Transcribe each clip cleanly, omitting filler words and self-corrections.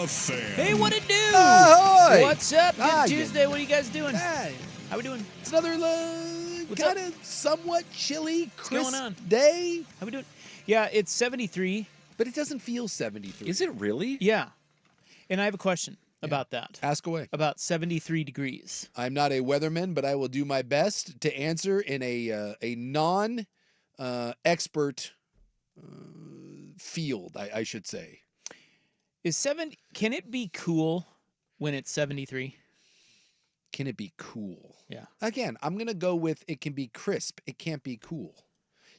the Fan. Hey, what it do? Ahoy! What's up? Good Hi, Tuesday. What are you guys doing? Hey, How we doing? it's another What's kind of somewhat chilly, crisp going on? day, How we doing? Yeah, it's 73. but it doesn't feel 73. Is it really? Yeah. And I have a question about that. Ask away. About 73 degrees. I'm not a weatherman, but I will do my best to answer in a non-expert field, I should say. Can it be cool when it's 73? Can it be cool? Yeah. Again, I'm gonna go with it can be crisp. It can't be cool.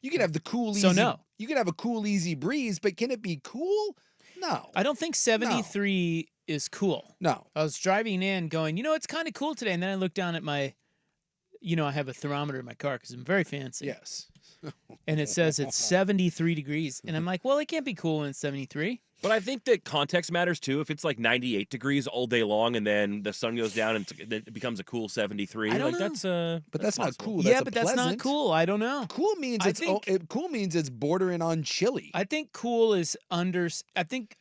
You can have the cool, easy. So no. You can have a cool, easy breeze, but can it be cool? No. I don't think 73 is cool. No. I was driving in going, it's kind of cool today. And then I looked down at my, I have a thermometer in my car because I'm very fancy. Yes. And it says it's 73 degrees. And I'm like, well, it can't be cool when it's 73. But I think that context matters too. If it's like 98 degrees all day long and then the sun goes down and it becomes a cool 73, I don't know. that's But that's not possible. cool. Yeah, That's but that's not pleasant. cool. I don't know. Cool means cool means it's bordering on chilly. I think cool is under. I think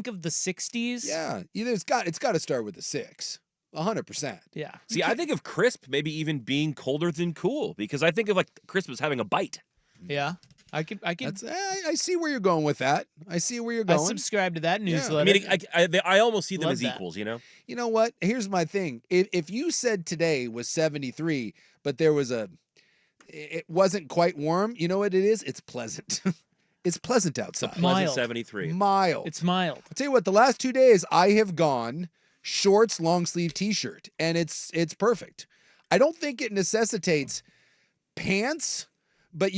of the 60s. Yeah. Either it's got to start with a 6. 100%. Yeah. See, I think of crisp maybe even being colder than cool because I think of like crisp as having a bite. Yeah. I can. I see where you're going with that. I see where you're I going. subscribe to that I newsletter. mean, I almost see them Love as that. equals, you know? You know what? Here's my thing. If you said today was 73, but there was it wasn't quite warm, you know what it is? It's pleasant. It's pleasant outside. Pleasant Mild. 73. Mild. It's mild. I'll tell you what, the last 2 days I have gone shorts, long sleeve t-shirt, and it's perfect. I don't think it necessitates pants, but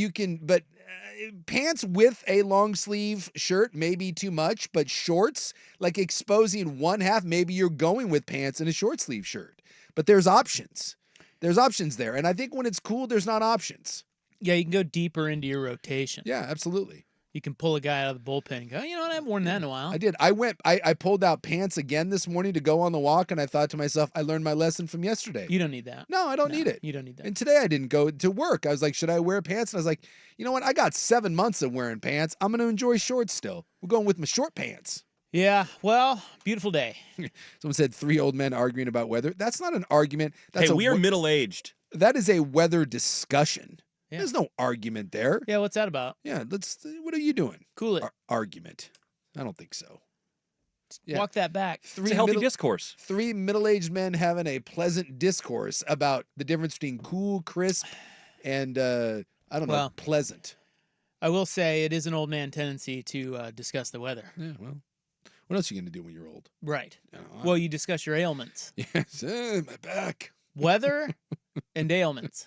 pants with a long sleeve shirt may be too much, but shorts, like exposing one half, maybe you're going with pants and a short sleeve shirt. But there's options. There's options there. And I think when it's cool, there's not options. Yeah, you can go deeper into your rotation. Yeah, absolutely. You can pull a guy out of the bullpen and go, you know what? I haven't worn that in a while. I did. I pulled out pants again this morning to go on the walk, and I thought to myself, I learned my lesson from yesterday. You don't need that. No, I don't No, need it. You don't need that. And today I didn't go to work. I was like, should I wear pants? And I was like, you know what? I got 7 months of wearing pants. I'm going to enjoy shorts still. We're going with my short pants. Yeah, well, beautiful day. Someone said 3 old men arguing about weather. That's not an argument. That's Hey, we are middle-aged. That is a weather discussion. Yeah. There's no argument there. Yeah, what's that about? Yeah, what are you doing? Cool it. Argument. I don't think so. Yeah. Walk that back. It's a healthy discourse. 3 middle-aged men having a pleasant discourse about the difference between cool, crisp, and Well, pleasant. I will say it is an old man tendency to discuss the weather. Yeah, well, what else are you going to do when you're old? Right. You know, Well, you discuss your ailments. yes, my back. Weather and ailments.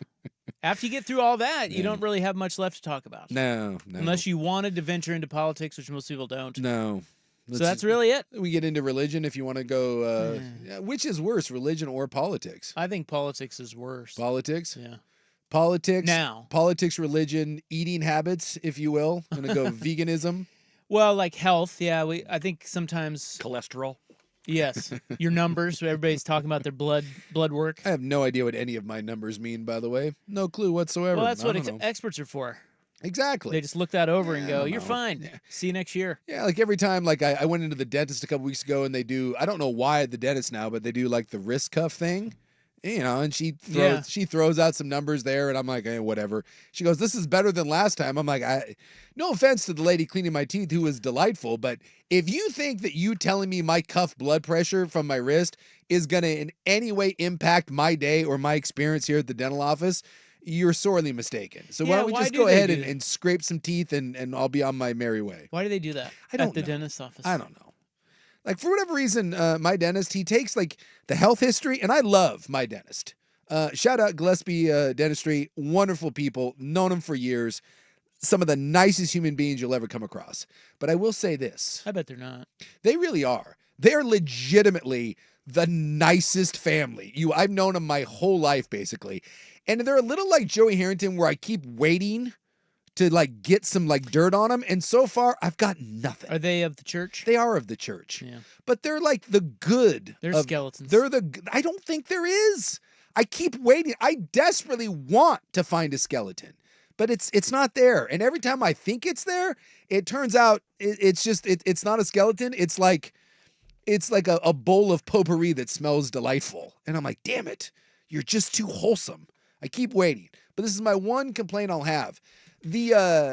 After you get through all that, you Yeah. don't really have much left to talk about. No. Unless you wanted to venture into politics, which most people don't. No. So that's really it. We get into religion if you want to go. Which is worse, religion or politics? I think politics is worse. Politics? Yeah. Politics. Now. Politics, religion, eating habits, if you will. I'm going to go veganism. Well, like health, yeah. I think sometimes, Cholesterol. yes, your numbers. Everybody's talking about their blood work. I have no idea what any of my numbers mean, by the way. No clue whatsoever. Well, that's I what don't know. experts are for. Exactly. They just look that over and Yeah, I go, don't "You're know. fine. Yeah. See you next year." Yeah, like every time, like I went into the dentist a couple weeks ago and they do, I don't know why at the dentist now, but they do like the wrist cuff thing, and she throws out some numbers there and I'm like, whatever. She goes, this is better than last time. I'm like, no offense to the lady cleaning my teeth who was delightful, but if you think that you telling me my cuff blood pressure from my wrist is going to in any way impact my day or my experience here at the dental office, you're sorely mistaken. So why Yeah, don't we why just do go they ahead do that? and scrape some teeth and I'll be on my merry way. Why do they do that I don't at the know. dentist's office? I don't know. Like, for whatever reason, my dentist, he takes, like, the health history, and I love my dentist. Shout out Gillespie Dentistry. Wonderful people. Known them for years. Some of the nicest human beings you'll ever come across. But I will say this. I bet they're not. They really are. They're legitimately the nicest family. I've known them my whole life, basically. And they're a little like Joey Harrington, where I keep waiting to like get some like dirt on them, and so far I've got nothing. Are they of the church? They are of the church, Yeah. but they're like the good. They're of- skeletons. I don't think there is. I keep waiting. I desperately want to find a skeleton, but it's not there. And every time I think it's there, it turns out it's not a skeleton. It's like it's like a bowl of potpourri that smells delightful. And I'm like, damn it, you're just too wholesome. I keep waiting. But this is my one complaint I'll have. The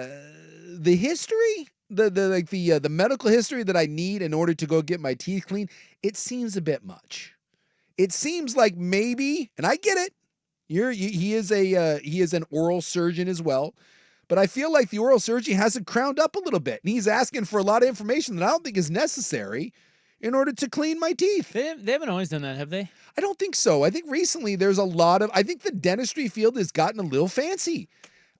history, the medical history that I need in order to go get my teeth cleaned, it seems a bit much. It seems like maybe, and I get it, he is an oral surgeon as well, but I feel like the oral surgeon has it crowned up a little bit, and he's asking for a lot of information that I don't think is necessary in order to clean my teeth. They haven't always done that, have they? I don't think so. I think recently there's I think the dentistry field has gotten a little fancy.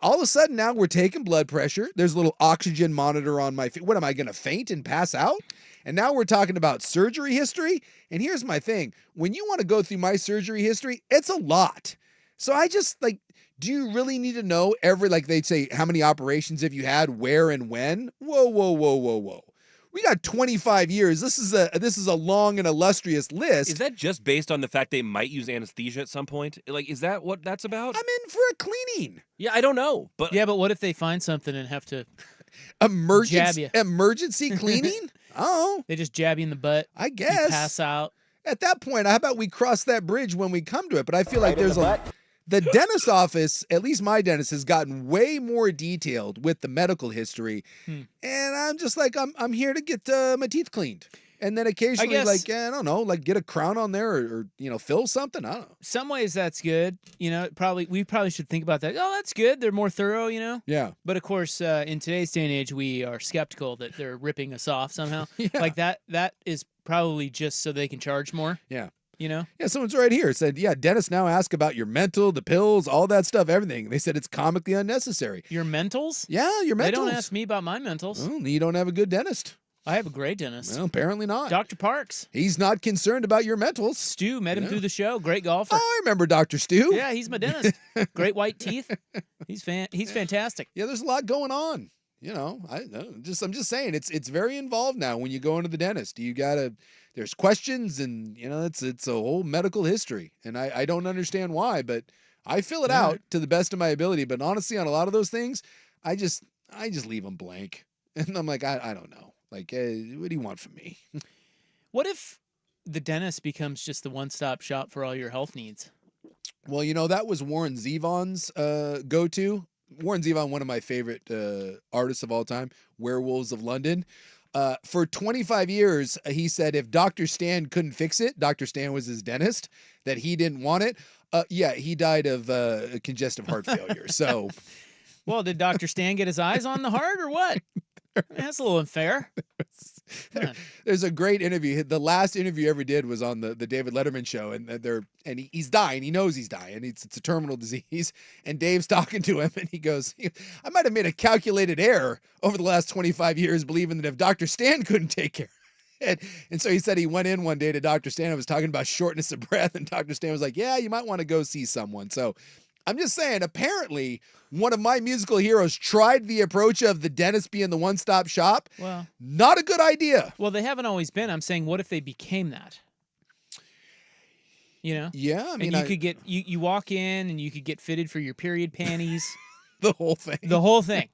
All of a sudden now we're taking blood pressure. There's a little oxygen monitor on my feet. What, am I going to faint and pass out? And now we're talking about surgery history. And here's my thing. When you want to go through my surgery history, it's a lot. So I just do you really need to know they'd say, how many operations have you had, where and when? Whoa. We got 25 years. This is a long and illustrious list. Is that just based on the fact they might use anesthesia at some point? Like, is that what that's about? I'm in for a cleaning. Yeah, I don't know. But what if they find something and have to emergency jab you? Emergency cleaning? Oh, They just jab you in the butt. I You guess. pass out. At that point, how about we cross that bridge when we come to it? But I feel like the dentist office, at least my dentist, has gotten way more detailed with the medical history. And I'm just like, I'm here to get my teeth cleaned. And then occasionally, I don't know, get a crown on there or fill something. I don't know. Some ways that's good. We probably should think about that. Oh, that's good. They're more thorough, Yeah. But of course, in today's day and age, we are skeptical that they're ripping us off somehow. Yeah. Like that is probably just so they can charge more. Yeah. Yeah, someone's right here. It said, dentists now ask about your mental, the pills, all that stuff, everything. They said it's comically unnecessary. Your mentals? Yeah, your mentals. They don't ask me about my mentals. Well, you don't have a good dentist. I have a great dentist. Well, apparently not. Dr. Parks. He's not concerned about your mentals. Stu, met him through the show. Great golfer. Oh, I remember Dr. Stu. Yeah, he's my dentist. Great white teeth. He's fantastic. Yeah, there's a lot going on. I'm just saying it's very involved now when you go into the dentist. There's questions and it's a whole medical history. And I don't understand why, but I fill it out to the best of my ability. But honestly, on a lot of those things, I just leave them blank. And I'm like, I don't know. Like, what do you want from me? What if the dentist becomes just the one-stop shop for all your health needs? Well, that was Warren Zevon's go-to. Warren Zevon, one of my favorite artists of all time, Werewolves of London. For 25 years, he said if Dr. Stan couldn't fix it, Dr. Stan was his dentist, that he didn't want it. He died of congestive heart failure. So, well, did Dr. Stan get his eyes on the heart or what? That's a little unfair. There's a great interview. The last interview he ever did was on the David Letterman show, and he's dying. He knows he's dying. It's a terminal disease. And Dave's talking to him, and he goes, "I might have made a calculated error over the last 25 years, believing that if Dr. Stan couldn't take care." And so he said he went in one day to Dr. Stan and was talking about shortness of breath, and Dr. Stan was like, "Yeah, you might want to go see someone." So I'm just saying, apparently, one of my musical heroes tried the approach of the dentist being the one-stop shop. Well, not a good idea. Well, they haven't always been. I'm saying, what if they became that? Yeah, I mean, and you could get you walk in and you could get fitted for your period panties. The whole thing. The whole thing.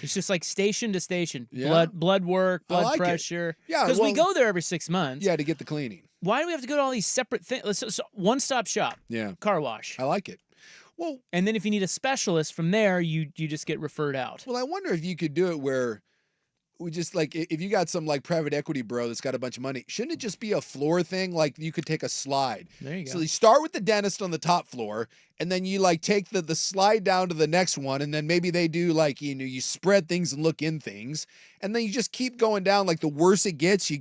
It's just like station to station. Yeah. Blood work, blood pressure. Yeah, because we go there every 6 months. Yeah, to get the cleaning. Why do we have to go to all these separate things? So one-stop shop. Yeah. Car wash. I like it. Well, and then if you need a specialist from there, you just get referred out. Well, I wonder if you could do it where we just if you got some private equity bro that's got a bunch of money, shouldn't it just be a floor thing? Like you could take a slide. There you go. So you start with the dentist on the top floor, and then you take the slide down to the next one, and then maybe they do you spread things and look in things, and then you just keep going down. The worse it gets,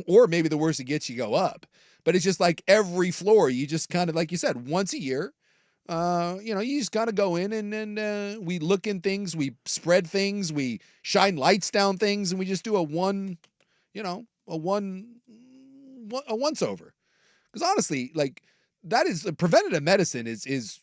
or maybe the worse it gets, you go up. But it's just every floor, you just kind of like you said, once a year. You just gotta go in and we look in things, we spread things, we shine lights down things, and we just do a once over. Because honestly, that is preventative medicine is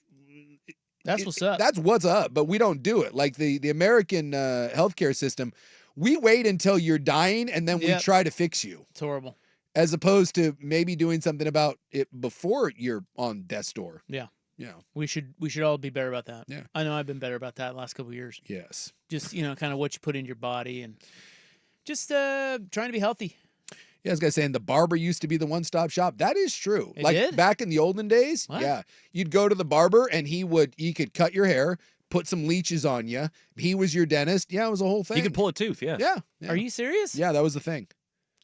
that's what's up. That's what's up, but we don't do it. The American healthcare system, we wait until you're dying and then we try to fix you. It's horrible. As opposed to maybe doing something about it before you're on death's door. Yeah. Yeah. We should all be better about that. Yeah. I know I've been better about that the last couple of years. Yes. Just, kind of what you put in your body and just trying to be healthy. Yeah, this guy's saying the barber used to be the one-stop shop. That is true. It like did? back in the olden days, What? yeah, you'd go to the barber and he could cut your hair, put some leeches on you. He was your dentist. Yeah, it was a whole thing. You could pull a tooth, yeah. Yeah. Are you serious? Yeah, that was the thing.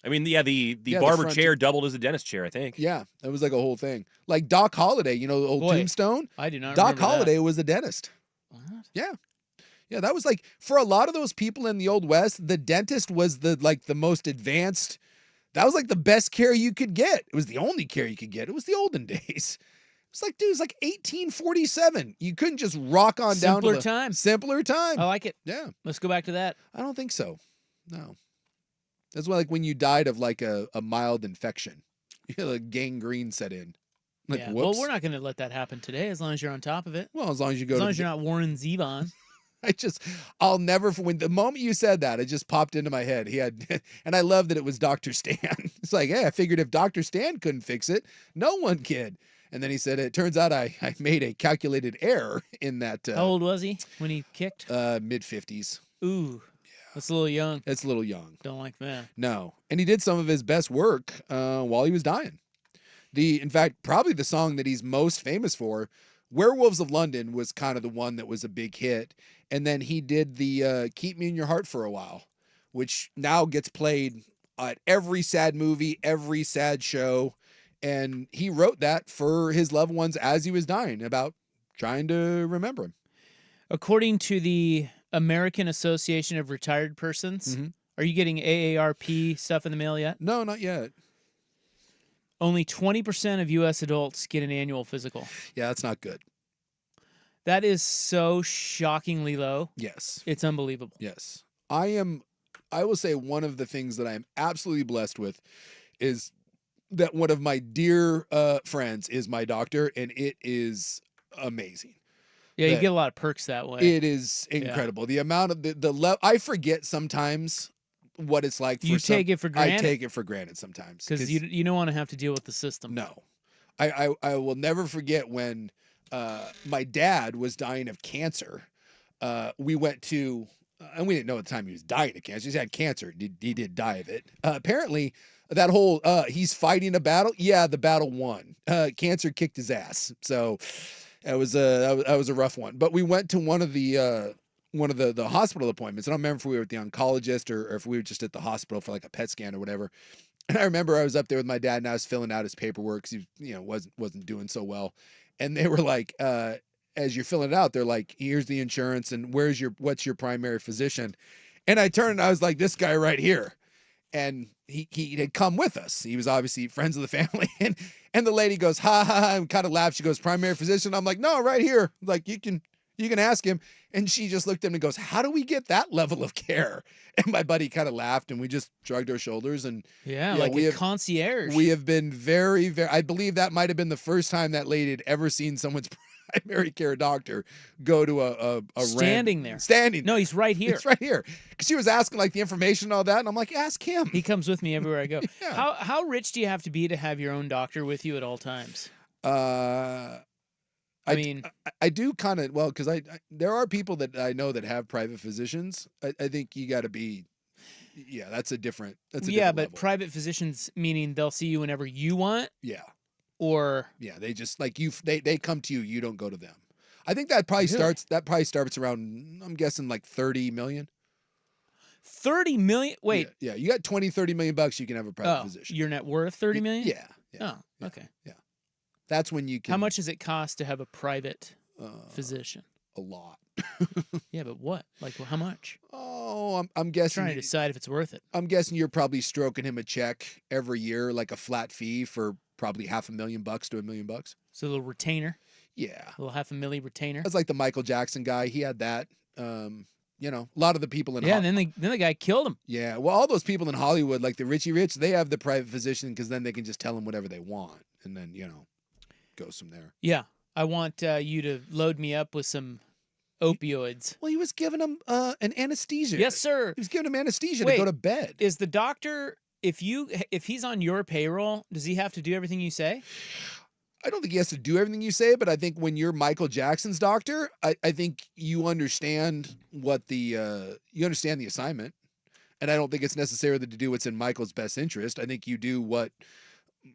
I mean, yeah, the Yeah, the barber front chair doubled as a dentist chair, I think. Yeah, that was like a whole thing. Like Doc Holliday, you know, the old Boy, Tombstone? I do not Doc remember Holliday was a dentist. What? Yeah. Yeah, that was like for a lot of those people in the Old West, the dentist was the most advanced. That was like the best care you could get. It was the only care you could get. It was the olden days. It's like, dude, it's like 1847. You couldn't just rock on down to Simpler time. Simpler time. I like it. Yeah. Let's go back to that. I don't think so. No. That's why, like when you died of like a mild infection, like gangrene set in. Like, Yeah. whoops. Well, we're not going to let that happen today as long as you're on top of it. Well, as long as you go As to long as you're not Warren Zevon. I'll never, when the moment you said that, it just popped into my head. He had, and I love that it was Dr. Stan. It's like, hey, I figured if Dr. Stan couldn't fix it, no one can. And then he said, it turns out I made a calculated error in that. How old was he when he kicked? Mid-50s. Ooh. That's a little young. It's a little young. Don't like that. No. And he did some of his best work while he was dying. In fact, probably the song that he's most famous for, Werewolves of London, was kind of the one that was a big hit. And then he did the Keep Me in Your Heart for a while, which now gets played at every sad movie, every sad show. And he wrote that for his loved ones as he was dying, about trying to remember him. According to the American Association of Retired Persons, are you getting AARP stuff in the mail yet? No, not yet. Only 20% of U.S. adults get an annual physical. Yeah, that's not good. That is so shockingly low. Yes. It's unbelievable. Yes. I will say one of the things that I am absolutely blessed with is that one of my dear friends is my doctor, and it is amazing. Yeah, you get a lot of perks that way. It is incredible. The amount of the level, I forget sometimes what it's like. You take it for granted? I take it for granted sometimes. Because you don't want to have to deal with the system. No. I will never forget when my dad was dying of cancer. We went to, and we didn't know at the time he was dying of cancer. He had cancer. He did die of it. Apparently, that whole he's fighting a battle. Yeah, the battle won. Cancer kicked his ass. So that was a rough one. But we went to one of the hospital appointments. I don't remember if we were at the oncologist or if we were just at the hospital for like a PET scan or whatever. And I remember I was up there with my dad and I was filling out his paperwork because he wasn't doing so well. And they were like, as you're filling it out, they're like, here's the insurance and what's your primary physician? And I turned and I was like, this guy right here. And he had come with us. He was obviously friends of the family. And the lady goes, ha ha ha, and kind of laughed. She goes, primary physician. I'm like, no, right here. Like you can ask him. And she just looked at him and goes, how do we get that level of care? And my buddy kind of laughed and we just shrugged our shoulders. And like a concierge. We have been very, very, I believe that might have been the first time that lady had ever seen someone's primary care doctor go to a standing there. No, he's right here. He's right here. Because she was asking like the information and all that. And I'm like, ask him. He comes with me everywhere I go. Yeah. How rich do you have to be to have your own doctor with you at all times? I mean, I do kind of, well, because there are people that I know that have private physicians. I think you got to be, that's a different but level. Private physicians, meaning they'll see you whenever you want? Yeah. Or? Yeah, they just, like, they come to you, you don't go to them. I think that probably starts around, I'm guessing, like 30 million. 30 million? Wait. Yeah, you got 20, 30 million bucks, you can have a private physician. Your net worth 30 million? Yeah. Oh, okay. Yeah. That's when you can. How much does it cost to have a private physician? A lot. Yeah, but what? Like, how much? Oh, I'm guessing. Trying to decide if it's worth it. I'm guessing you're probably stroking him a check every year, like a flat fee for probably $500,000 to $1 million. So a little retainer. Yeah. A little $500,000 retainer. That's like the Michael Jackson guy. He had that. A lot of the people in and then the guy killed him. Yeah. Well, all those people in Hollywood, like the Richie Rich, they have the private physician because then they can just tell him whatever they want, and then goes from there. Yeah. I want you to load me up with some opioids. Well, he was giving him an anesthesia. Yes, sir. He was giving him anesthesia to go to bed. Is the doctor, if he's on your payroll, does he have to do everything you say? I don't think he has to do everything you say, but I think when you're Michael Jackson's doctor, I think you understand you understand the assignment. And I don't think it's necessarily to do what's in Michael's best interest. I think you do what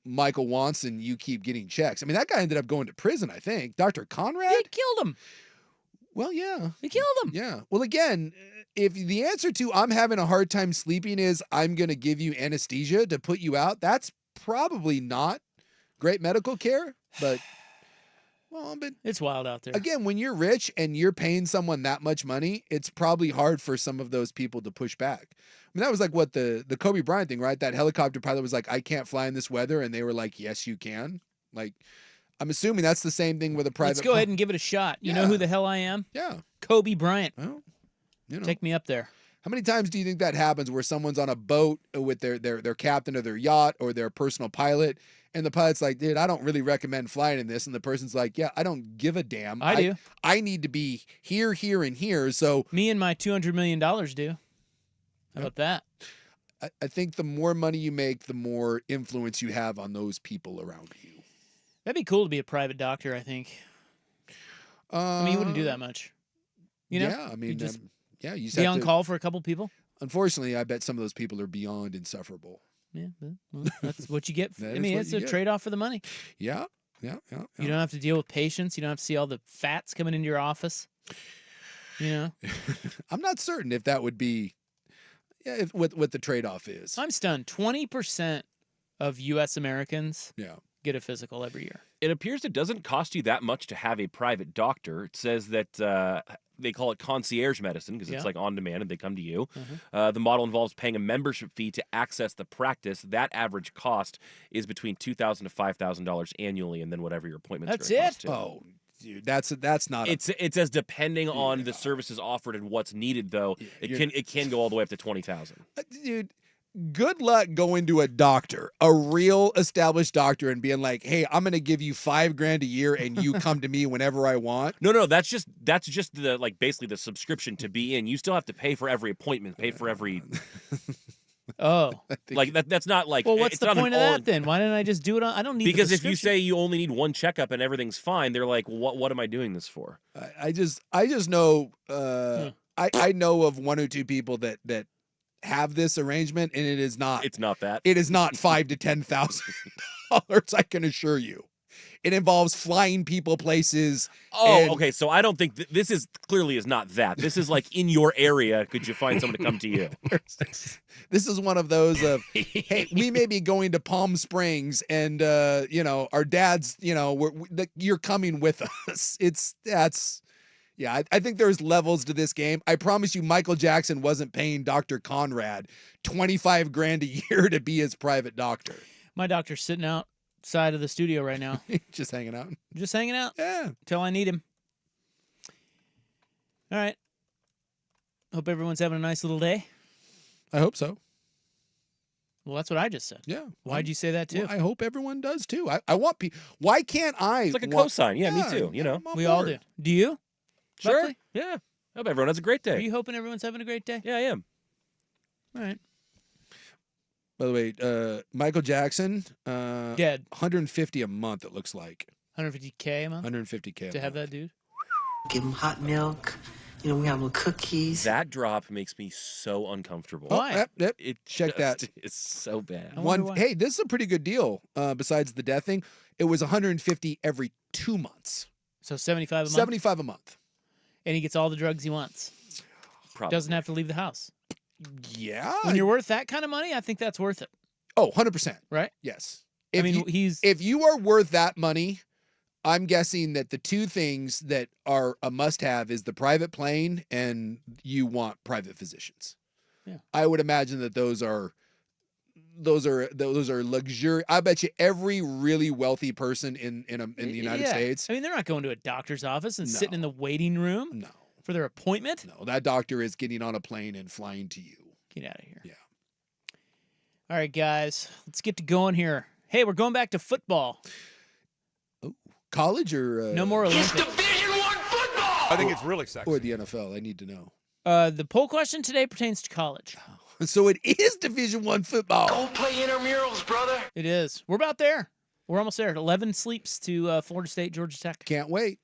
Michael wants and you keep getting checks. I mean, that guy ended up going to prison, I think. Dr. Conrad? He killed him. Well, yeah. He killed him. Yeah. Well, again, if the answer to I'm having a hard time sleeping is I'm going to give you anesthesia to put you out, that's probably not great medical care. But, well, but it's wild out there. Again, when you're rich and you're paying someone that much money, it's probably hard for some of those people to push back. I mean, that was like what the Kobe Bryant thing, right? That helicopter pilot was like, I can't fly in this weather. And they were like, yes, you can. Like, I'm assuming that's the same thing with a private. Let's go ahead and give it a shot. You know who the hell I am? Yeah. Kobe Bryant. Well, you know. Take me up there. How many times do you think that happens where someone's on a boat with their captain of their yacht or their personal pilot, and the pilot's like, dude, I don't really recommend flying in this, and the person's like, yeah, I don't give a damn. I do. I need to be here, here, and here. So me and my $200 million do. How about that? I think the more money you make, the more influence you have on those people around you. That'd be cool to be a private doctor, I think. I mean, you wouldn't do that much. You know? Yeah, I mean, you just you just be have on call for a couple people. Unfortunately, I bet some of those people are beyond insufferable. Yeah, well, that's what you get. That I mean, is it's what a you get. trade-off for the money. Yeah. You don't have to deal with patients. You don't have to see all the fats coming into your office. You know? I'm not certain if that would be if what the trade-off is. I'm stunned. 20% of U.S. Americans get a physical every year. It appears it doesn't cost you that much to have a private doctor. It says that they call it concierge medicine because it's like on demand and they come to you. The model involves paying a membership fee to access the practice. That average cost is between $2,000 to $5,000 annually, and then whatever your appointments That's cost it? too. Oh, dude, that's not. It says depending on the services offered and what's needed, though, it can go all the way up to $20,000. Dude, good luck going to a doctor, a real established doctor, and being like, "Hey, I'm going to give you $5,000 a year, and you come to me whenever I want." No, that's just the basically the subscription to be in. You still have to pay for every appointment, pay for every. Oh, like that's not like. Well, what's the point of that then? Why didn't I just do it on? I don't need because the if you say you only need one checkup and everything's fine, they're like, what am I doing this for? I just know. I know of one or two people that have this arrangement, and it is not. It's not that. It is not $5,000 to $10,000. I can assure you. It involves flying people places. Oh, okay. So I don't think this is clearly is not that. This is like in your area. Could you find someone to come to you? This is one of those of, hey, we may be going to Palm Springs, and our dad's, you're coming with us. Yeah, I think there's levels to this game. I promise you, Michael Jackson wasn't paying Dr. Conrad $25,000 a year to be his private doctor. My doctor's sitting outside of the studio right now. Just hanging out. Just hanging out? Yeah. Till I need him. All right. Hope everyone's having a nice little day. I hope so. Well, that's what I just said. Yeah. Why'd you say that too? Well, I hope everyone does too. I want people. Why can't I? It's like a cosign. Yeah, me too. We all do. Do you? Sure. Buckley? Yeah. Hope everyone has a great day. Are you hoping everyone's having a great day? Yeah, I am. All right. By the way, Michael Jackson, dead. $150 a month. It looks like $150K a month. $150K to have that dude. Give him hot milk. We have little cookies. That drop makes me so uncomfortable. Why? It check that. It's so bad. Hey, this is a pretty good deal. Besides the death thing, it was $150 every 2 months. So $75 a month. $75 a month. And he gets all the drugs he wants. Probably. Doesn't have to leave the house. Yeah. When you're worth that kind of money, I think that's worth it. Oh, 100%. Right? Yes. If you are worth that money, I'm guessing that the two things that are a must-have is the private plane and you want private physicians. Yeah. I would imagine that those are luxury. I bet you every really wealthy person in the United States. I mean, they're not going to a doctor's office and sitting in the waiting room. No. For their appointment. No, that doctor is getting on a plane and flying to you. Get out of here. Yeah. All right, guys, let's get to going here. Hey, we're going back to football. Oh, college or no more Olympics. It's Division I football. I think it's really sexy. Or the NFL. I need to know. The poll question today pertains to college. So it is Division I football. Go play intramurals, brother. It is. We're about there. We're almost there. 11 sleeps to Florida State, Georgia Tech. Can't wait.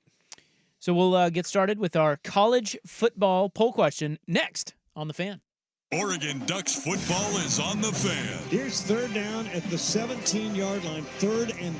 So we'll get started with our college football poll question next on The Fan. Oregon Ducks football is on the Fan. Here's third down at the 17-yard line. Third and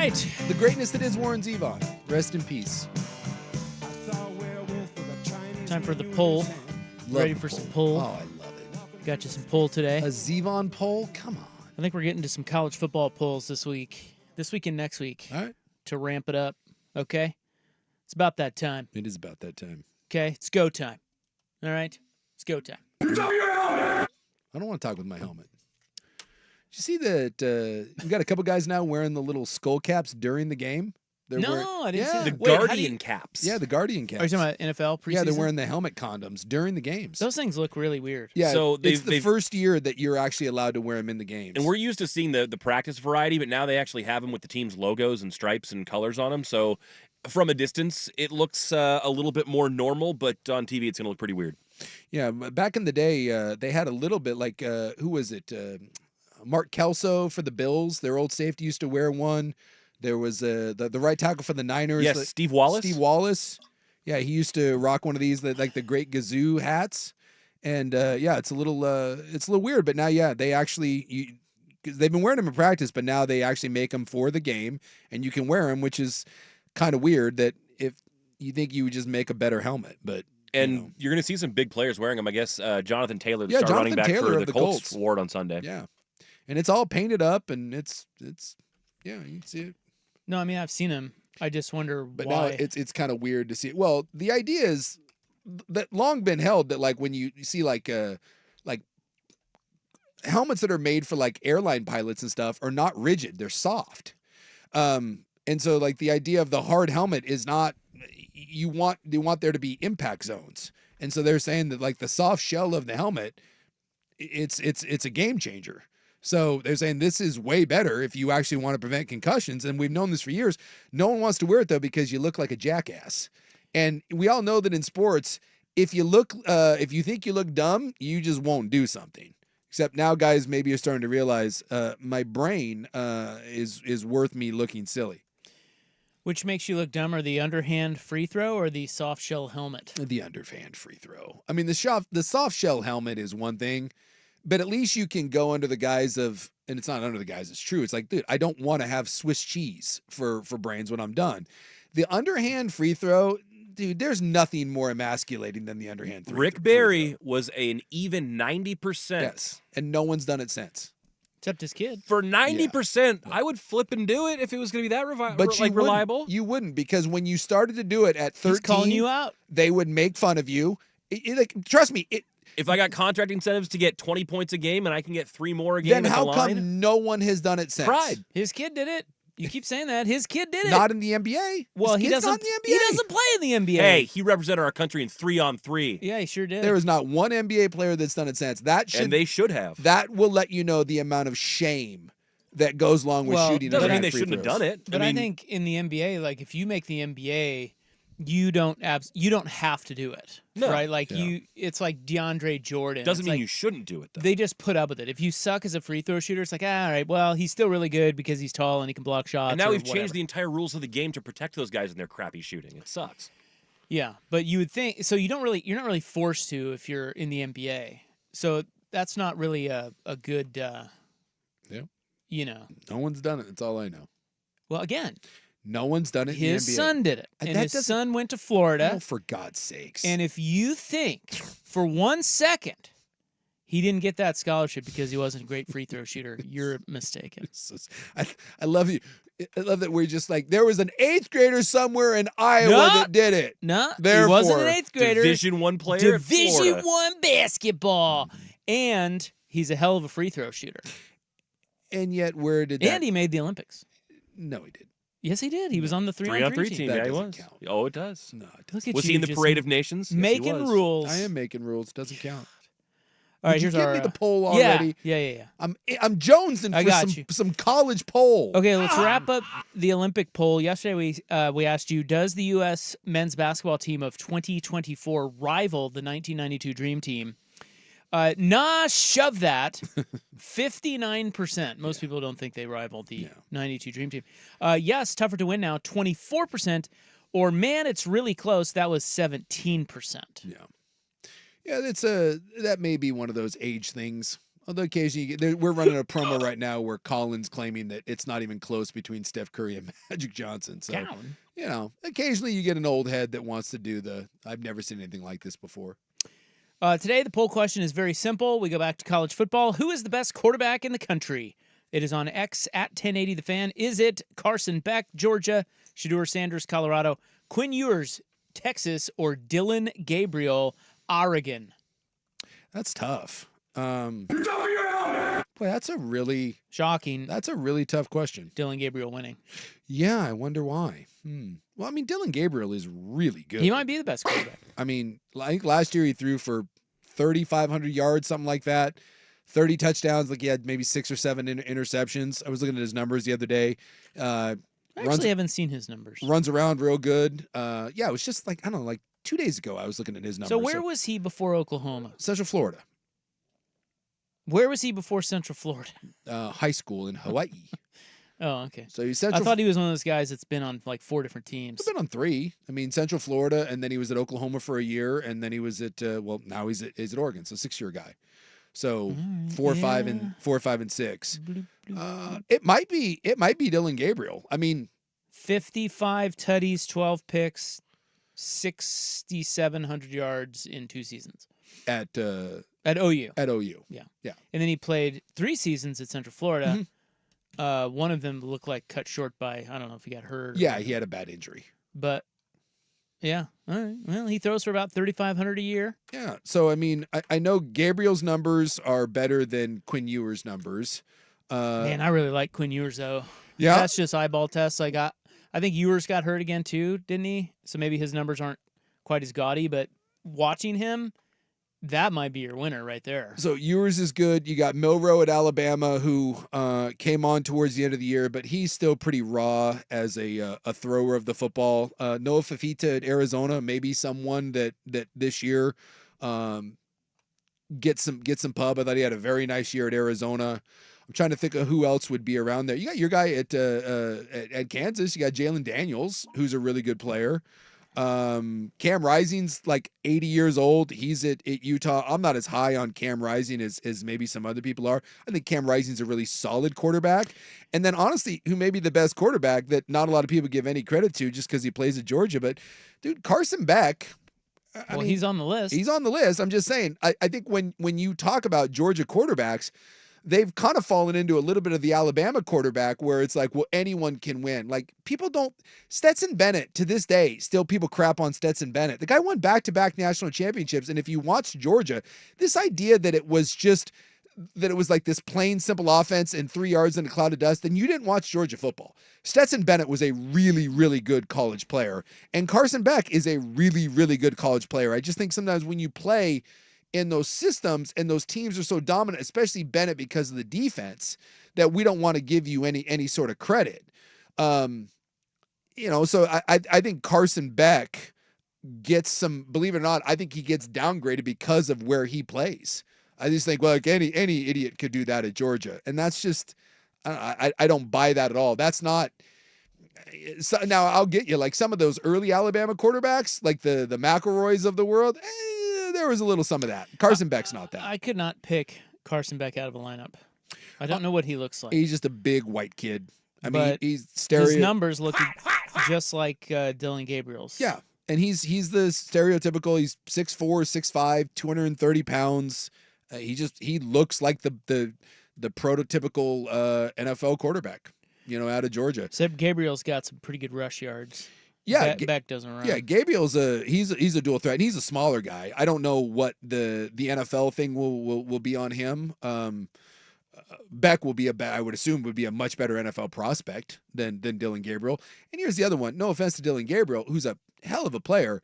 right. The greatness that is Warren Zevon. Rest in peace. Time for the poll. Ready for some poll? Oh, I love it. Got you some poll today. A Zevon poll? Come on. I think we're getting to some college football polls this week. This week and next week. All right. To ramp it up. Okay? It's about that time. It is about that time. Okay? It's go time. All right? It's go time. I don't want to talk with my helmet. Did you see that we got a couple guys now wearing the little skull caps during the game? I didn't see The that. Guardian caps. Yeah, the Guardian caps. Are you talking about NFL preseason? Yeah, they're wearing the helmet condoms during the games. Those things look really weird. Yeah, So it's the they've- first year that you're actually allowed to wear them in the games. And we're used to seeing the practice variety, but now they actually have them with the team's logos and stripes and colors on them. So from a distance, it looks a little bit more normal, but on TV, it's going to look pretty weird. Yeah, back in the day, they had a little bit like, who was it? Mark Kelso for the Bills. Their old safety used to wear one. There was the right tackle for the Niners. Yes, Steve Wallace. Steve Wallace. Yeah, he used to rock one of these, like the Great Gazoo hats. And yeah, it's a little weird. But now, yeah, they actually cause they've been wearing them in practice, but now they actually make them for the game, and you can wear them, which is kind of weird. That if you think you would just make a better helmet, but. And you're going to see some big players wearing them. I guess Jonathan Taylor, the Yeah, star running Jonathan back Taylor for of the the Colts, Colts. wore it on Sunday. Yeah, and it's all painted up, and it's yeah, you can see it. No, I mean, I've seen them. I just wonder But why. now it's kind of weird to see it. Well, the idea is that long been held that like when you see like helmets that are made for like airline pilots and stuff are not rigid; they're soft. And so like the idea of the hard helmet is not you want there to be impact zones. And so they're saying that like the soft shell of the helmet, it's a game changer. So they're saying this is way better if you actually want to prevent concussions. And we've known this for years. No one wants to wear it though because you look like a jackass. And we all know that in sports, if you think you look dumb, you just won't do something. Except now guys maybe are starting to realize my brain is worth me looking silly. Which makes you look dumber, the underhand free throw or the soft shell helmet? The underhand free throw. I mean, the soft shell helmet is one thing, but at least you can go under the guise of, and it's not under the guise, it's true. It's like, dude, I don't want to have Swiss cheese for brains when I'm done. The underhand free throw, dude, there's nothing more emasculating than the underhand free Rick throw. Barry was an even 90%. Yes, and no one's done it since. Except his kid. For 90%, I would flip and do it if it was going to be that reliable. You wouldn't, because when you started to do it at 13, He's calling you out. They would make fun of you. Like, trust me. If I got contract incentives to get 20 points a game and I can get 3 more a game Then at how the line, come no one has done it since? Pride. His kid did it. You keep saying that. His kid did it. Not in the NBA. Well, His he kid's doesn't. not in the NBA. He doesn't play in the NBA. Hey, he represented our country in 3-on-3. Yeah, he sure did. There is not one NBA player that's done it since. And they should have. That will let you know the amount of shame that goes along with shooting. Doesn't mean underhand they free shouldn't have throws. done it. But I I mean, think in the NBA, like if you make the NBA, you don't have to do it. No. Right? Like it's like DeAndre Jordan. doesn't It's mean like, you shouldn't do it, though. They just put up with it. If you suck as a free throw shooter, it's like, all right, well, he's still really good because he's tall and he can block shots. And now or we've whatever. changed the entire rules of the game to protect those guys in their crappy shooting. It sucks. Yeah, but you would think so. You're not really forced to if you're in the NBA. So that's not really a good. Yeah. You know. No one's done it. That's all I know. Well, again, No one's done it his in the NBA. son did it, And and that his doesn't- son went to Florida. Oh, for God's sakes. And if you think for 1 second he didn't get that scholarship because he wasn't a great free throw shooter, you're mistaken. I love you. I love that we're just like, there was an 8th grader somewhere in Iowa No. that did it. No, he Therefore, wasn't an 8th grader. Division I player at Division Florida. I basketball, and he's a hell of a free throw shooter. And yet, where did that? And he made the Olympics. No, he did. Yes, he did. He was on the 3-on-3 team. team. That Yeah, he doesn't was. count. Oh, it does. No, it Look doesn't. at Was you, he in the just Parade of Nations? Yes, he making was. rules. I am making rules. Doesn't count. All right, Did you here's give our me the poll already? Yeah. I'm jonesing I for got you. some college poll. Okay, let's wrap up the Olympic poll. Yesterday we asked you, does the U.S. men's basketball team of 2024 rival the 1992 Dream Team? Shove that. 59%. Most people don't think they rival the 92 Dream Team. Yes, tougher to win now, 24%. Or, man, it's really close. That was 17%. Yeah, that's that may be one of those age things. Although occasionally we're running a promo right now where Colin's claiming that it's not even close between Steph Curry and Magic Johnson. So, occasionally you get an old head that wants to do I've never seen anything like this before. Today, the poll question is very simple. We go back to college football. Who is the best quarterback in the country? It is on X at 1080 The Fan. Is it Carson Beck, Georgia, Shedeur Sanders, Colorado, Quinn Ewers, Texas, or Dylan Gabriel, Oregon? That's tough. Boy, that's a really shocking. That's a really tough question. Dylan Gabriel winning. Yeah, I wonder why. Well, I mean, Dylan Gabriel is really good. He might be the best quarterback. I mean, like last year he threw for 3,500 yards, something like that. 30 touchdowns, like he had maybe 6 or 7 interceptions. I was looking at his numbers the other day. I actually haven't seen his numbers. Runs around real good. Yeah, it was just like, I don't know, like 2 days ago I was looking at his numbers. So where was he before Oklahoma? Central Florida. Where was he before Central Florida? High school in Hawaii. Oh, okay. So he's I thought he was one of those guys that's been on like 4 different teams. He's been on 3. I mean, Central Florida, and then he was at Oklahoma for a year, and then he was at now he's at Oregon, so 6-year guy. So 4, 5, and 6. It might be Dylan Gabriel. I mean, 55 tutties, 12 picks, 6,700 yards in 2 seasons at OU. At OU, yeah. And then he played 3 seasons at Central Florida. One of them looked like cut short by, I don't know if he got hurt. Yeah, he had a bad injury. But yeah, all right. Well, he throws for about 3,500 a year. Yeah. So I mean, I know Gabriel's numbers are better than Quinn Ewers' numbers. Man, I really like Quinn Ewers though. Yeah, that's just eyeball tests. I think Ewers got hurt again too, didn't he? So maybe his numbers aren't quite as gaudy. But watching him, that might be your winner right there. So Ewers is good. You got Milroe at Alabama, who came on towards the end of the year, but he's still pretty raw as a thrower of the football. Noah Fafita at Arizona, maybe someone that this year get some pub. I thought he had a very nice year at Arizona. I'm trying to think of who else would be around there. You got your guy at Kansas. You got Jalen Daniels, who's a really good player. Cam Rising's like 80 years old. He's at Utah. I'm not as high on Cam Rising as maybe some other people are. I think Cam Rising's a really solid quarterback. And then honestly, who may be the best quarterback that not a lot of people give any credit to just because he plays at Georgia. But dude, Carson Beck. I mean, he's on the list. He's on the list. I'm just saying, I think when you talk about Georgia quarterbacks, they've kind of fallen into a little bit of the Alabama quarterback where it's like, well, anyone can win. Like people don't. Stetson Bennett to this day, still people crap on Stetson Bennett. The guy won back-to-back national championships. And if you watch Georgia, this idea that it was like this plain simple offense and 3 yards in a cloud of dust, then you didn't watch Georgia football. Stetson Bennett was a really, really good college player. And Carson Beck is a really, really good college player. I just think sometimes when you play in those systems and those teams are so dominant, especially Bennett because of the defense, that we don't want to give you any sort of credit. So I think Carson Beck gets some, believe it or not, I think he gets downgraded because of where he plays. I just think, well, like any idiot could do that at Georgia. And that's just, I don't buy that at all. That's not, so now I'll get you like some of those early Alabama quarterbacks, like the McElroys of the world, there was a little some of that. Carson Beck's not that. I could not pick Carson Beck out of a lineup. I don't know what he looks like. He's just a big white kid. I mean, he's stereo. His numbers look just like Dylan Gabriel's. Yeah, and he's the stereotypical. He's 6'4", 6'5", 230 pounds. He looks like the prototypical NFL quarterback, out of Georgia. Except Gabriel's got some pretty good rush yards. Yeah, Beck doesn't run. Yeah, Gabriel's he's a dual threat, and he's a smaller guy. I don't know what the NFL thing will be on him. Beck will be I would assume would be a much better NFL prospect than Dylan Gabriel. And here's the other one. No offense to Dylan Gabriel, who's a hell of a player.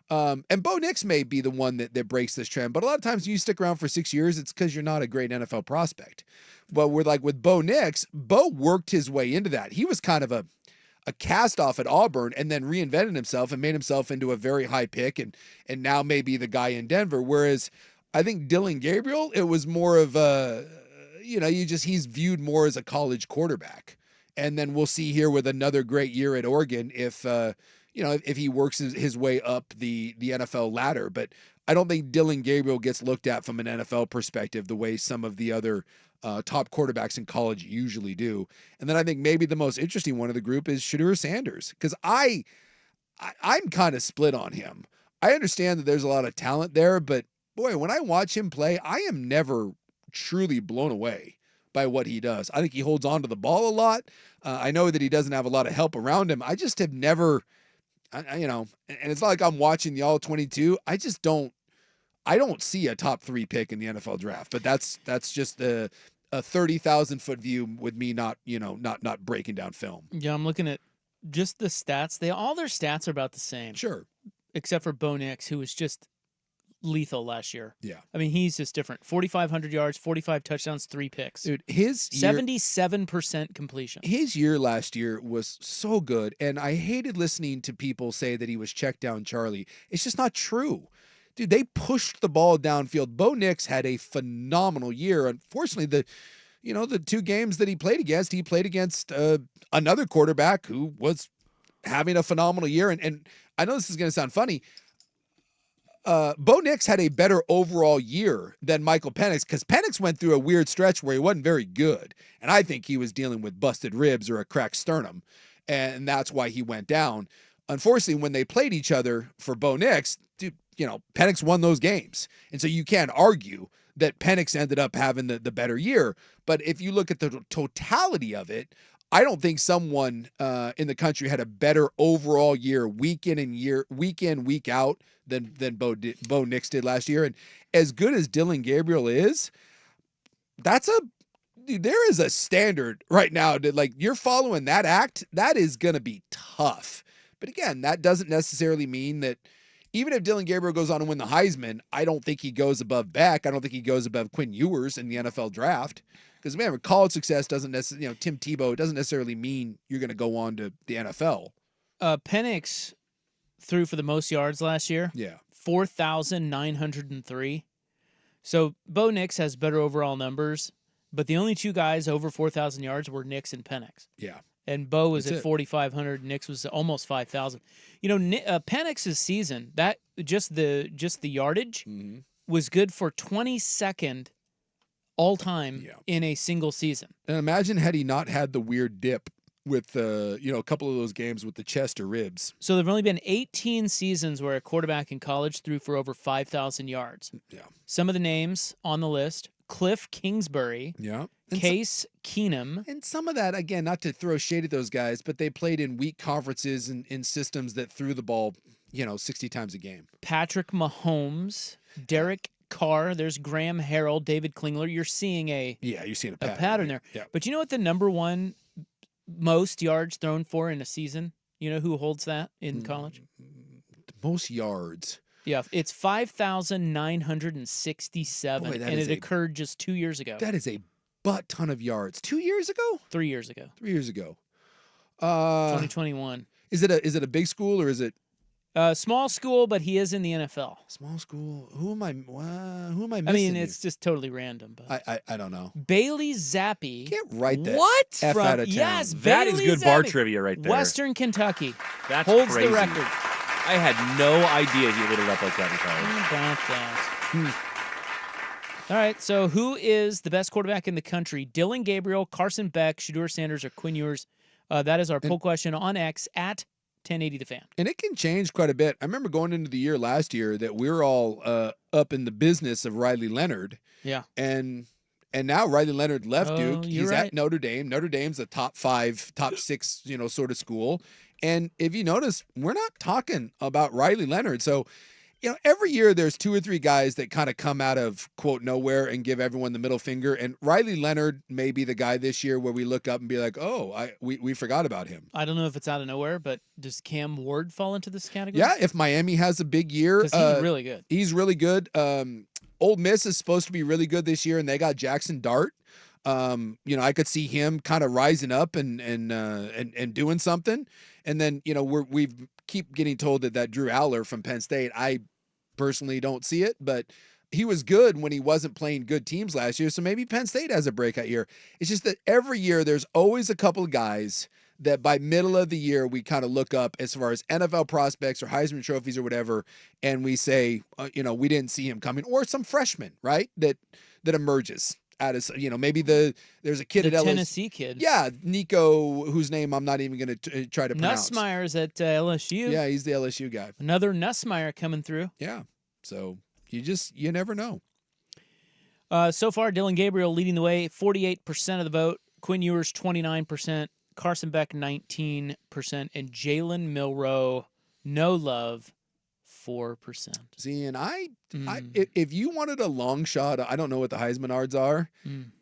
And Bo Nix may be the one that breaks this trend, but a lot of times when you stick around for 6 years, it's because you're not a great NFL prospect. But with Bo Nix, Bo worked his way into that. He was kind of a cast off at Auburn and then reinvented himself and made himself into a very high pick and now may be the guy in Denver. Whereas I think Dylan Gabriel, it was more of he's viewed more as a college quarterback. And then we'll see here with another great year at Oregon if he works his way up the NFL ladder. But I don't think Dylan Gabriel gets looked at from an NFL perspective the way some of the other top quarterbacks in college usually do. And then I think maybe the most interesting one of the group is Shedeur Sanders, because I'm kind of split on him. I understand that there's a lot of talent there, but boy, when I watch him play, I am never truly blown away by what he does. I think he holds on to the ball a lot. I know that he doesn't have a lot of help around him. I just have never, and it's not like I'm watching the All-22. I don't see a top 3 pick in the NFL draft, but that's just a 30,000-foot view with me not breaking down film. Yeah, I'm looking at just the stats. All their stats are about the same. Sure. Except for Bo Nix, who was just lethal last year. Yeah. I mean, he's just different. 4,500 yards, 45 touchdowns, 3 picks. Dude, his 77% completion. His year last year was so good, and I hated listening to people say that he was check down Charlie. It's just not true. Dude, they pushed the ball downfield. Bo Nix had a phenomenal year. Unfortunately, the 2 games that he played against another quarterback who was having a phenomenal year. And I know this is going to sound funny. Bo Nix had a better overall year than Michael Penix, because Penix went through a weird stretch where he wasn't very good. And I think he was dealing with busted ribs or a cracked sternum. And that's why he went down. Unfortunately, when they played each other for Bo Nix, dude, Penix won those games. And so you can't argue that Penix ended up having the better year. But if you look at the totality of it, I don't think someone in the country had a better overall year, week in, week out than Bo Nix did last year. And as good as Dylan Gabriel is, there is a standard right now that, like, you're following that act, that is going to be tough. But again, that doesn't necessarily mean that even if Dylan Gabriel goes on to win the Heisman, I don't think he goes above Beck. I don't think he goes above Quinn Ewers in the NFL draft. Because, man, college success doesn't necessarily, Tim Tebow, it doesn't necessarily mean you're going to go on to the NFL. Penix threw for the most yards last year. Yeah. 4,903. So Bo Nix has better overall numbers, but the only 2 guys over 4,000 yards were Nix and Penix. Yeah. And Bo was at 4,500. Nix was almost 5,000. Penix's season, that just the yardage was good for 22nd all time in a single season. And imagine had he not had the weird dip with a couple of those games with the chest or ribs. So there've only been 18 seasons where a quarterback in college threw for over 5,000 yards. Yeah. Some of the names on the list: Cliff Kingsbury. Yeah. Case Keenum. And some of that, again, not to throw shade at those guys, but they played in weak conferences and in systems that threw the ball, 60 times a game. Patrick Mahomes, Derek Carr, there's Graham Harrell, David Klingler. You're seeing a pattern there. Yeah. But you know what the number one most yards thrown for in a season? You know who holds that in college? The most yards. Yeah, it's 5,967, and it occurred just 2 years ago. That is a butt ton of yards. 2 years ago? 3 years ago. 3 years ago. 2021. Is it a big school or is it small school? But he is in the NFL. Small school. Who am I missing? I mean, it's just totally random. But I don't know. Bailey Zappi. Can't write that. What? F out of town. Yes, that Bailey is good Zappi. bar trivia right there. Western Kentucky. That's holds crazy. the record. I had no idea he lit it up like that in college. About that. All right, so who is the best quarterback in the country? Dylan Gabriel, Carson Beck, Shedeur Sanders, or Quinn Ewers? That is our poll question on X at 1080 The Fan. And it can change quite a bit. I remember going into the year last year that we were all up in the business of Riley Leonard. Yeah. And now Riley Leonard left Duke. He's right. at Notre Dame. Notre Dame's a top 5, top 6, sort of school. And if you notice, we're not talking about Riley Leonard. So, every year there's 2 or 3 guys that kind of come out of, quote, nowhere and give everyone the middle finger. And Riley Leonard may be the guy this year where we look up and be like, we forgot about him. I don't know if it's out of nowhere, but does Cam Ward fall into this category? Yeah, if Miami has a big year. Because he's really good. He's really good. Ole Miss is supposed to be really good this year, and they got Jackson Dart. I could see him kind of rising up and doing something. And then, we keep getting told that Drew Aller from Penn State, I personally don't see it, but he was good when he wasn't playing good teams last year. So maybe Penn State has a breakout year. It's just that every year there's always a couple of guys that by middle of the year, we kind of look up as far as NFL prospects or Heisman trophies or whatever, and we say, we didn't see him coming, or some freshman, right? That emerges out of, maybe there's a kid at LSU. Tennessee kid. Yeah, Nico, whose name I'm not even going to try to pronounce. Nussmeier's at LSU. Yeah, he's the LSU guy. Another Nussmeier coming through. Yeah, so you never know. So far, Dylan Gabriel leading the way, 48% of the vote. Quinn Ewers, 29%. Carson Beck, 19%. And Jalen Milroe, no love, 4%. See, and if you wanted a long shot, I don't know what the Heisman odds are.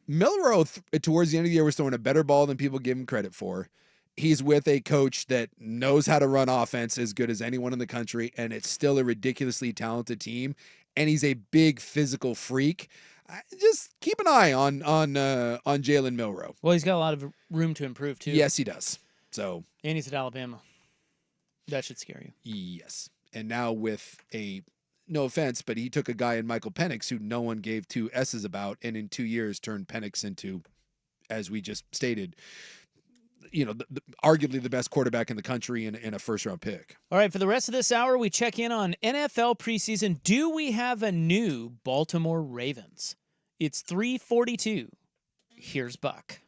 Milroe, towards the end of the year, was throwing a better ball than people give him credit for. He's with a coach that knows how to run offense as good as anyone in the country, and it's still a ridiculously talented team. And he's a big physical freak. Just keep an eye on Jalen Milroe. Well, he's got a lot of room to improve too. Yes, he does. So, and he's at Alabama. That should scare you. Yes. And now with no offense, but he took a guy in Michael Penix who no one gave two S's about, and in 2 years turned Penix into, as we just stated, arguably the best quarterback in the country and a first-round pick. All right, for the rest of this hour, we check in on NFL preseason. Do we have a new Baltimore Ravens? It's 3:42. Here's Buck.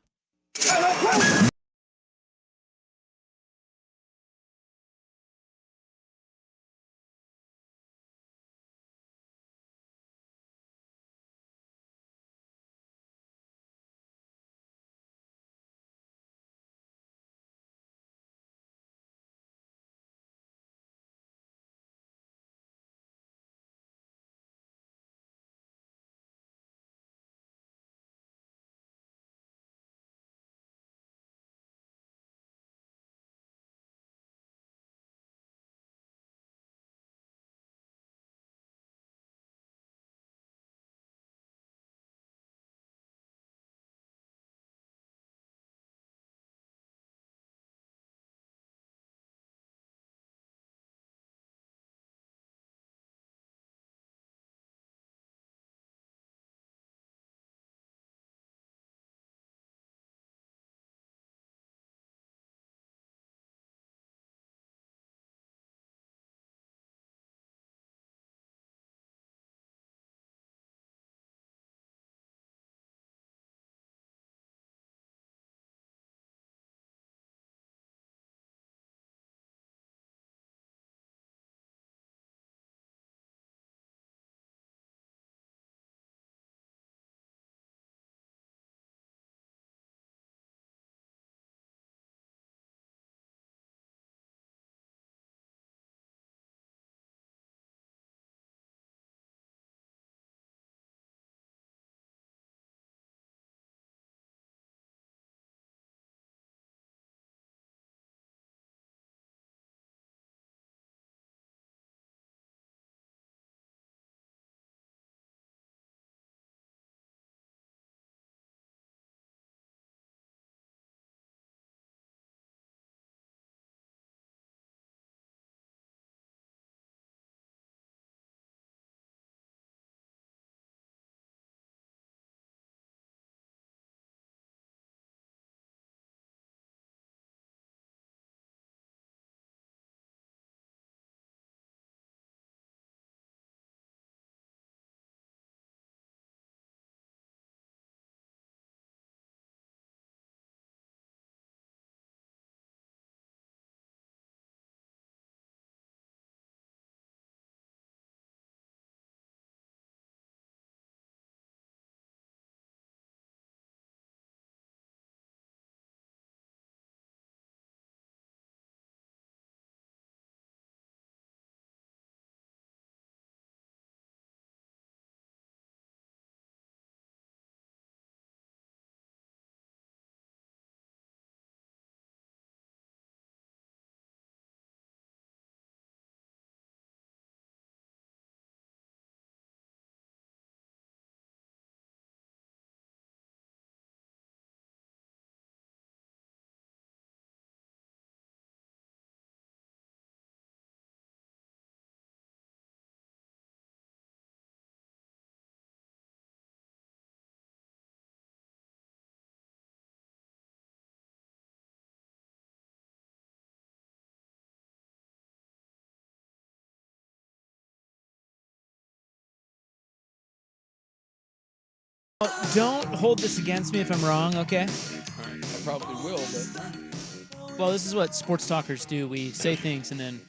Don't hold this against me if I'm wrong, okay? All right, I probably will, but Well, this is what sports talkers do. We say things and then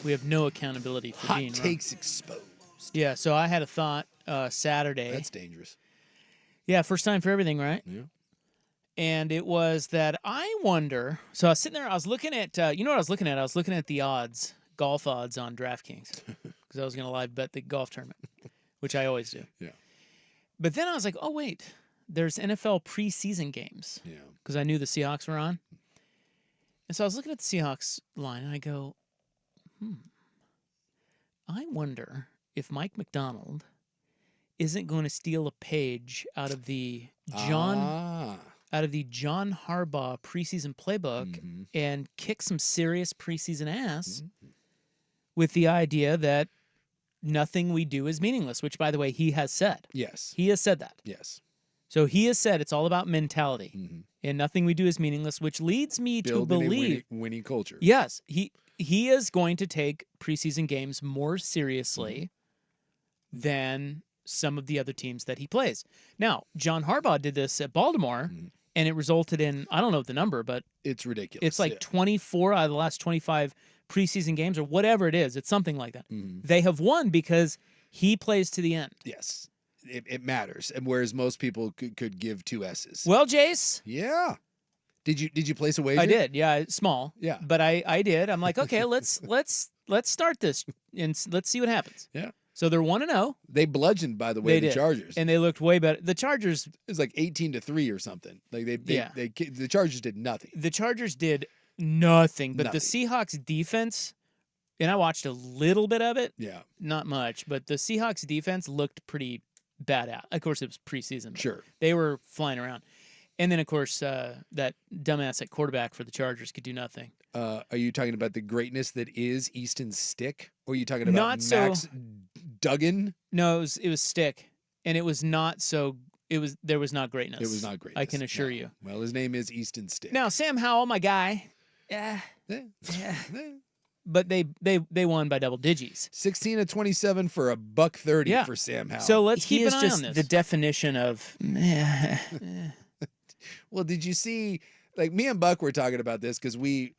we have no accountability for hot being takes exposed. wrong. Yeah, so I had a thought Saturday. That's dangerous. Yeah, first time for everything, right? Yeah. And it was that I wonder. So I was sitting there, I was looking at, you know what I was looking at? I was looking at the odds, golf odds on DraftKings, because I was going to live bet the golf tournament, which I always do. Yeah. But then I was like, oh, wait, there's NFL preseason games. Yeah. Because I knew the Seahawks were on. And so I was looking at the Seahawks line, and I go, I wonder if Mike McDonald isn't going to steal a page out of the John Harbaugh preseason playbook and kick some serious preseason ass with the idea that nothing we do is meaningless, which, by the way, he has said. Yes. He has said that. Yes. So he has said it's all about mentality, and nothing we do is meaningless, which leads me to believe winning culture. Yes, he is going to take preseason games more seriously than some of the other teams that he plays. Now, John Harbaugh did this at Baltimore, and it resulted in, I don't know the number, but it's ridiculous. It's like 24 out of the last 25 preseason games or whatever it is. It's something like that. They have won because he plays to the end. Yes. It matters, and whereas most people could give two S's. Well, Jace. Yeah. Did you place a wager? I did. Yeah, small. Yeah. But I did. I'm like, okay, let's start this and let's see what happens. Yeah. So they're 1-0. They bludgeoned, by the way, the Chargers, and they looked way better. The Chargers, it was like 18-3 or something. Like the Chargers did nothing. The Chargers did nothing, but Nothing. the Seahawks defense, and I watched a little bit of it. Yeah. Not much, but the Seahawks defense looked pretty bad out. Of course, it was preseason. But Sure. They were flying around. And then, of course, that dumbass at quarterback for the Chargers could do nothing. Are you talking about the greatness that is Easton Stick? Or are you talking about Not Max Duggan? No, it was Stick. And it was not so... There was not greatness. It was not greatness. I can assure you. Well, his name is Easton Stick. Now, Sam Howell, my guy... Yeah. But they won by double digits. 16 of 27 for $130 for Sam Howell. So let's keep an eye just on this. the definition of Well, did you see? Like me and Buck were talking about this because we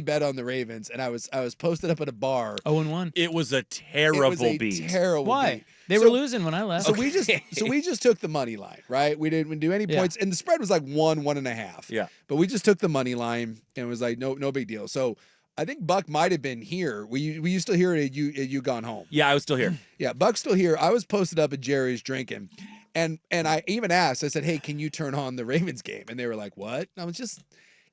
bet on the Ravens, and I was posted up at a bar. 0-1. It was a terrible beat. Terrible. Why? Beat. They were losing when I left. So we just took the money line, right? We didn't do any points, and the spread was like 1.5. Yeah. But we just took the money line, and it was like no big deal. So I think Buck might have been here. Were you still here? Or had you gone home? Yeah, I was still here. Yeah, Buck's still here. I was posted up at Jerry's drinking. And I even asked, I said, hey, can you turn on the Ravens game? And they were like, what? And I was just,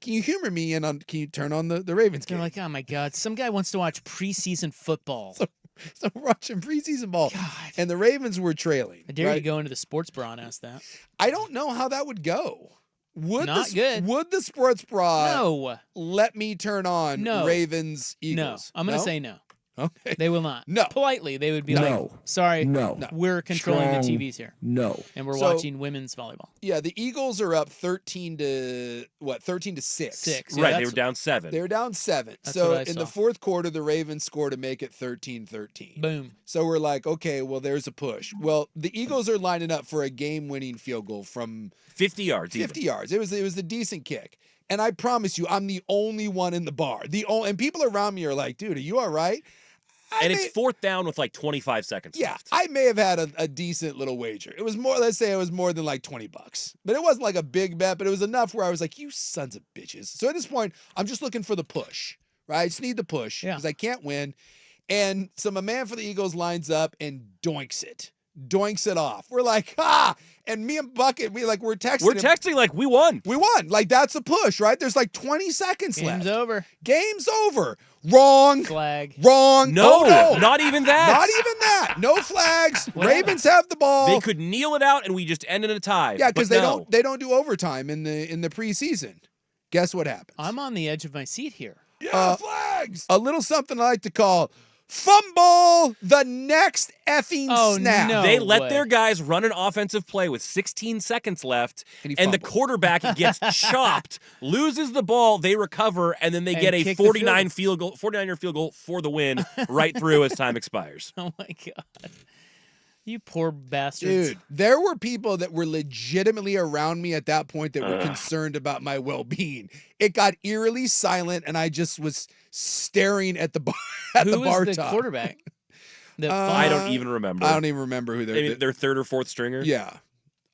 can you humor me can you turn on the Ravens game? They're like, oh my God, some guy wants to watch preseason football. So we're watching preseason ball. God. And the Ravens were trailing. I dare you to go into the sports bra and ask that. I don't know how that would go. Would the sports bra let me turn on Ravens Eagles? No, I'm going to say no. Okay. They will not. No. Politely, they would be like, sorry, we're controlling the TVs here. No. And we're watching women's volleyball. Yeah, the Eagles are up 13 to 6. 6. Right, they were down 7. They were down 7. That's So what I in saw. the fourth quarter, the Ravens scored to make it 13-13. Boom. So we're like, okay, well, there's a push. Well, the Eagles are lining up for a game-winning field goal from 50 yards. 50 yards. It was a decent kick. And I promise you, I'm the only one in the bar. And people around me are like, dude, are you all right? It's fourth down with like 25 seconds left. I may have had a decent little wager. It was more, let's say it was more than like $20. But it wasn't like a big bet, but it was enough where I was like, you sons of bitches. So at this point, I'm just looking for the push, right? I just need the push because I can't win. And so my man for the Eagles lines up and doinks it off. We're like, and me and Bucket, we're texting. We're texting like we won. We won. Like that's a push, right? There's like 20 seconds left. Game's over. Wrong. Flag. Wrong. No, no, not even that. Not even that. No flags. Ravens have the ball. They could kneel it out and we just ended a tie. Yeah, because they don't do overtime in the preseason. Guess what happens? I'm on the edge of my seat here. Yeah, flags. A little something I like to call fumble the next effing snap. No they let way. their guys run an offensive play with 16 seconds left, and the quarterback gets chopped, loses the ball, they recover, and then they get a 49-yard field goal for the win right through as time expires. Oh my God. You poor bastards. Dude, there were people that were legitimately around me at that point that were concerned about my well-being. It got eerily silent, and I just was staring at the bar Who bar was the top. quarterback? I don't even remember. I don't even remember who Their third or fourth stringer. Yeah.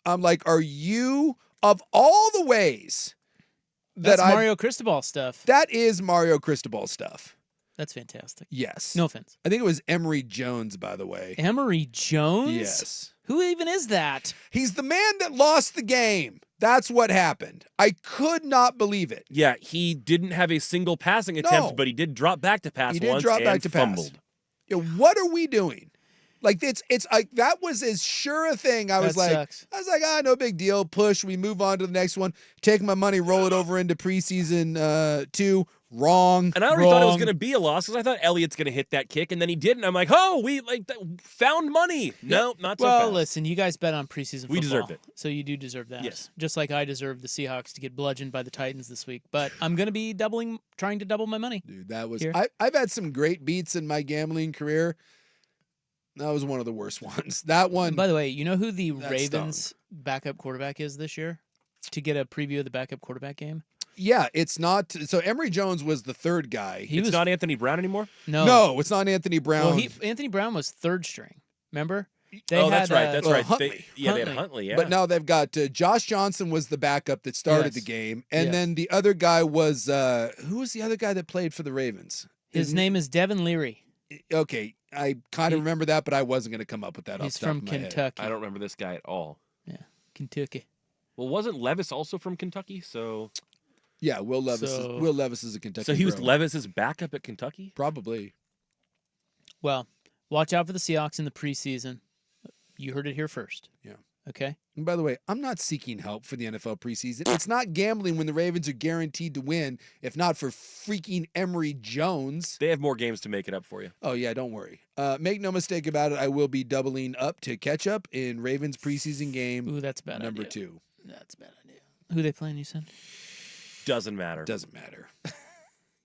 I'm like, are you, of all the ways that That's Mario Cristobal stuff. that is Mario Cristobal stuff. That's fantastic. Yes. No offense. I think it was Emory Jones, by the way. Emory Jones? Yes. Who even is that? He's the man that lost the game. That's what happened. I could not believe it. Yeah, he didn't have a single passing attempt, but he did drop back to pass once and fumbled. Yeah, what are we doing? Like it's like that was as sure a thing. I was like, no big deal. Push. We move on to the next one. Take my money, roll it over into preseason 2. Wrong. And I already thought it was going to be a loss because I thought Elliott's going to hit that kick, and then he didn't. I'm like, oh, we found money. No, not so fast. Well, listen, you guys bet on preseason football. We deserved it. So you do deserve that. Yes. Just like I deserve the Seahawks to get bludgeoned by the Titans this week. But I'm going to be trying to double my money. Dude, that was Here. I've had some great beats in my gambling career. That was one of the worst ones. That one. By the way, you know who the that Ravens backup quarterback is this year? To get a preview of the backup quarterback game? Yeah, it's not. So Emory Jones was the third guy. It's not Anthony Brown anymore? No, it's not Anthony Brown. Well, Anthony Brown was third string. Remember? That's right. That's right. Huntley. They had Huntley, yeah. But now they've got Josh Johnson was the backup that started the game. And then the other guy was, who was the other guy that played for the Ravens? His name is Devin Leary. Okay, I kind of remember that, but I wasn't going to come up with that. He's from Kentucky. I don't remember this guy at all. Yeah, Kentucky. Well, wasn't Levis also from Kentucky? So yeah, Will Levis is a Kentucky. So he was bro. Levis's backup at Kentucky? Probably. Well, watch out for the Seahawks in the preseason. You heard it here first. Yeah. Okay. And by the way, I'm not seeking help for the NFL preseason. It's not gambling when the Ravens are guaranteed to win, if not for freaking Emory Jones. They have more games to make it up for you. Oh, yeah, don't worry. Make no mistake about it, I will be doubling up to catch up in Ravens preseason game. Ooh, that's a bad number idea. 2. That's a bad idea. Who they playing, you said? Doesn't matter. Doesn't matter.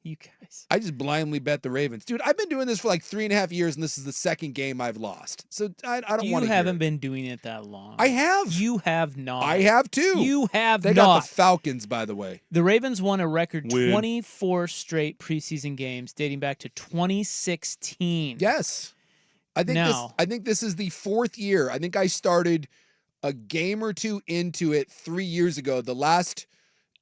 You guys. I just blindly bet the Ravens. Dude, I've been doing this for like 3.5 years, and this is the second game I've lost. So I don't want to. You haven't been doing it that long. I have. You have not. I have too. You have They got the Falcons, by the way. The Ravens won a record 24 straight preseason games dating back to 2016. Yes. I think this is the 4th year. I think I started a game or two into it 3 years ago. The last,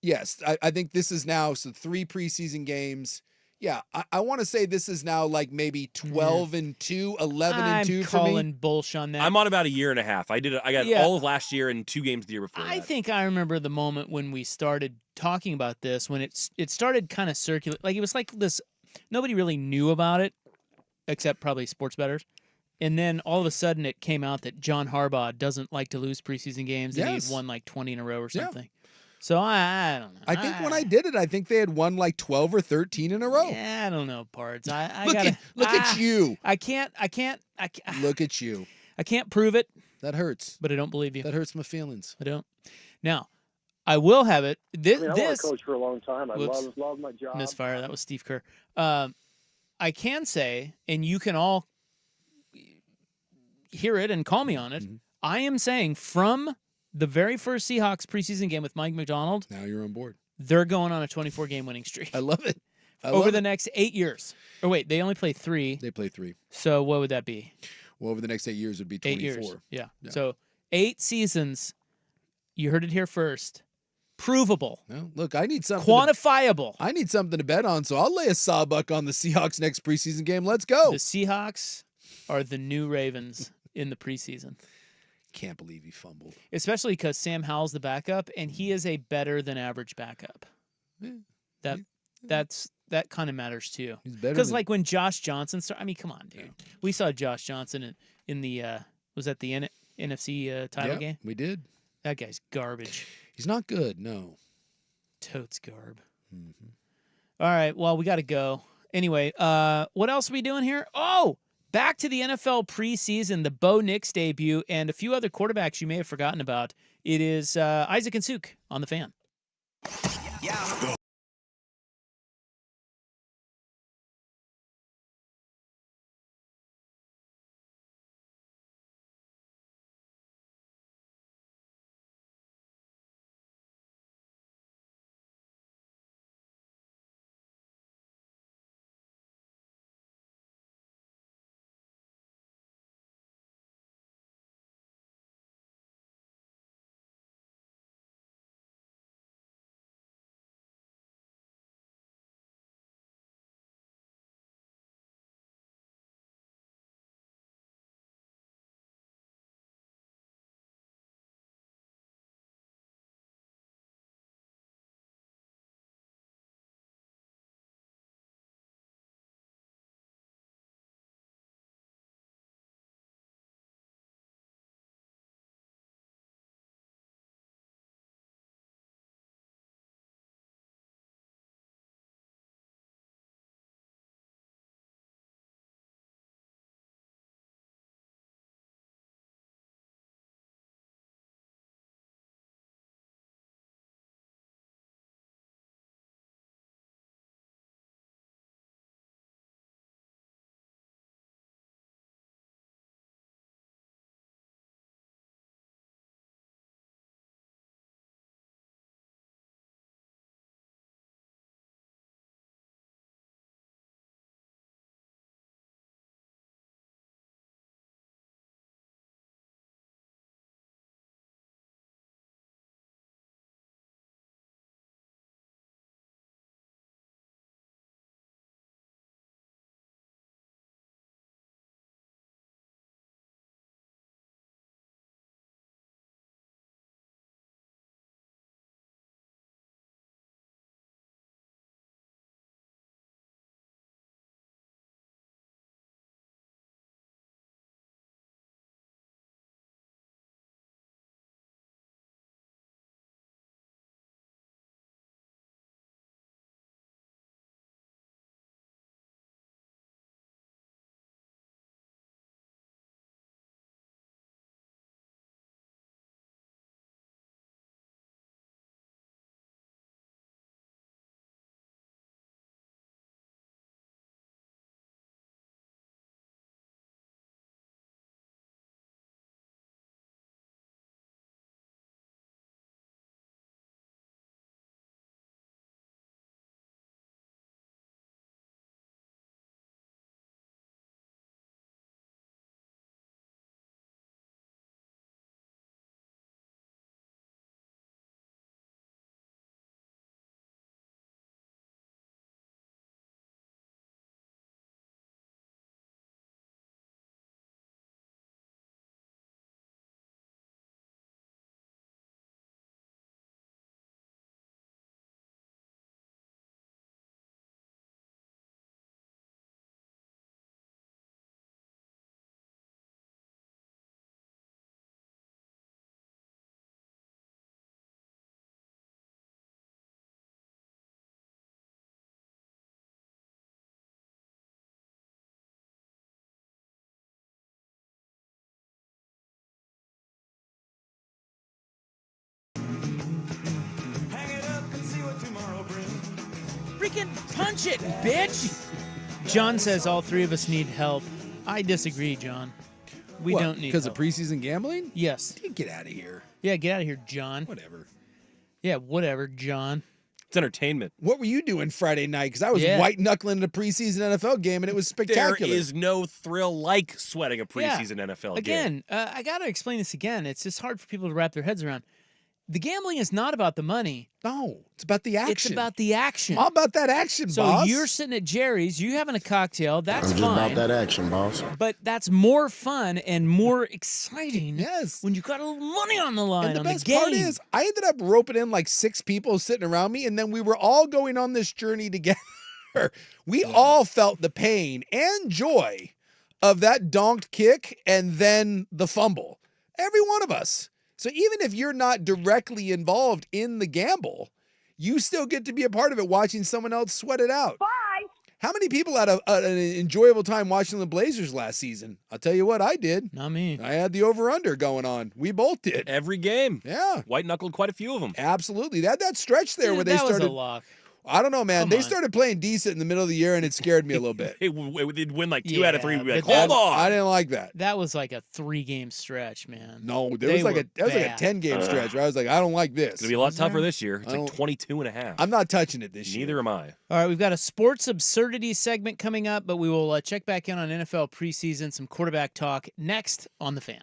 yes, I think this is now 3 preseason games. Yeah, I want to say this is now like maybe 12-2, 11-2 for me. I'm calling bullshit on that. I'm on about a year and a half. I got all of last year and 2 games the year before. I think I remember the moment when we started talking about this, when it started kind of circulate. Like it was like this. Nobody really knew about it, except probably sports bettors. And then all of a sudden it came out that John Harbaugh doesn't like to lose preseason games, and he'd won like 20 in a row or something. So I don't know. I think when I did it, I think they had won like 12 or 13 in a row. Yeah, I don't know, Pards. Look at you. I can't. Look at you. I can't prove it. That hurts. But I don't believe you. That hurts my feelings. I don't. Now, I will have it. I was a coach for a long time. I love my job. Misfire. That was Steve Kerr. I can say, and you can all hear it and call me on it. Mm-hmm. I am saying from the very first Seahawks preseason game with Mike McDonald. Now you're on board. They're going on a 24-game winning streak. I love it. Over the next 8 years. Or wait, they only play 3. They play 3. So what would that be? Well, over the next 8 years, it would be 24. 8 years. Yeah. So 8 seasons. You heard it here first. Provable. Well, look, I need something. Quantifiable. I need something to bet on, so I'll lay a sawbuck on the Seahawks next preseason game. Let's go. The Seahawks are the new Ravens in the preseason. Can't believe he fumbled. Especially because Sam Howell's the backup, and he is a better than average backup. Yeah. That kind of matters too. Because like when Josh Johnson started, I mean, come on, dude. Yeah. We saw Josh Johnson in the was that the NFC title game? We did. That guy's garbage. He's not good, no. Totes garb. Mm-hmm. All right, well, we got to go. Anyway, what else are we doing here? Oh, back to the NFL preseason, the Bo Nix debut, and a few other quarterbacks you may have forgotten about. It is Isaac and Suk on the Fan. Yeah. Fucking punch it, bitch. John says all three of us need help. I disagree, John. We don't need because help. of preseason gambling. Yes. Get out of here. Yeah, get out of here, John. Whatever. Yeah, whatever, John. It's entertainment. What were you doing Friday night? Because I was white knuckling in a preseason NFL game, and it was spectacular. There is no thrill like sweating a preseason NFL game. Again, I got to explain this again. It's just hard for people to wrap their heads around. The gambling is not about the money. No, it's about the action. It's about the action. All about that action, so boss. you're sitting at Jerry's, you having a cocktail. That's I'm just fine. about that action, boss. But that's more fun and more exciting. Yes. When you got a little money on the line. And the on best the game. part is, I ended up roping in like 6 people sitting around me, and then we were all going on this journey together. We all felt the pain and joy of that donked kick and then the fumble. Every one of us. So even if you're not directly involved in the gamble, you still get to be a part of it watching someone else sweat it out. Bye. How many people had an enjoyable time watching the Blazers last season? I'll tell you what, I did. Not me. I had the over-under going on. We both did. Every game. Yeah. White-knuckled quite a few of them. Absolutely. That stretch there where they started. That was a lock. I don't know, man. Come They on. started playing decent in the middle of the year, and it scared me a little bit. They'd win like 2 out of 3. We'd be like, but hold on. I didn't like that. That was like a 3-game stretch, man. No, They was like were a 10-game stretch where I was like, I don't like this. It's going to be a lot tougher this year. It's like 22 and a half. I'm not touching it this year. Neither am I. All right, we've got a sports absurdity segment coming up, but we will check back in on NFL preseason, some quarterback talk next on The Fan.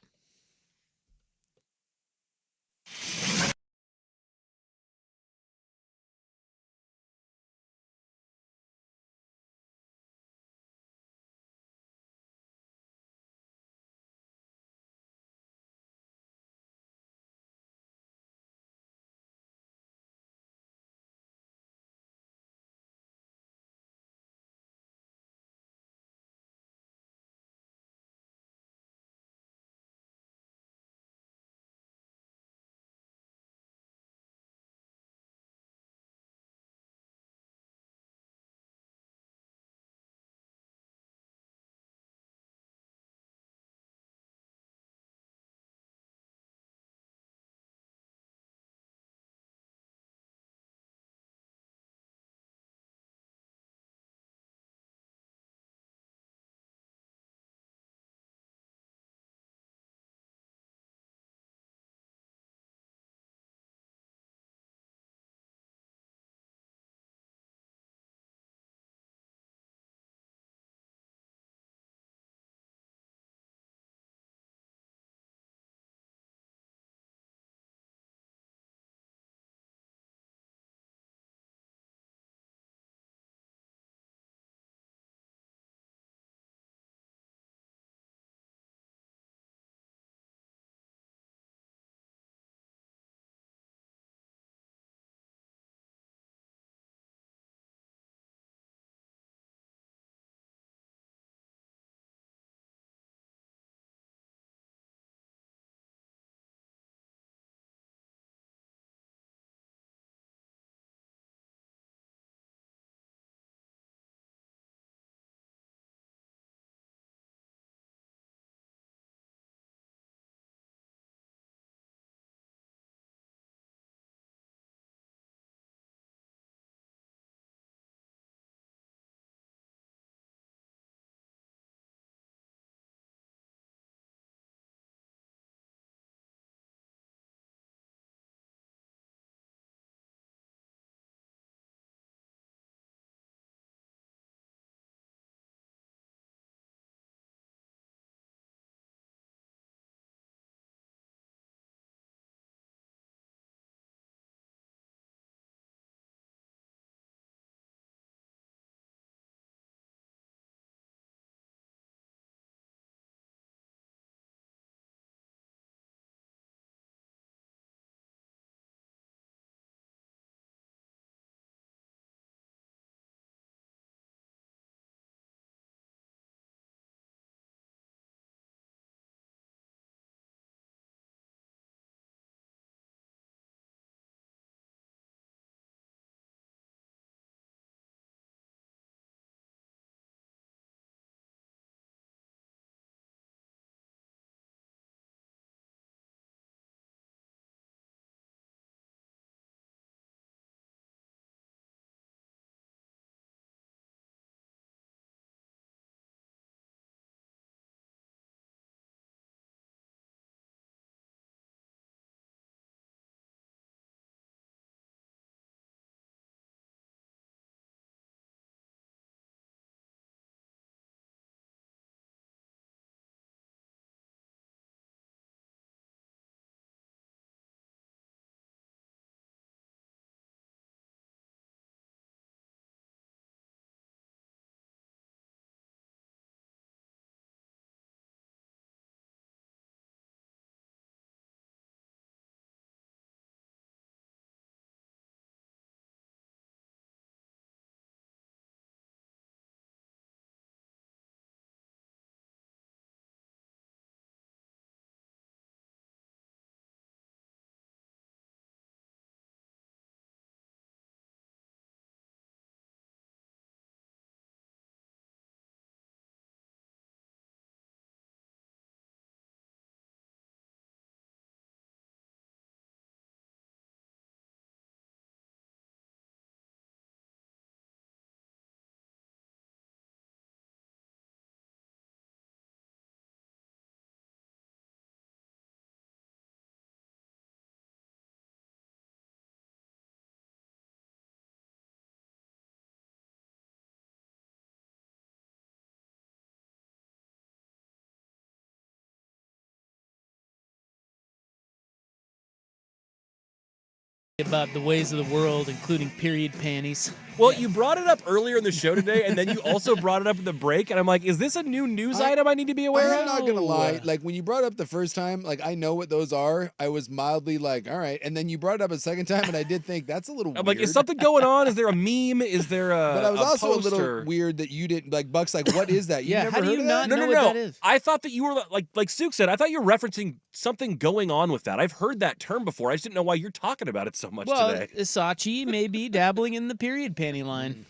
about the ways of the world, including period panties. Well, you brought it up earlier in the show today, and then you also brought it up in the break, and I'm like, is this a new news item I need to be aware I'm of? not going to lie. Like, when you brought it up the first time, like, I know what those are. I was mildly like, all right. And then you brought it up a second time, and I did think, that's a little weird. I'm like, is something going on? Is there a meme? Is there a But I was also a little poster? weird that you didn't, like, Buck's like, what is that? You Yeah, never how do heard you of not that? know what that is? I thought that you were, like Suk said, I thought you were referencing something going on with that. I've heard that term before. I just didn't know why you're talking about it so much today. Isachi may be dabbling in the period panty line.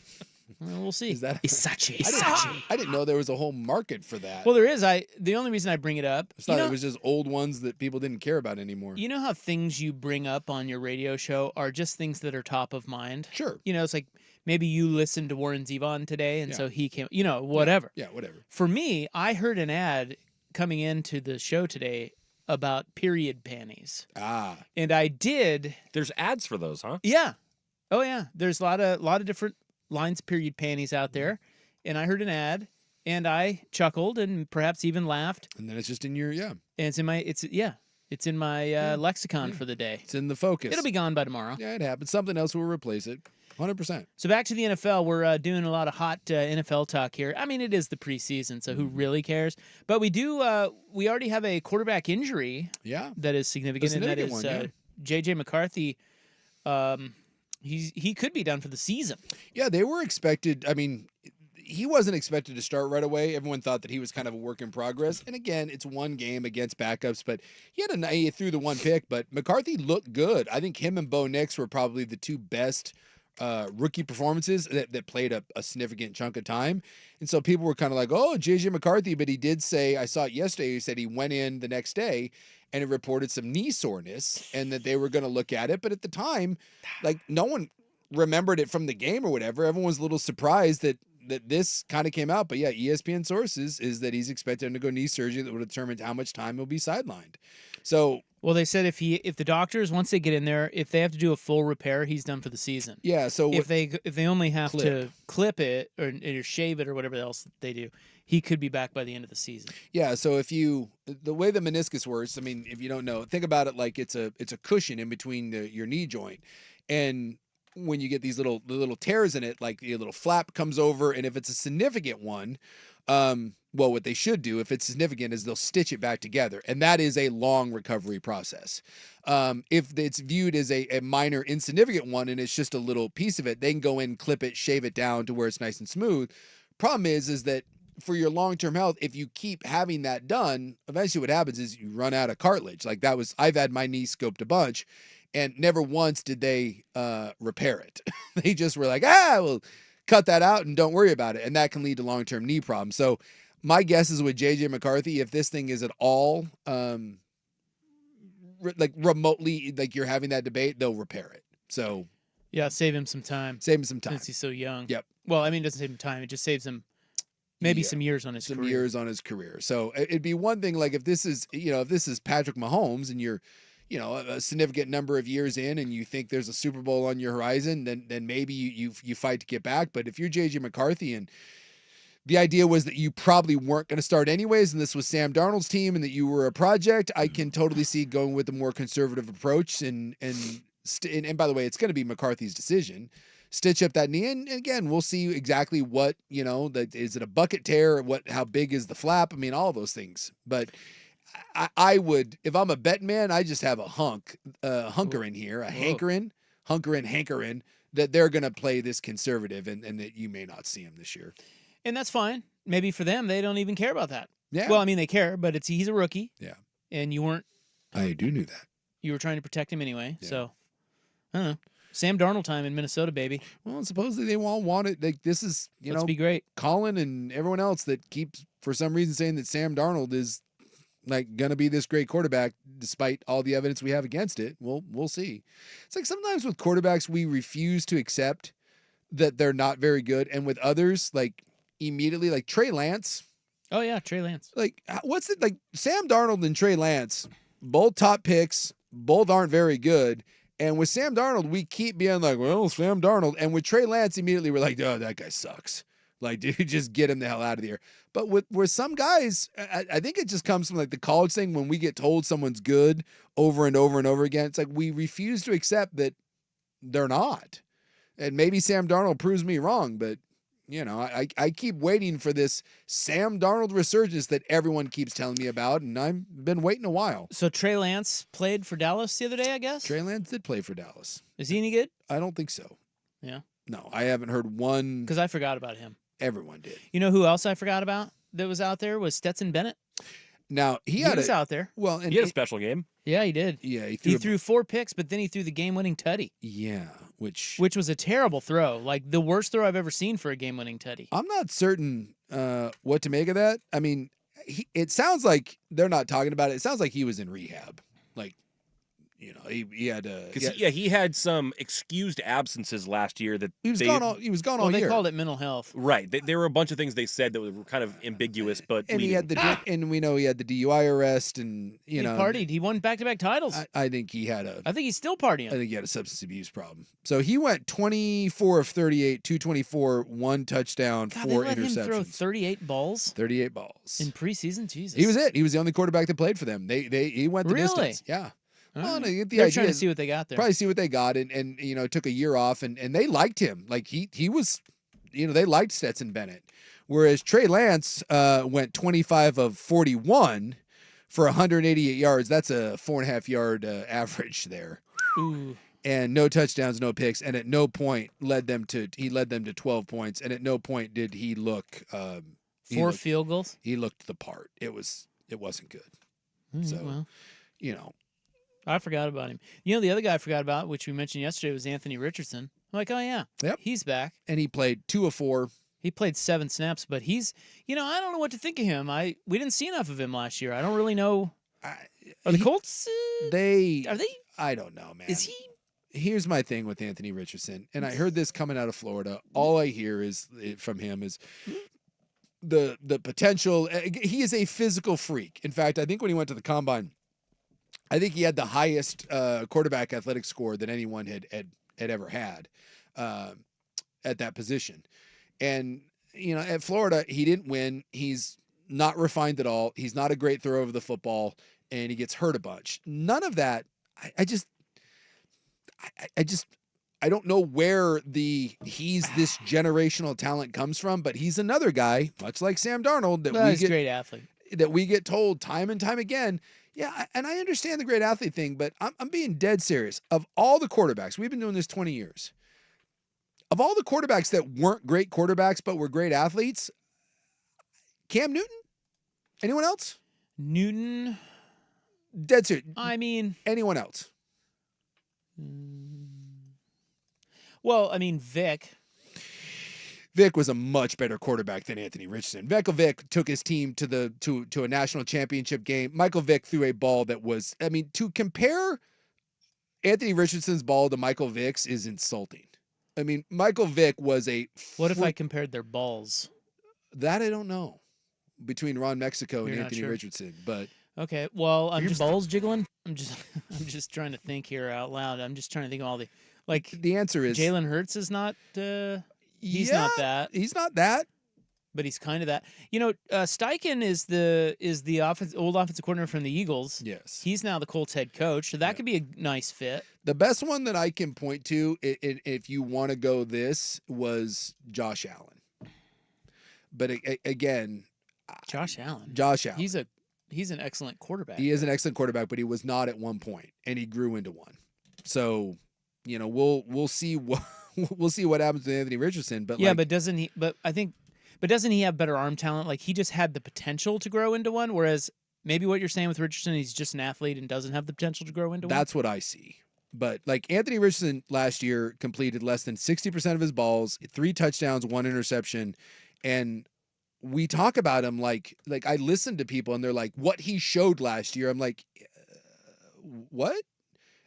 Well, we'll see. Is that Isachi? I didn't know there was a whole market for that. Well, there is. The only reason I bring it up, I thought it was just old ones that people didn't care about anymore. You know how things you bring up on your radio show are just things that are top of mind? Sure. You know, it's like maybe you listened to Warren Zevon today, and so he came, whatever. Yeah, whatever. For me, I heard an ad coming into the show today about period panties. And I did. There's ads for those, huh? Yeah. Oh, yeah. There's a lot of different lines of period panties out there. And I heard an ad, and I chuckled and perhaps even laughed. And then it's just in your, And it's in my lexicon for the day. It's in the focus. It'll be gone by tomorrow. Yeah, it happens. Something else will replace it. 100%. So back to the NFL. We're doing a lot of hot NFL talk here. I mean, it is the preseason, so who really cares? But we do. We already have a quarterback injury. Yeah. That is significant, and that is one, J.J. McCarthy. He could be done for the season. Yeah, they were expected. I mean, he wasn't expected to start right away. Everyone thought that he was kind of a work in progress. And again, it's one game against backups, but he threw the one pick. But McCarthy looked good. I think him and Bo Nix were probably the two best rookie performances that played a significant chunk of time. And so people were kind of like, oh, JJ McCarthy. But he did say, I saw it yesterday, he said he went in the next day and it reported some knee soreness and that they were going to look at it. But at the time, like, no one remembered it from the game or whatever. Everyone was a little surprised that this kind of came out. But yeah, ESPN sources is that he's expected to undergo knee surgery that will determine how much time he'll be sidelined. So, well, they said if the doctors, once they get in there, if they have to do a full repair, he's done for the season. Yeah. So if they only have to clip it or shave it or whatever else they do, he could be back by the end of the season. Yeah. So the way the meniscus works, I mean, if you don't know, think about it like it's a cushion in between your knee joint, and when you get these little tears in it, like the little flap comes over, and if it's a significant one, well, what they should do, if it's significant, is they'll stitch it back together. And that is a long recovery process. If it's viewed as a minor insignificant one and it's just a little piece of it, they can go in, clip it, shave it down to where it's nice and smooth. Problem is that for your long-term health, if you keep having that done, eventually what happens is you run out of cartilage. Like I've had my knee scoped a bunch, and never once did they repair it. They just were like, we'll cut that out and don't worry about it. And that can lead to long-term knee problems. So my guess is with J.J. McCarthy, if this thing is at all like remotely, like you're having that debate, they'll repair it. So yeah, save him some time. Since he's so young. Yep. Well, I mean, it doesn't save him time. It just saves him maybe some years on his career. So it'd be one thing, like if this is Patrick Mahomes and you're, a significant number of years in and you think there's a Super Bowl on your horizon, then maybe you fight to get back. But if you're J.J. McCarthy and the idea was that you probably weren't going to start anyways, and this was Sam Darnold's team and that you were a project, I can totally see going with a more conservative approach. And by the way, it's going to be McCarthy's decision. Stitch up that knee, and again, we'll see exactly what, is it a bucket tear? How big is the flap? I mean, all those things. But I would, if I'm a bet man, I just have a hunkering here, hankering, that they're going to play this conservative and that you may not see him this year. And that's fine. Maybe for them, they don't even care about that. Yeah. Well, I mean, they care, but he's a rookie. Yeah. And you weren't. I do know that. You were trying to protect him anyway. Yeah. So, I don't know. Sam Darnold time in Minnesota, baby. Well, supposedly they all want it. Like, this is, Let's be great. Colin and everyone else that keeps, for some reason, saying that Sam Darnold is like going to be this great quarterback despite all the evidence we have against it. We'll see. It's like sometimes with quarterbacks, we refuse to accept that they're not very good. And with others, like immediately, like Trey Lance. Oh, yeah, Trey Lance. Like, what's it like? Sam Darnold and Trey Lance, both top picks, both aren't very good. And with Sam Darnold, we keep being like, well, Sam Darnold. And with Trey Lance, immediately we're like, oh, that guy sucks. Like, dude, just get him the hell out of the air. But with some guys, I think it just comes from like the college thing. When we get told someone's good over and over and over again, it's like we refuse to accept that they're not. And maybe Sam Darnold proves me wrong, but I keep waiting for this Sam Darnold resurgence that everyone keeps telling me about, and I've been waiting a while. So Trey Lance played for Dallas the other day, I guess? Trey Lance did play for Dallas. Is he any good? I don't think so. Yeah. No, I haven't heard one. Because I forgot about him. Everyone did. You know who else I forgot about that was out there was Stetson Bennett. Now, he was out there. Well, and he had a special game. Yeah, he did. Yeah, he threw 4 picks, but then he threw the game-winning tutty. Yeah, which was a terrible throw, like the worst throw I've ever seen for a game-winning tutty. I'm not certain what to make of that. I mean, it sounds like they're not talking about it. It sounds like he was in rehab. Like, he had he had some excused absences last year that he was gone all year. They called it mental health. Right. There were a bunch of things they said that were kind of ambiguous, but and he had and we know he had the DUI arrest, and he partied. He won back-to-back titles. I think he had I think he's still partying. I think he had a substance abuse problem. So he went 24 of 38, 224, 1 touchdown, 4 they let interceptions. him throw 38 balls. 38 balls in preseason. Jesus. He was it. He was the only quarterback that played for them. He went the distance. Yeah. Well, They're idea trying to see what they got there. Probably see what they got, and took a year off, and they liked him. Like he was, they liked Stetson Bennett. Whereas Trey Lance went 25 of 41 for 188 yards. That's a 4.5 yard average there. Ooh. And no touchdowns, no picks, and at no point led them to 12 points, and at no point did he look 4 field goals. He looked the part. It wasn't good. So, I forgot about him. The other guy I forgot about, which we mentioned yesterday, was Anthony Richardson. I'm like, oh yeah, yep, he's back, and he played 2 of 4. He played 7 snaps, but he's, I don't know what to think of him. We didn't see enough of him last year. I don't really know. Are the Colts? Are they? I don't know, man. Is he? Here's my thing with Anthony Richardson, and I heard this coming out of Florida. All I hear from him is the potential. He is a physical freak. In fact, I think when he went to the combine, I think he had the highest quarterback athletic score that anyone had ever had at that position. And, at Florida, he didn't win. He's not refined at all. He's not a great thrower of the football, and he gets hurt a bunch. None of that. I don't know where he's this generational talent comes from, but he's another guy, much like Sam Darnold, he's a great athlete. That we get told time and time again. Yeah, and I understand the great athlete thing, but I'm being dead serious. Of all the quarterbacks, we've been doing this 20 years. Of all the quarterbacks that weren't great quarterbacks but were great athletes, Cam Newton? Anyone else? Newton? Dead serious. I mean... Anyone else? Well, I mean, Vic. Vic was a much better quarterback than Anthony Richardson. Vic took his team to a national championship game. Michael Vick threw a ball that was, to compare Anthony Richardson's ball to Michael Vick's is insulting. Michael Vick was a... What if I compared their balls? That I don't know. Between Ron Mexico and Anthony sure. Richardson, but... Okay, well, I'm just balls jiggling. I'm just trying to think here out loud. I'm just trying to think of all the... the answer is... Jalen Hurts is not... He's not that. He's not that. But he's kind of that. Steichen is the old offensive coordinator from the Eagles. Yes. He's now the Colts head coach, so that could be a nice fit. The best one that I can point to, if you want to go this, was Josh Allen. But again... Josh Allen. He's an excellent quarterback. He is an excellent quarterback, but he was not at one point, and he grew into one. So, we'll see what... We'll see what happens with Anthony Richardson, but doesn't he? But doesn't he have better arm talent? Like he just had the potential to grow into one, whereas maybe what you're saying with Richardson, he's just an athlete and doesn't have the potential to grow into one. That's what I see. But Anthony Richardson last year completed less than 60% of his balls, 3 touchdowns, 1 interception, and we talk about him like I listen to people and they're like, what he showed last year. I'm like, what?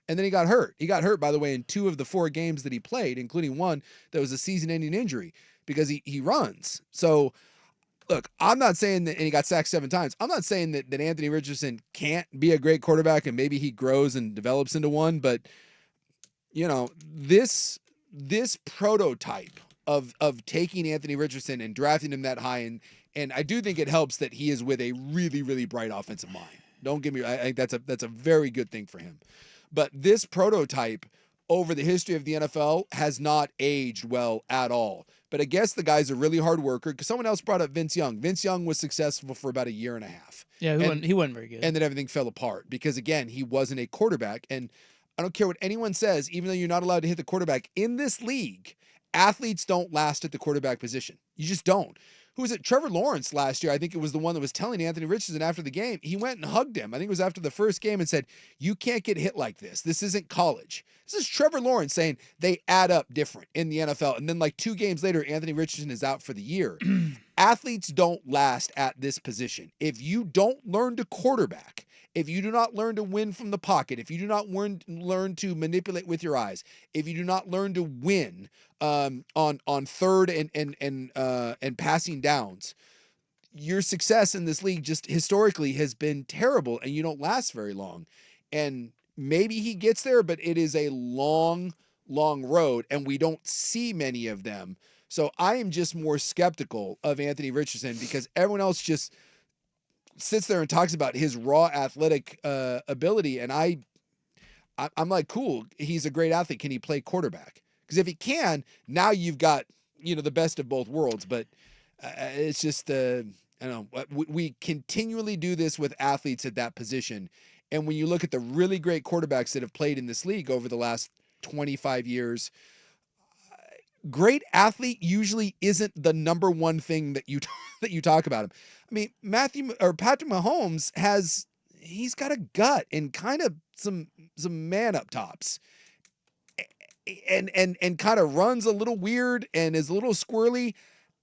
And then he got hurt. He got hurt, by the way, in 2 of the 4 games that he played, including one that was a season-ending injury because he runs. So, look, I'm not saying that, and he got sacked 7 times. I'm not saying that Anthony Richardson can't be a great quarterback and maybe he grows and develops into one, but, this prototype of taking Anthony Richardson and drafting him that high, and I do think it helps that he is with a really, really bright offensive mind. Don't get me. I think that's a very good thing for him. But this prototype over the history of the NFL has not aged well at all. But I guess the guy's a really hard worker because someone else brought up Vince Young. Vince Young was successful for about a year and a half. Yeah, he wasn't very good. And then everything fell apart because, again, he wasn't a quarterback. And I don't care what anyone says, even though you're not allowed to hit the quarterback in this league, athletes don't last at the quarterback position. You just don't. Who was it? Trevor Lawrence last year, I think it was the one that was telling Anthony Richardson after the game, he went and hugged him. I think it was after the first game and said, you can't get hit like this. This isn't college. This is Trevor Lawrence saying they add up different in the NFL. And then like 2 games later, Anthony Richardson is out for the year. Athletes don't last at this position. If you don't learn to quarterback, if you do not learn to win from the pocket, if you do not learn to manipulate with your eyes, if you do not learn to win on third and passing downs, your success in this league just historically has been terrible, and you don't last very long. And maybe he gets there, but it is a long, long road, and we don't see many of them. So I am just more skeptical of Anthony Richardson because everyone else just sits there and talks about his raw athletic ability. And I'm like, cool, he's a great athlete. Can he play quarterback? Because if he can, now you've got, the best of both worlds. But it's just, I don't know. We continually do this with athletes at that position. And when you look at the really great quarterbacks that have played in this league over the last 25 years, great athlete usually isn't the number one thing that you talk about him. I mean, Patrick Mahomes he's got a gut and kind of some man up tops, and kind of runs a little weird and is a little squirrely.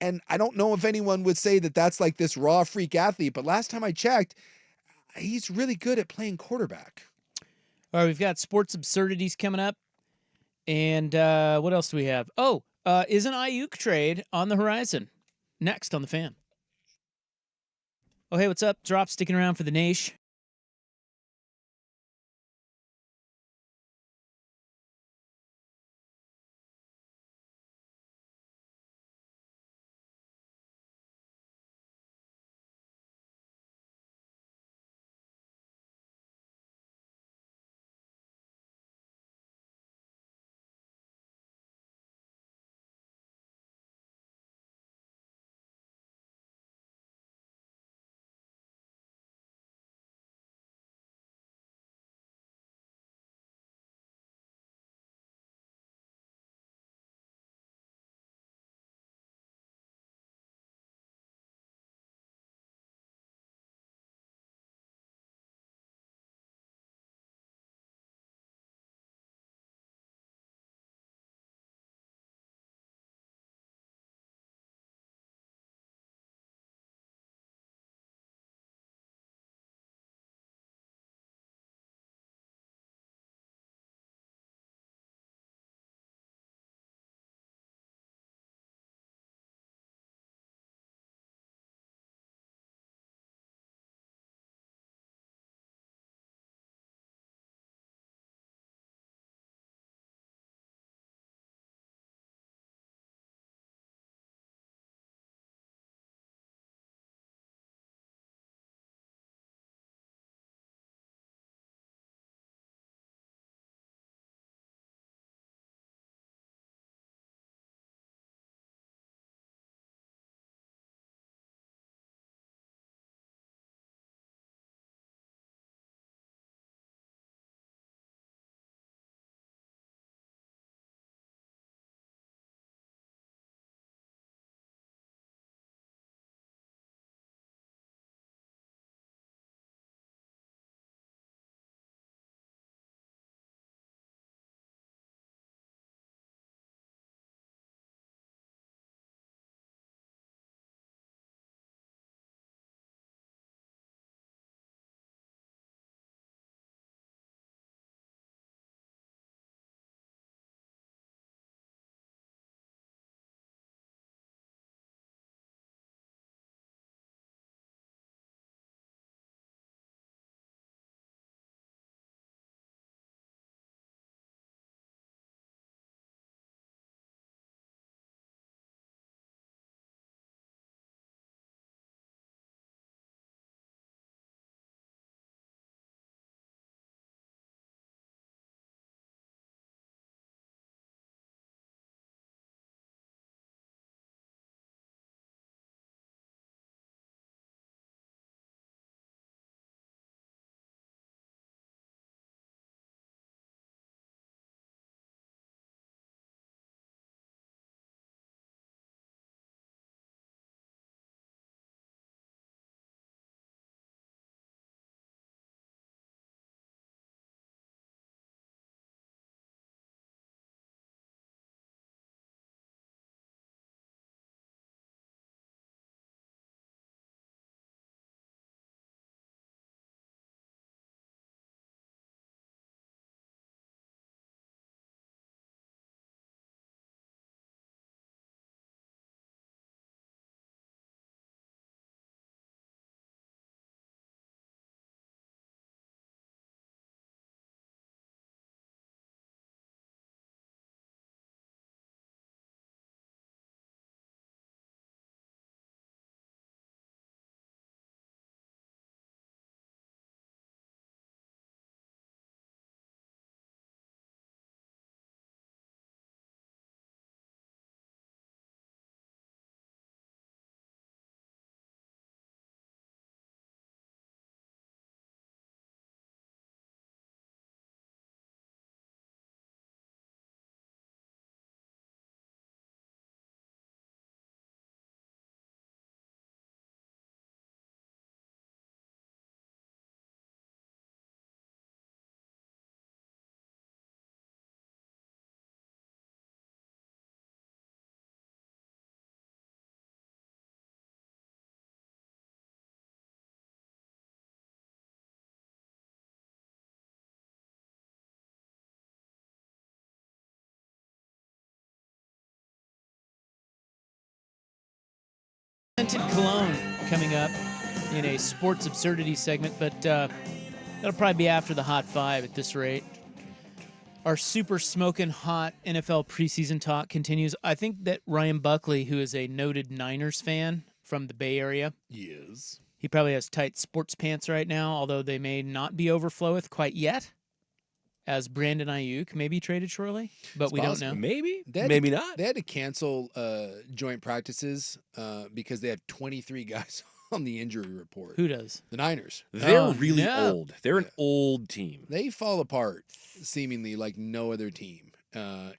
And I don't know if anyone would say that that's like this raw freak athlete, but last time I checked, he's really good at playing quarterback. All right, we've got sports absurdities coming up. And what else do we have? Oh, is an Ayuk trade on the horizon? Next on The Fan. Oh, hey, what's up? Drop sticking around for the Nation. Scented cologne coming up in a sports absurdity segment, but that'll probably be after the Hot 5 at this rate. Our super smoking hot NFL preseason talk continues. I think that Ryan Buckley, who is a noted Niners fan from the Bay Area, Yes. he probably has tight sports pants right now, although they may not be overfloweth quite yet, as Brandon Ayuk may be traded shortly, but we don't know. Maybe, maybe not. They had to cancel joint practices because they have 23 guys on the injury report. Who does? The Niners. They're really old. They're an old team. They fall apart seemingly like no other team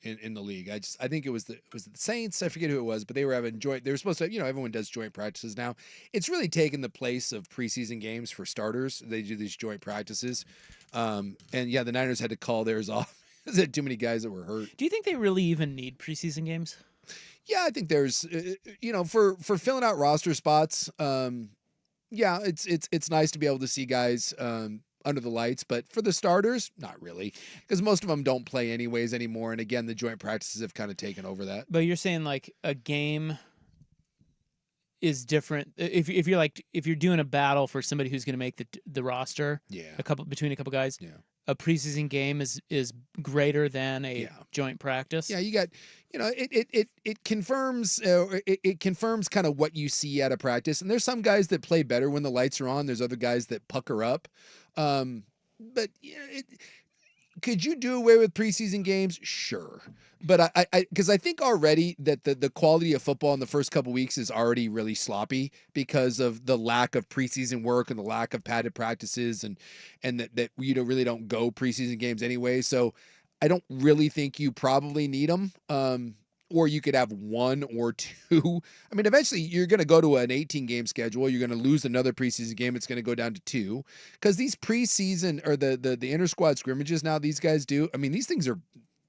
in the league. I think it was the Saints. I forget who it was, but they were having joint. They were supposed to. Everyone does joint practices now. It's really taken the place of preseason games for starters. They do these joint practices, and yeah, the Niners had to call theirs off. They had too many guys that were hurt. Do you think they really even need preseason games? Yeah, I think there's, for filling out roster spots. Yeah, it's nice to be able to see guys under the lights, but for the starters, not really, because most of them don't play anyways anymore. And again, the joint practices have kind of taken over that. But you're saying like a game is different if you're doing a battle for somebody who's going to make the roster. Yeah, between a couple guys. Yeah. A preseason game is greater than a joint practice. Yeah, you got, it confirms it confirms kind of what you see at a practice. And there's some guys that play better when the lights are on. There's other guys that pucker up. But could you do away with preseason games? Sure. But because I think already that the quality of football in the first couple weeks is already really sloppy because of the lack of preseason work and the lack of padded practices and that we really don't go preseason games anyway. So I don't really think you probably need them. Or you could have one or two. I mean, eventually you're going to go to an 18-game schedule. You're going to lose another preseason game. It's going to go down to 2 because these preseason or the inter-squad scrimmages now these guys do. I mean,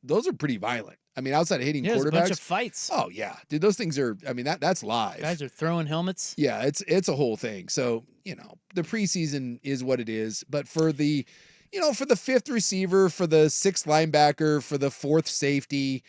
those are pretty violent. I mean, outside of hitting quarterbacks, there's a bunch of fights. Oh yeah, dude, those things are. I mean, that's live. Guys are throwing helmets. Yeah, it's a whole thing. So the preseason is what it is. But for the, for the 5th receiver, for the 6th linebacker, for the 4th safety,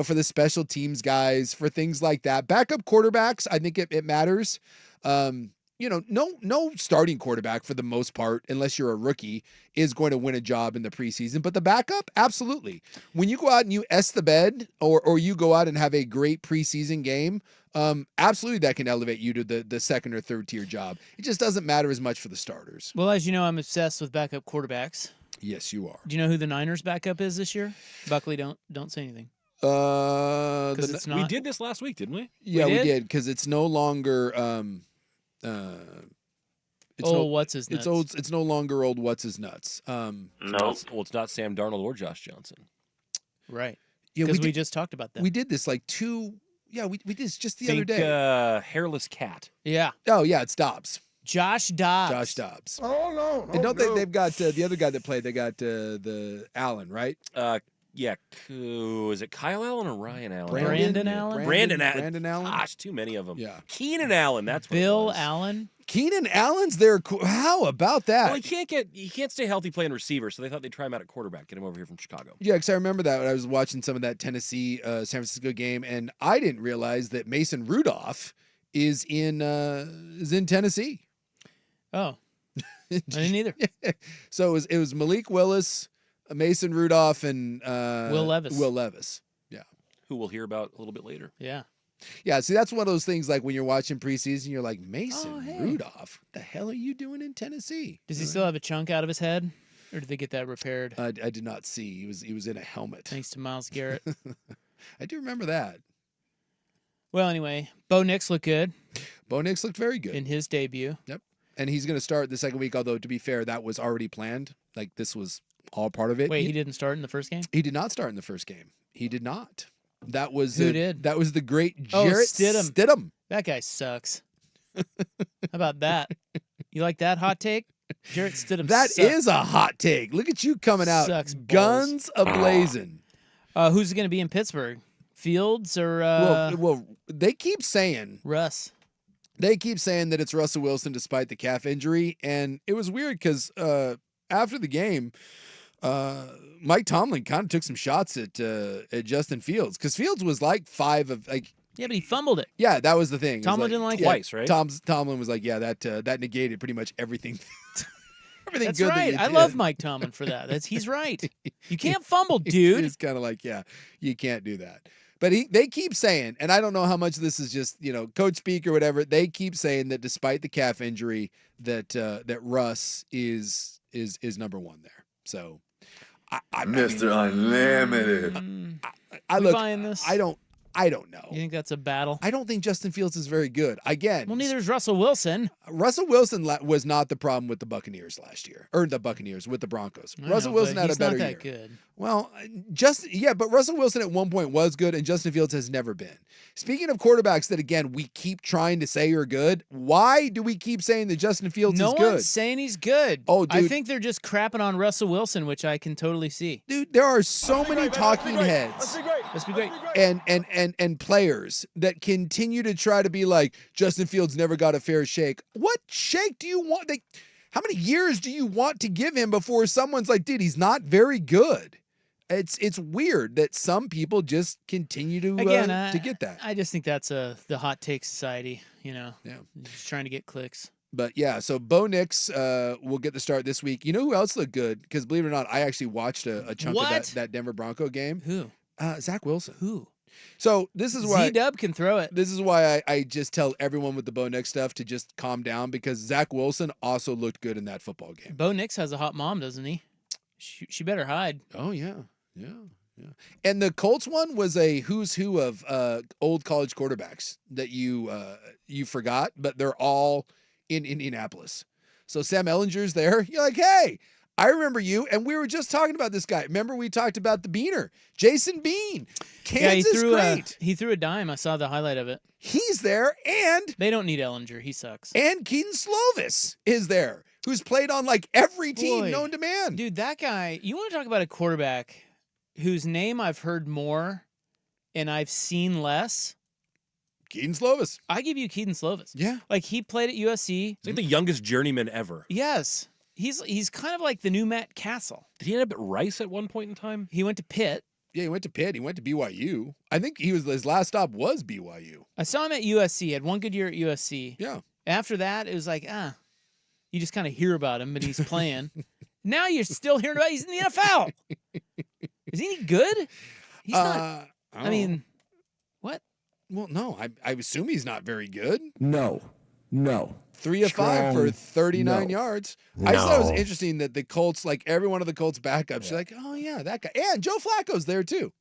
for the special teams guys, for things like that, backup quarterbacks, I think it matters. No starting quarterback for the most part, unless you're a rookie, is going to win a job in the preseason. But the backup, absolutely. When you go out and you the bed or you go out and have a great preseason game, absolutely that can elevate you to the 2nd or 3rd tier job. It just doesn't matter as much for the starters. Well, as you know, I'm obsessed with backup quarterbacks. Yes, you are. Do you know who the Niners backup is this year? Buckley, don't say anything. It's not... We did this last week, didn't we? Yeah, we did because it's no longer what's his nuts? It's no longer old what's his nuts. No, it's not Sam Darnold or Josh Johnson. Right. Yeah, because we just talked about that. We did this like 2. Yeah, we did this just the other day. Hairless cat. Yeah. Oh yeah, it's Dobbs. Josh Dobbs. Josh Dobbs. Oh no! And don't they've got the other guy that played? They got the Allen, right? Yeah. Is it Kyle Allen or Ryan Allen? Brandon Allen. Brandon Allen. Brandon Allen. Gosh, too many of them. Yeah. Keenan Allen. That's what Bill it was. Allen. Keenan Allen's there. How about that? Well, he can't stay healthy playing receiver, so they thought they'd try him out at quarterback, get him over here from Chicago. Yeah, because I remember that when I was watching some of that Tennessee San Francisco game, and I didn't realize that Mason Rudolph is in Tennessee. Oh, I didn't either. So it was Malik Willis, Mason Rudolph, and Will Levis. Will Levis. Yeah, who we'll hear about a little bit later. Yeah. Yeah, see, that's one of those things like when you're watching preseason, you're like, Mason Rudolph, what the hell are you doing in Tennessee? Does he still have a chunk out of his head? Or did they get that repaired? I did not see. He was in a helmet. Thanks to Myles Garrett. I do remember that. Well, anyway, Bo Nix looked good. Bo Nix looked very good. In his debut. Yep. And he's going to start the second week, although, to be fair, that was already planned. Like, this was all part of it. Wait, he didn't start in the first game? He did not start in the first game. He did not. That was Who did? That was the great Jarrett Stidham. That guy sucks. How about that? You like that hot take? Jarrett Stidham That sucks. is a hot take. Look at you coming out. Sucks guns a-blazing. Who's going to be in Pittsburgh? Fields or well, they keep saying Russ. They keep saying that it's Russell Wilson despite the calf injury, and it was weird because after the game, Mike Tomlin kind of took some shots at Justin Fields because Fields was like Yeah, but he fumbled it. Yeah, that was the thing. Tomlin didn't like it. Twice, right? Tomlin was like, yeah, that negated pretty much everything. Everything That's good right. that you I did. love Mike Tomlin for that. He's right. You can't fumble, dude. He's kind of like, yeah, you can't do that. But they keep saying, and I don't know how much of this is just, coach speak or whatever. They keep saying that despite the calf injury, that Russ is number one there. So, Mr. Unlimited. I We look. buying this? I don't know. You think that's a battle? I don't think Justin Fields is very good. Again, Well, neither is Russell Wilson. Russell Wilson was not the problem with the Buccaneers last year, or the Buccaneers with the Broncos. I Russell know, Wilson but had a he's better not year. that good. Well, but Russell Wilson at one point was good, and Justin Fields has never been. Speaking of quarterbacks that, again, we keep trying to say are good, why do we keep saying that Justin Fields is good? No one's saying he's good. Oh, dude. I think they're just crapping on Russell Wilson, which I can totally see. Dude, there are so many talking heads Let's be great. and players that continue to try to be like, Justin Fields never got a fair shake. What shake do you want? How many years do you want to give him before someone's like, dude, he's not very good? It's weird that some people just continue to get that. I just think that's the hot take society, Yeah. Just trying to get clicks. But yeah, so Bo Nix will get the start this week. You know who else looked good? Because believe it or not, I actually watched a chunk of that Denver Bronco game. Who? Zach Wilson. Who? So this is why Z-Dub can throw it. This is why I just tell everyone with the Bo Nix stuff to just calm down, because Zach Wilson also looked good in that football game. Bo Nix has a hot mom, doesn't he? She better hide. Oh yeah. And the Colts one was a who's who of old college quarterbacks that you forgot, but they're all in Indianapolis. So Sam Ellinger's there. You're like, hey, I remember you, and we were just talking about this guy. Remember we talked about the Beaner, Jason Bean. Kansas, great. He threw a dime. I saw the highlight of it. He's there, and They don't need Ellinger. He sucks. And Keaton Slovis is there, who's played on like every team Boy, known to man. Dude, that guy, you want to talk about a quarterback whose name I've heard more and I've seen less? Keaton Slovis. I give you Keaton Slovis. Yeah. Like, he played at USC. He's like the youngest journeyman ever. Yes. He's kind of like the new Matt Castle. Did he end up at Rice at one point in time? He went to Pitt. Yeah, he went to Pitt. He went to BYU. I think his last stop was BYU. I saw him at USC. He had one good year at USC. Yeah. After that, it was like, you just kind of hear about him, but he's playing. Now you're still hearing about he's in the NFL. Is he any good? He's not. I mean, what? Well, no, I assume he's not very good. No. 3 of 5 for 39 yards. I just thought it was No. interesting that the Colts, like every one of the Colts backups, you're like, oh yeah, that guy. And Joe Flacco's there too.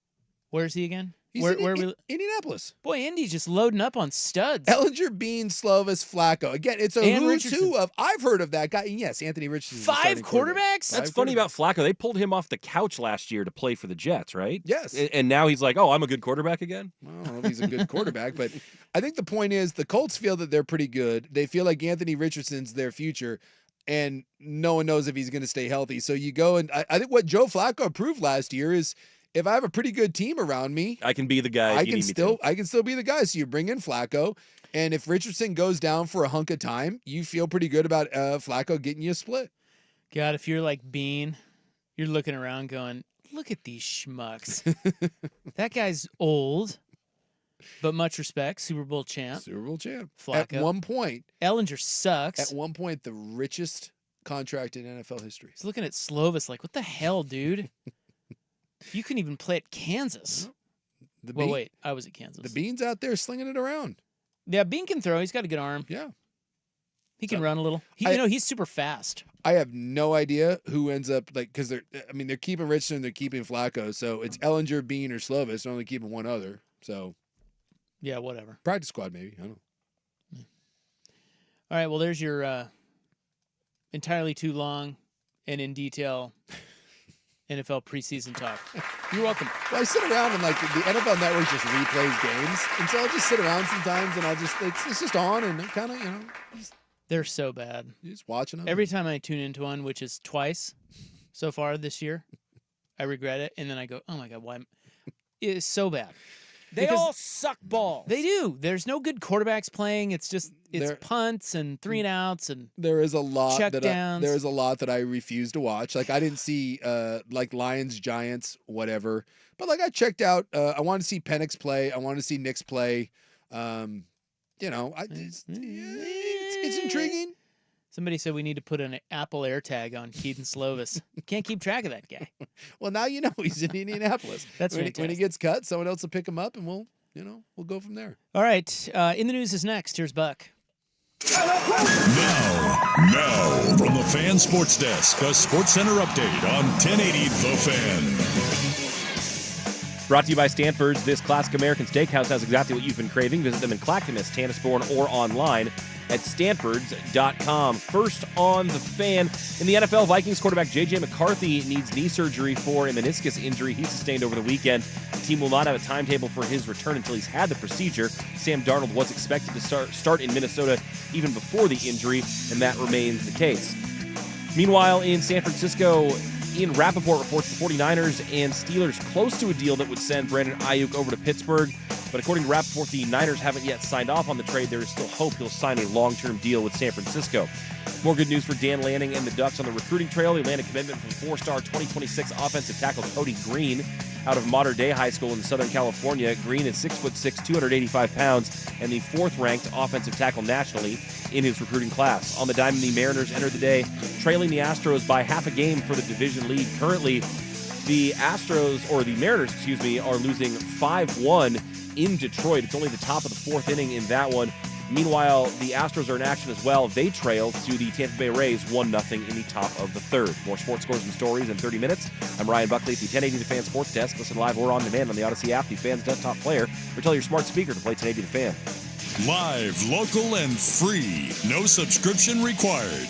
Where's he again? He's Where in we? Indianapolis. Boy, Indy's just loading up on studs. Ellinger, Bean, Slovis, Flacco. Again, it's a And who's Richardson. who of. I've heard of that guy. And yes, Anthony Richardson. is the 5 starting quarterback. quarterbacks? That's Five funny about quarterbacks. Flacco. They pulled him off the couch last year to play for the Jets, right? Yes. And now he's like, oh, I'm a good quarterback again? I don't know if he's a good quarterback, but I think the point is the Colts feel that they're pretty good. They feel like Anthony Richardson's their future, and no one knows if he's going to stay healthy. So you go, and I think what Joe Flacco proved last year is if I have a pretty good team around me, I can be the guy. I can still be the guy. So you bring in Flacco, and if Richardson goes down for a hunk of time, you feel pretty good about Flacco getting you a split. God, if you're like Bean, you're looking around going, look at these schmucks. That guy's old, but much respect. Super Bowl champ. Super Bowl champ. Flacco. At one point, Ellinger sucks. the richest contract in NFL history. He's looking at Slovis like, what the hell, dude? You couldn't even play at Kansas. Wait, I was at Kansas. The Bean's out there slinging it around. Yeah, Bean can throw. He's got a good arm. Yeah. He can run a little. He's super fast. I have no idea who ends up because they're keeping Richardson, they're keeping Flacco, so it's Ellinger, Bean, or Slovis. They're only keeping one other. So yeah, whatever. Practice squad maybe. I don't know. All right, well, there's your entirely too long and in detail NFL preseason talk. You're welcome. Well, I sit around and like the NFL Network just replays games, and so I'll just sit around sometimes and it's just on and kind of They're so bad. you're just watching them. Every time I tune into one, which is twice so far this year, I regret it, and then I go, "Oh my god, why?" It's so bad. They all suck balls. They do. There's no good quarterbacks playing. It's punts and 3 and outs and there is a lot check that downs. there is a lot that I refuse to watch. Like I didn't see like Lions, Giants, whatever. But like I checked out. I wanted to see Penix play. I wanted to see Knicks play. It's intriguing. Somebody said we need to put an Apple AirTag on Keaton Slovis. Can't keep track of that guy. Well, now you know he's in Indianapolis. That's when fantastic. When he gets cut, someone else will pick him up, and we'll go from there. All right. In the news is next. Here's Buck. Now, from the Fan Sports Desk, a Sports Center update on 1080 The Fan. Brought to you by Stanford's. This classic American steakhouse has exactly what you've been craving. Visit them in Clackamas, Tanasbourne, or online at stanfords.com. First on the Fan. In the NFL, Vikings quarterback J.J. McCarthy needs knee surgery for a meniscus injury he sustained over the weekend. The team will not have a timetable for his return until he's had the procedure. Sam Darnold was expected to start in Minnesota even before the injury, and that remains the case. Meanwhile, in San Francisco, Ian Rappaport reports the 49ers and Steelers close to a deal that would send Brandon Ayuk over to Pittsburgh. But according to Rappaport, the Niners haven't yet signed off on the trade. There is still hope he'll sign a long-term deal with San Francisco. More good news for Dan Lanning and the Ducks on the recruiting trail. They land a commitment from 4-star 2026 offensive tackle Cody Green out of Mater Dei High School in Southern California. Green is 6'6", 285 pounds, and the 4th-ranked offensive tackle nationally in his recruiting class. On the diamond, the Mariners entered the day trailing the Astros by half a game for the division lead. Currently, the Mariners, are losing 5-1 in Detroit. It's only the top of the 4th inning in that one. Meanwhile, the Astros are in action as well. They trail to the Tampa Bay Rays 1-0 in the top of the 3rd. More sports scores and stories in 30 minutes. I'm Ryan Buckley at the 1080 The Fan Sports Desk. Listen live or on demand on the Odyssey app, the Fan's desktop player, or tell your smart speaker to play 1080 The Fan. Live, local, and free. No subscription required.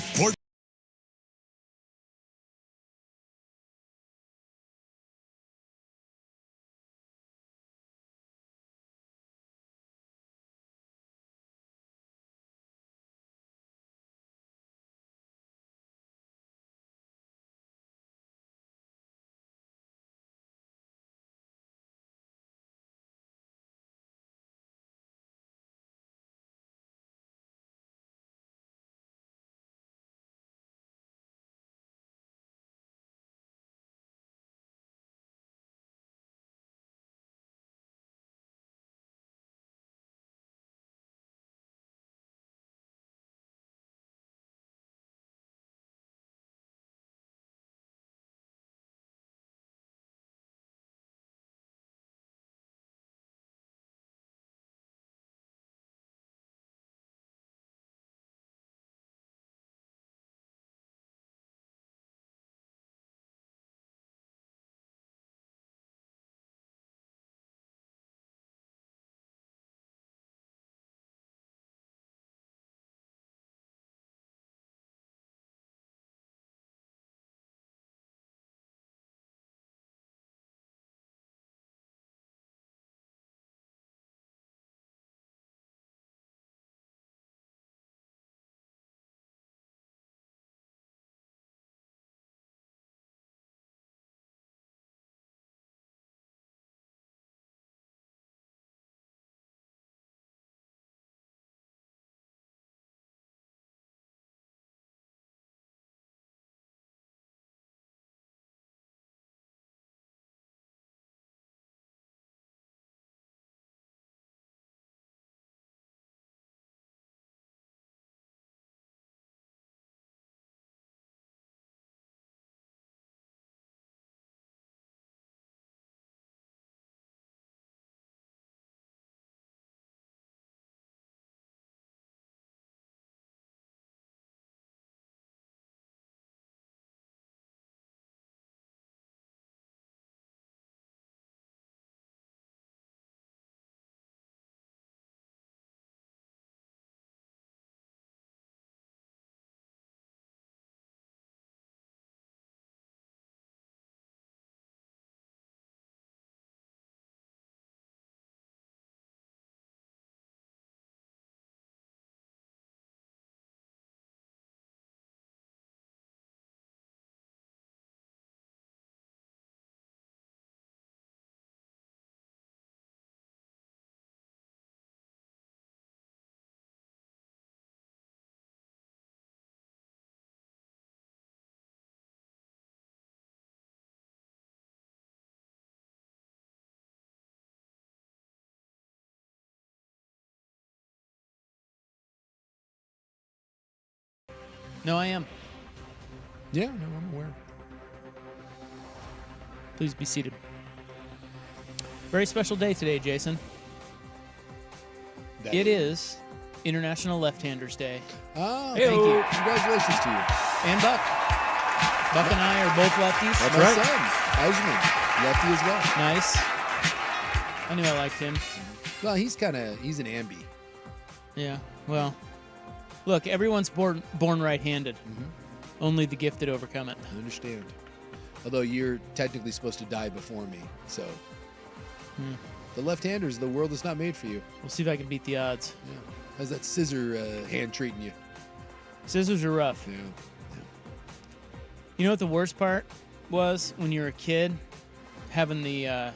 No, I am. Yeah, no, I'm aware. Please be seated. Very special day today, Jason. It is International Left-Handers Day. Oh, Thank you. Congratulations to you. And Buck. Buck and I are both lefties. That's my son, Eisman, lefty as well. Nice. I knew I liked him. Well, he's an ambi. Yeah, well, look, everyone's born right-handed. Only the gifted overcome it. I understand. Although you're technically supposed to die before me, so. The left-handers, the world is not made for you. We'll see if I can beat the odds. Yeah. How's that scissor hand treating you? Scissors are rough. Yeah. You know what the worst part was when you were a kid? Having the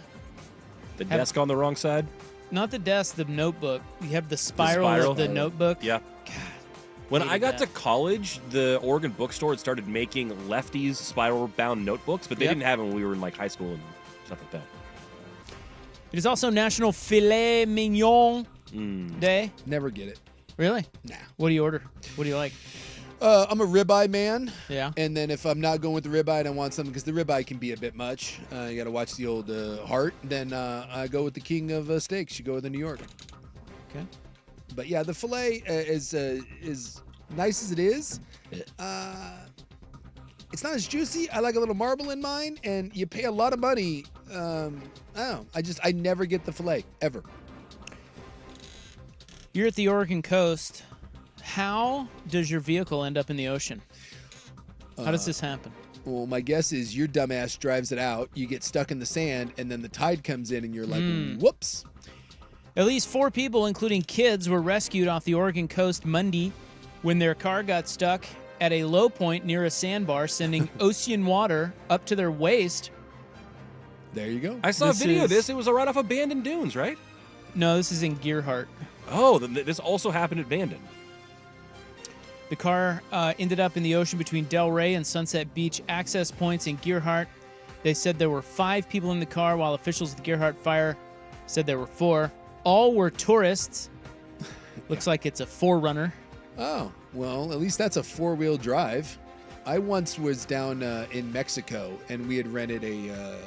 desk on the wrong side? Not the desk, the notebook. You have the spiral of the notebook. Yeah. God. When I got to college, the Oregon bookstore had started making lefties spiral-bound notebooks, but they didn't have them when we were in like high school and stuff like that. It is also National Filet Mignon Day. Never get it. Really? Nah. What do you order? What do you like? I'm a ribeye man. Yeah. And then if I'm not going with the ribeye and I want something, because the ribeye can be a bit much, you got to watch the old heart. Then I go with the king of steaks. You go with the New York. Okay. But yeah, the filet is nice as it is. It's not as juicy. I like a little marble in mine, and you pay a lot of money. I don't know. I never get the filet ever. You're at the Oregon coast. How does your vehicle end up in the ocean? How does this happen? Well, my guess is your dumbass drives it out. You get stuck in the sand, and then the tide comes in, and you're like, whoops. At least 4 people, including kids, were rescued off the Oregon coast Monday when their car got stuck at a low point near a sandbar, sending ocean water up to their waist. There you go. I saw a video of this. It was right off Abandoned Dunes, right? No, this is in Gearhart. Oh, this also happened at Bandon. The car ended up in the ocean between Delray and Sunset Beach access points in Gearhart. They said there were 5 people in the car, while officials at the Gearhart Fire said there were 4. All were tourists. Looks like it's a 4Runner. Oh, well, at least that's a 4-wheel drive. I once was down in Mexico, and we had rented a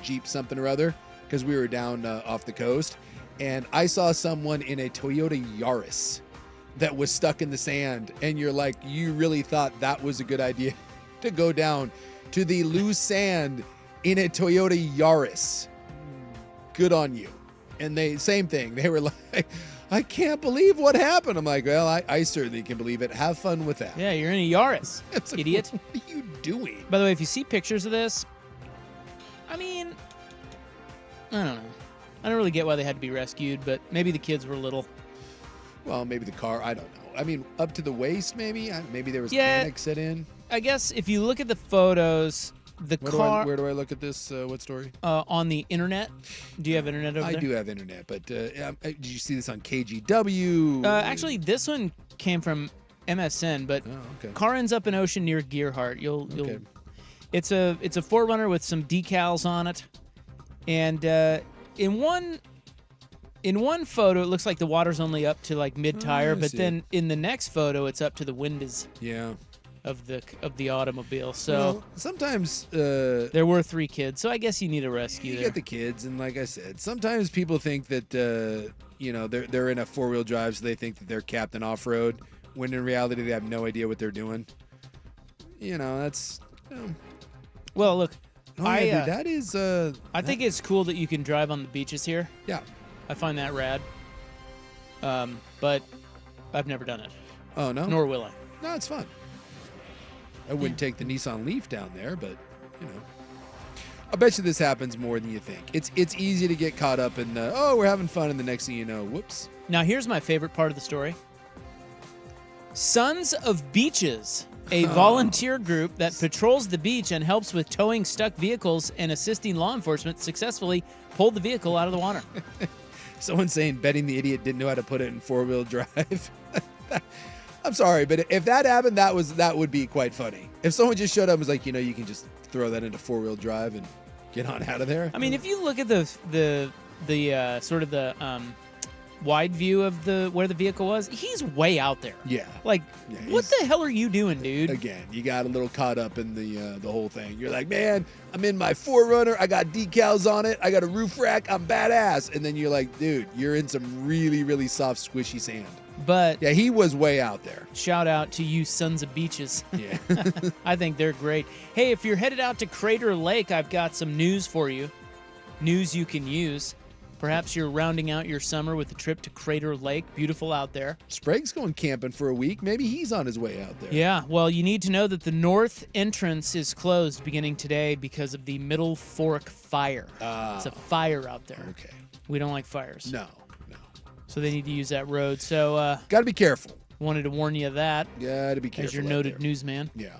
Jeep something or other, because we were down off the coast, and I saw someone in a Toyota Yaris that was stuck in the sand, and you're like, you really thought that was a good idea to go down to the loose sand in a Toyota Yaris. Good on you. And same thing. They were like, I can't believe what happened. I'm like, well, I certainly can believe it. Have fun with that. Yeah, you're in a Yaris, idiot. What are you doing? By the way, if you see pictures of this, I mean, I don't know. I don't really get why they had to be rescued, but maybe the kids were little. Well, maybe the car, I don't know. I mean, up to the waist, maybe? Maybe there was panic set in. I guess if you look at the photos, car... Where do I look at this? What story? On the internet. Do you have internet over there? I do have internet, but did you see this on KGW? Actually, this one came from MSN, but car ends up in ocean near Gearhart. Okay. It's a 4Runner with some decals on it, and in one photo, it looks like the water's only up to like mid-tire, but then in the next photo, it's up to the windows. Yeah. Of the automobile. So well, sometimes there were 3 kids, so I guess you need a rescue. You get the kids, and like I said, sometimes people think that they're in a 4-wheel drive, so they think that they're Captain Off-Road, when in reality they have no idea what they're doing. That's. Well, look. That is. I think it's cool that you can drive on the beaches here. Yeah. I find that rad. But I've never done it. Oh, no? Nor will I. No, it's fun. I wouldn't take the Nissan Leaf down there, but, I bet you this happens more than you think. It's easy to get caught up in we're having fun, and the next thing you know, whoops. Now, here's my favorite part of the story. Sons of Beaches, a volunteer group that patrols the beach and helps with towing stuck vehicles and assisting law enforcement, successfully pulled the vehicle out of the water. Someone's saying betting the idiot didn't know how to put it in 4-wheel drive. I'm sorry, but if that happened, that would be quite funny. If someone just showed up and was like, you can just throw that into 4-wheel drive and get on out of there. I mean, if you look at the sort of the wide view of where the vehicle was. He's way out there. Yeah. Like, Yeah, what the hell are you doing, dude? Again, you got a little caught up in the whole thing. You're like, man, I'm in my 4Runner. I got decals on it. I got a roof rack. I'm badass. And then you're like, dude, you're in some really, really soft, squishy sand. But yeah, he was way out there. Shout out to you sons of beaches. Yeah. I think they're great. Hey, if you're headed out to Crater Lake, I've got some news for you. News you can use. Perhaps you're rounding out your summer with a trip to Crater Lake. Beautiful out there. Sprague's going camping for a week. Maybe he's on his way out there. Yeah, well, you need to know that the north entrance is closed beginning today because of the Middle Fork fire. It's a fire out there. Okay. We don't like fires. No. So they need to use that road. So got to be careful. Wanted to warn you of that. Got to be careful. As your noted newsman. Yeah.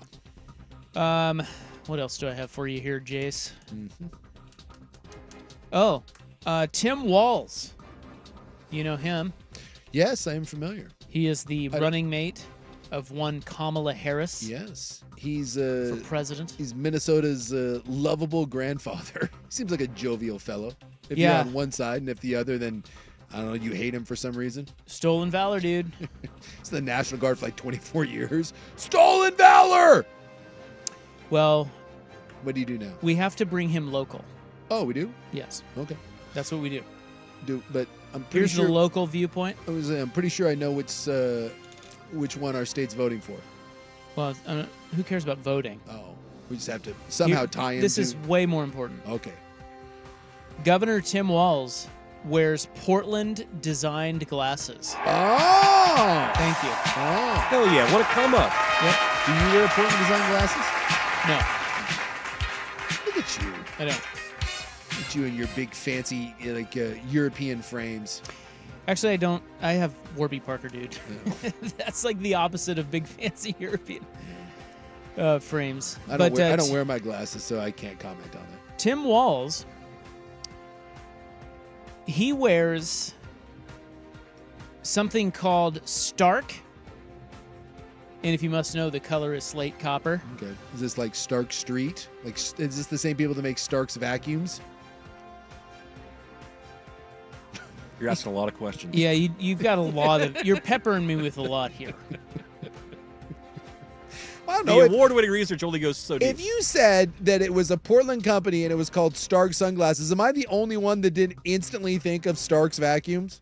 What else do I have for you here, Jace? Mm-hmm. Oh, Tim Walz. You know him. Yes, I am familiar. He is the running mate of one Kamala Harris. Yes. He's for president. He's Minnesota's lovable grandfather. Seems like a jovial fellow. If you're on one side, and if the other, then I don't know, you hate him for some reason. Stolen valor, dude. It's the National Guard for like 24 years. Stolen valor! Well, what do you do now? We have to bring him local. Oh, we do? Yes. Okay. That's what we do. But I'm pretty Here's sure the local viewpoint. I'm pretty sure I know which one our state's voting for. Well, who cares about voting? Oh, we just have to somehow tie in. This is way more important. Okay. Governor Tim Walz wears Portland-designed glasses. Oh! Thank you. Oh. Hell yeah, what a come up. Yep. Do you wear Portland-designed glasses? No. Look at you. I don't. Look at you and your big fancy European frames. Actually, I don't. I have Warby Parker, dude. Yeah. That's like the opposite of big fancy European frames. I don't wear my glasses, so I can't comment on it. Tim Walz, he wears something called Stark. And if you must know, the color is slate copper. Okay. Is this like Stark Street? Like, is this the same people that make Stark's vacuums? You're asking a lot of questions. Yeah, you've got a lot of... You're peppering me with a lot here. I don't know. The award-winning research only goes so deep. If you said that it was a Portland company and it was called Stark Sunglasses, am I the only one that didn't instantly think of Stark's vacuums?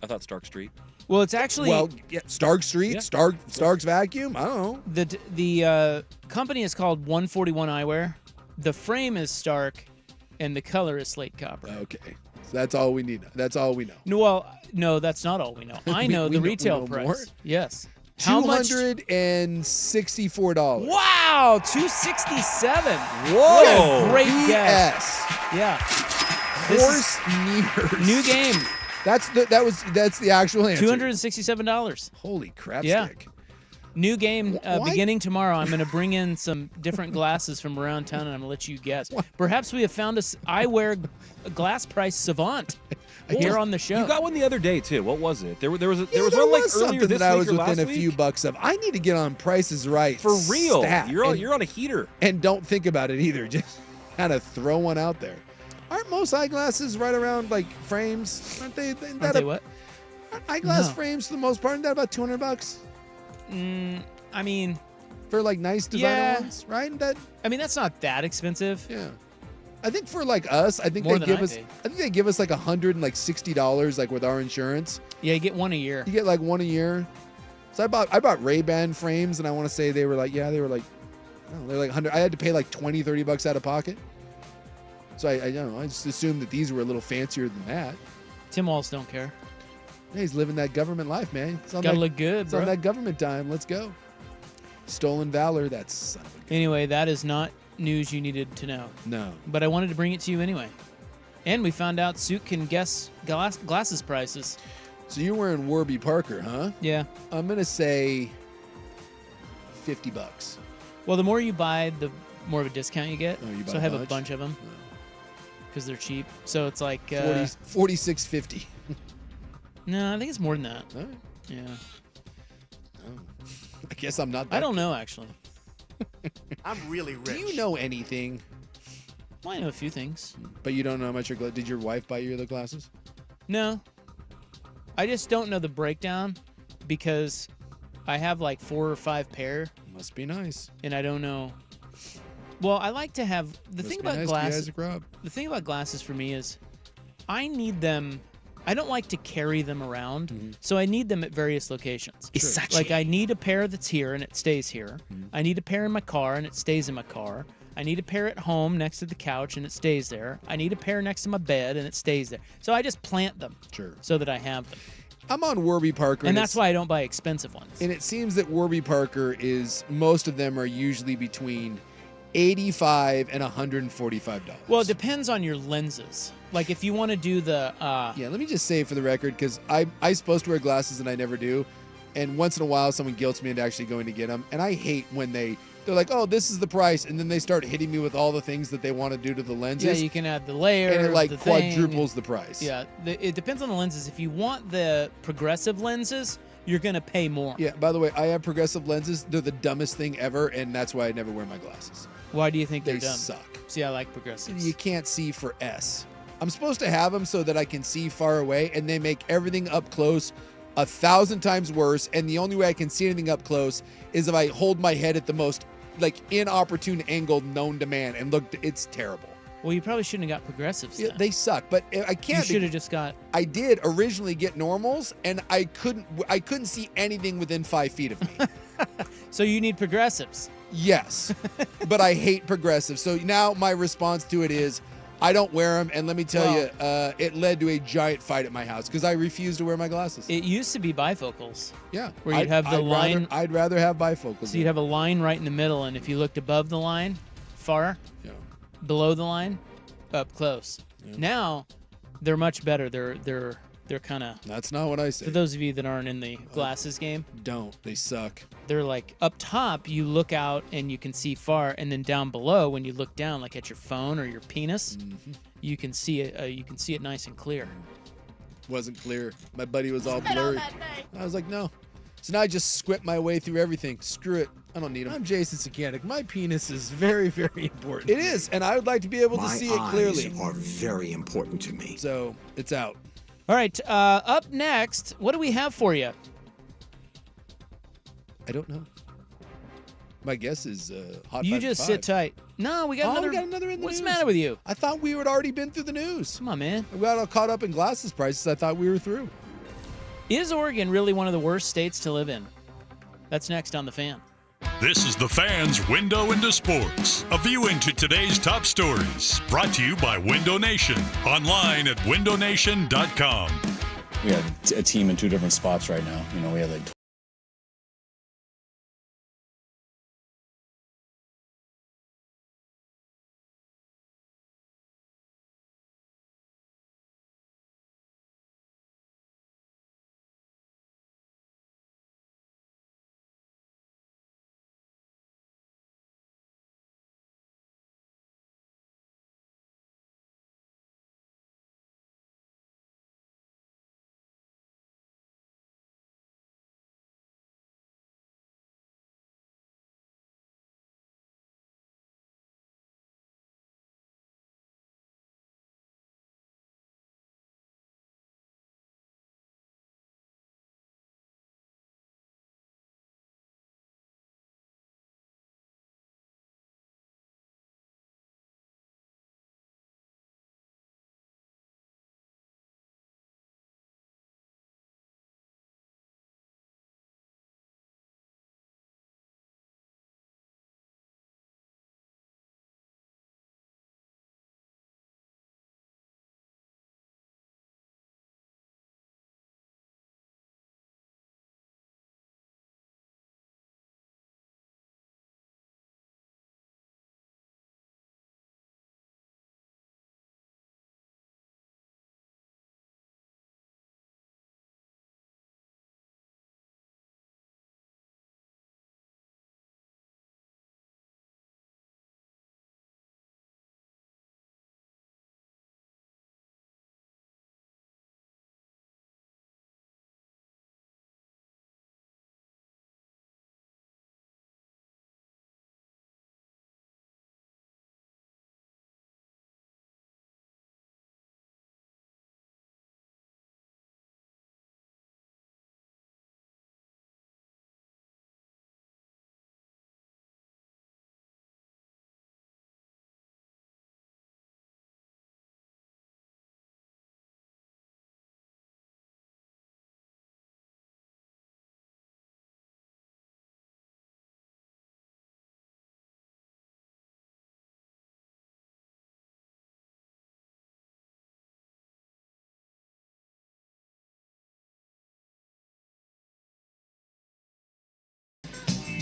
I thought Stark Street. Well, it's actually... Well, yeah, Stark Street, Yeah. Stark's vacuum? I don't know. The company is called 141 Eyewear. The frame is Stark, and the color is slate copper. Okay. So that's all we need. That's all we know. No, well, no, that's not all we know. I know the retail price. More? Yes. How much? $264. Wow, $267. Whoa. What a great guess. BS. Yeah. Horse nears. New game. That's the actual answer. $267. Holy crap Yeah. stick. New game Why? beginning tomorrow. I'm going to bring in some different glasses from around town, and I'm going to let you guess. What? Perhaps we have found a eyewear glass price savant here on the show. You got one the other day too. What was it? There was one like something earlier this that I week was or within last a week? few bucks of. I need to get on Prices Right. For real. stat You're on a heater. and don't think about it either. Just kind of throw one out there. Aren't most eyeglasses right around like frames? Aren't they? Aren't they what? Aren't eyeglass No. frames for the most part? Isn't that about $200 I mean, for like nice designer Yeah. ones, right? that's not that expensive. Yeah. I think for like us, I think More they than give I us. paid. I think they give us like $160 like with our insurance. Yeah, you get one a year. You get like one a year. So I bought Ray-Ban frames, and I want to say they were like I don't know, they're like 100. I had to pay like $20-$30 out of pocket. So I don't know. I just assumed that these were a little fancier than that. Tim Walz don't care. Yeah, he's living that government life, man. It's on Gotta that, look good, it's bro. on that government time. Let's go. Stolen valor. That's son of a gun. Anyway, that is not news you needed to know. No. But I wanted to bring it to you anyway. And we found out Suit can guess glasses prices. So you're wearing Warby Parker, huh? Yeah. I'm gonna say $50. Well, the more you buy, the more of a discount you get. Oh, you buy so I have a a bunch? bunch of them because they're cheap. So it's like 46.50. No, I think it's more than that. All right. Yeah. I guess I'm not. I don't know actually. I'm really rich. Do you know anything? Well, I know a few things. But you don't know how much did your wife buy you the glasses? No. I just don't know the breakdown because I have like 4 or 5 pair. Must be nice. And I don't know. Well, I like to have the thing about glasses. The thing about glasses for me is I need them. I don't like to carry them around, so I need them at various locations. Sure. Like I need a pair that's here and it stays here. I need a pair in my car and it stays in my car. I need a pair at home next to the couch and it stays there. I need a pair next to my bed and it stays there. So I just plant them so that I have them. I'm on Warby Parker. And that's why I don't buy expensive ones. And it seems that Warby Parker most of them are usually between $85 and $145. Well, it depends on your lenses. Like if you want to do the... Yeah, let me just say for the record, because I'm supposed to wear glasses and I never do. And once in a while, someone guilts me into actually going to get them. And I hate when they're like, oh, this is the price. And then they start hitting me with all the things that they want to do to the lenses. Yeah, you can add the layer. And it like quadruples the price. Yeah, it depends on the lenses. If you want the progressive lenses, you're going to pay more. Yeah, by the way, I have progressive lenses. They're the dumbest thing ever. And that's why I never wear my glasses. Why do you think they're dumb? They suck. See, I like progressives. You can't see for S. I'm supposed to have them so that I can see far away, and they make everything up close 1,000 times worse. And the only way I can see anything up close is if I hold my head at the most inopportune angle known to man, and look, it's terrible. Well, you probably shouldn't have got progressives. Yeah, they suck, but I can't. You should have just got. I did originally get normals, and I couldn't see anything within 5 feet of me. So you need progressives. Yes, but I hate progressives. So now my response to it is, I don't wear them, and let me tell you, it led to a giant fight at my house because I refuse to wear my glasses. It used to be bifocals. Yeah, where you'd have the line. I'd rather have bifocals. So you'd have a line right in the middle, and if you looked above the line, far, below the line, up close. Yeah. Now, they're much better. They're kind of. That's not what I say. For those of you that aren't in the glasses game, they suck. They're like up top, you look out and you can see far, and then down below, when you look down, like at your phone or your penis, you can see it. You can see it nice and clear. Wasn't clear. My buddy was all blurry. I was like, no. So now I just squint my way through everything. Screw it. I don't need them. I'm Jason Sakanik. My penis is very, very important. It is, and I would like to be able to see it clearly. My eyes are very important to me. So it's out. All right. Up next, what do we have for you? I don't know. My guess is hot. You just sit tight. No, we got another. We got another in the What's news. the matter with you? I thought we had already been through the news. Come on, man. We got all caught up in glasses prices. I thought we were through. Is Oregon really one of the worst states to live in? That's next on The Fan. This is The Fan's Window into Sports, a view into today's top stories. Brought to you by Window Nation, online at windownation.com. We have a team in 2 different spots right now. We have like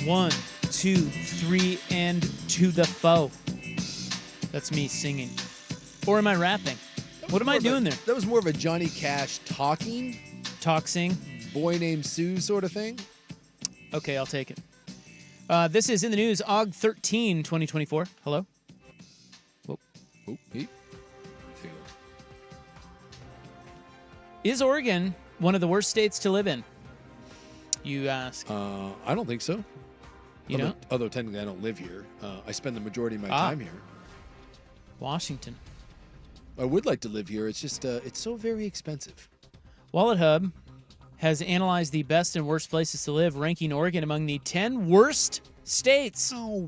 1, 2, 3, and to the foe. That's me singing. Or am I rapping? What am I doing there? That was more of a Johnny Cash talking. Talk, sing. Boy named Sue sort of thing. Okay, I'll take it. This is in the news, Aug 13, 2024. Hello? Whoa. Oh, hey. Is Oregon one of the worst states to live in? You ask. I don't think so. You don't? Although technically I don't live here. I spend the majority of my time here. Washington. I would like to live here. It's just, it's so very expensive. Wallet Hub has analyzed the best and worst places to live, ranking Oregon among the 10 worst states. Oh,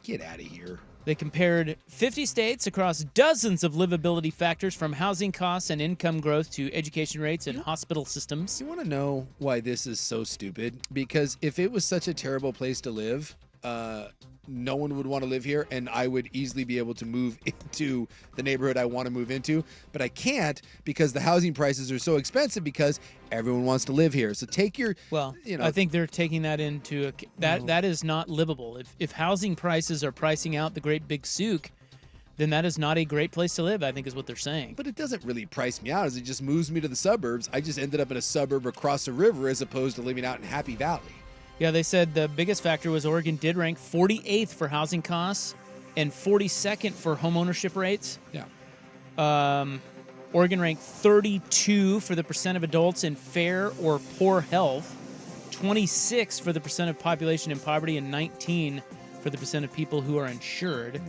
get out of here. They compared 50 states across dozens of livability factors from housing costs and income growth to education rates and hospital systems. You want to know why this is so stupid? Because if it was such a terrible place to live, no one would want to live here, and I would easily be able to move into the neighborhood I want to move into. But I can't because the housing prices are so expensive because everyone wants to live here. So take your, I think they're taking that into that is not livable. If housing prices are pricing out the great big souk, then that is not a great place to live, I think is what they're saying. But it doesn't really price me out as it just moves me to the suburbs. I just ended up in a suburb across the river as opposed to living out in Happy Valley. Yeah, they said the biggest factor was Oregon did rank 48th for housing costs and 42nd for home ownership rates. Yeah. Oregon ranked 32 for the percent of adults in fair or poor health, 26 for the percent of population in poverty, and 19 for the percent of people who are insured.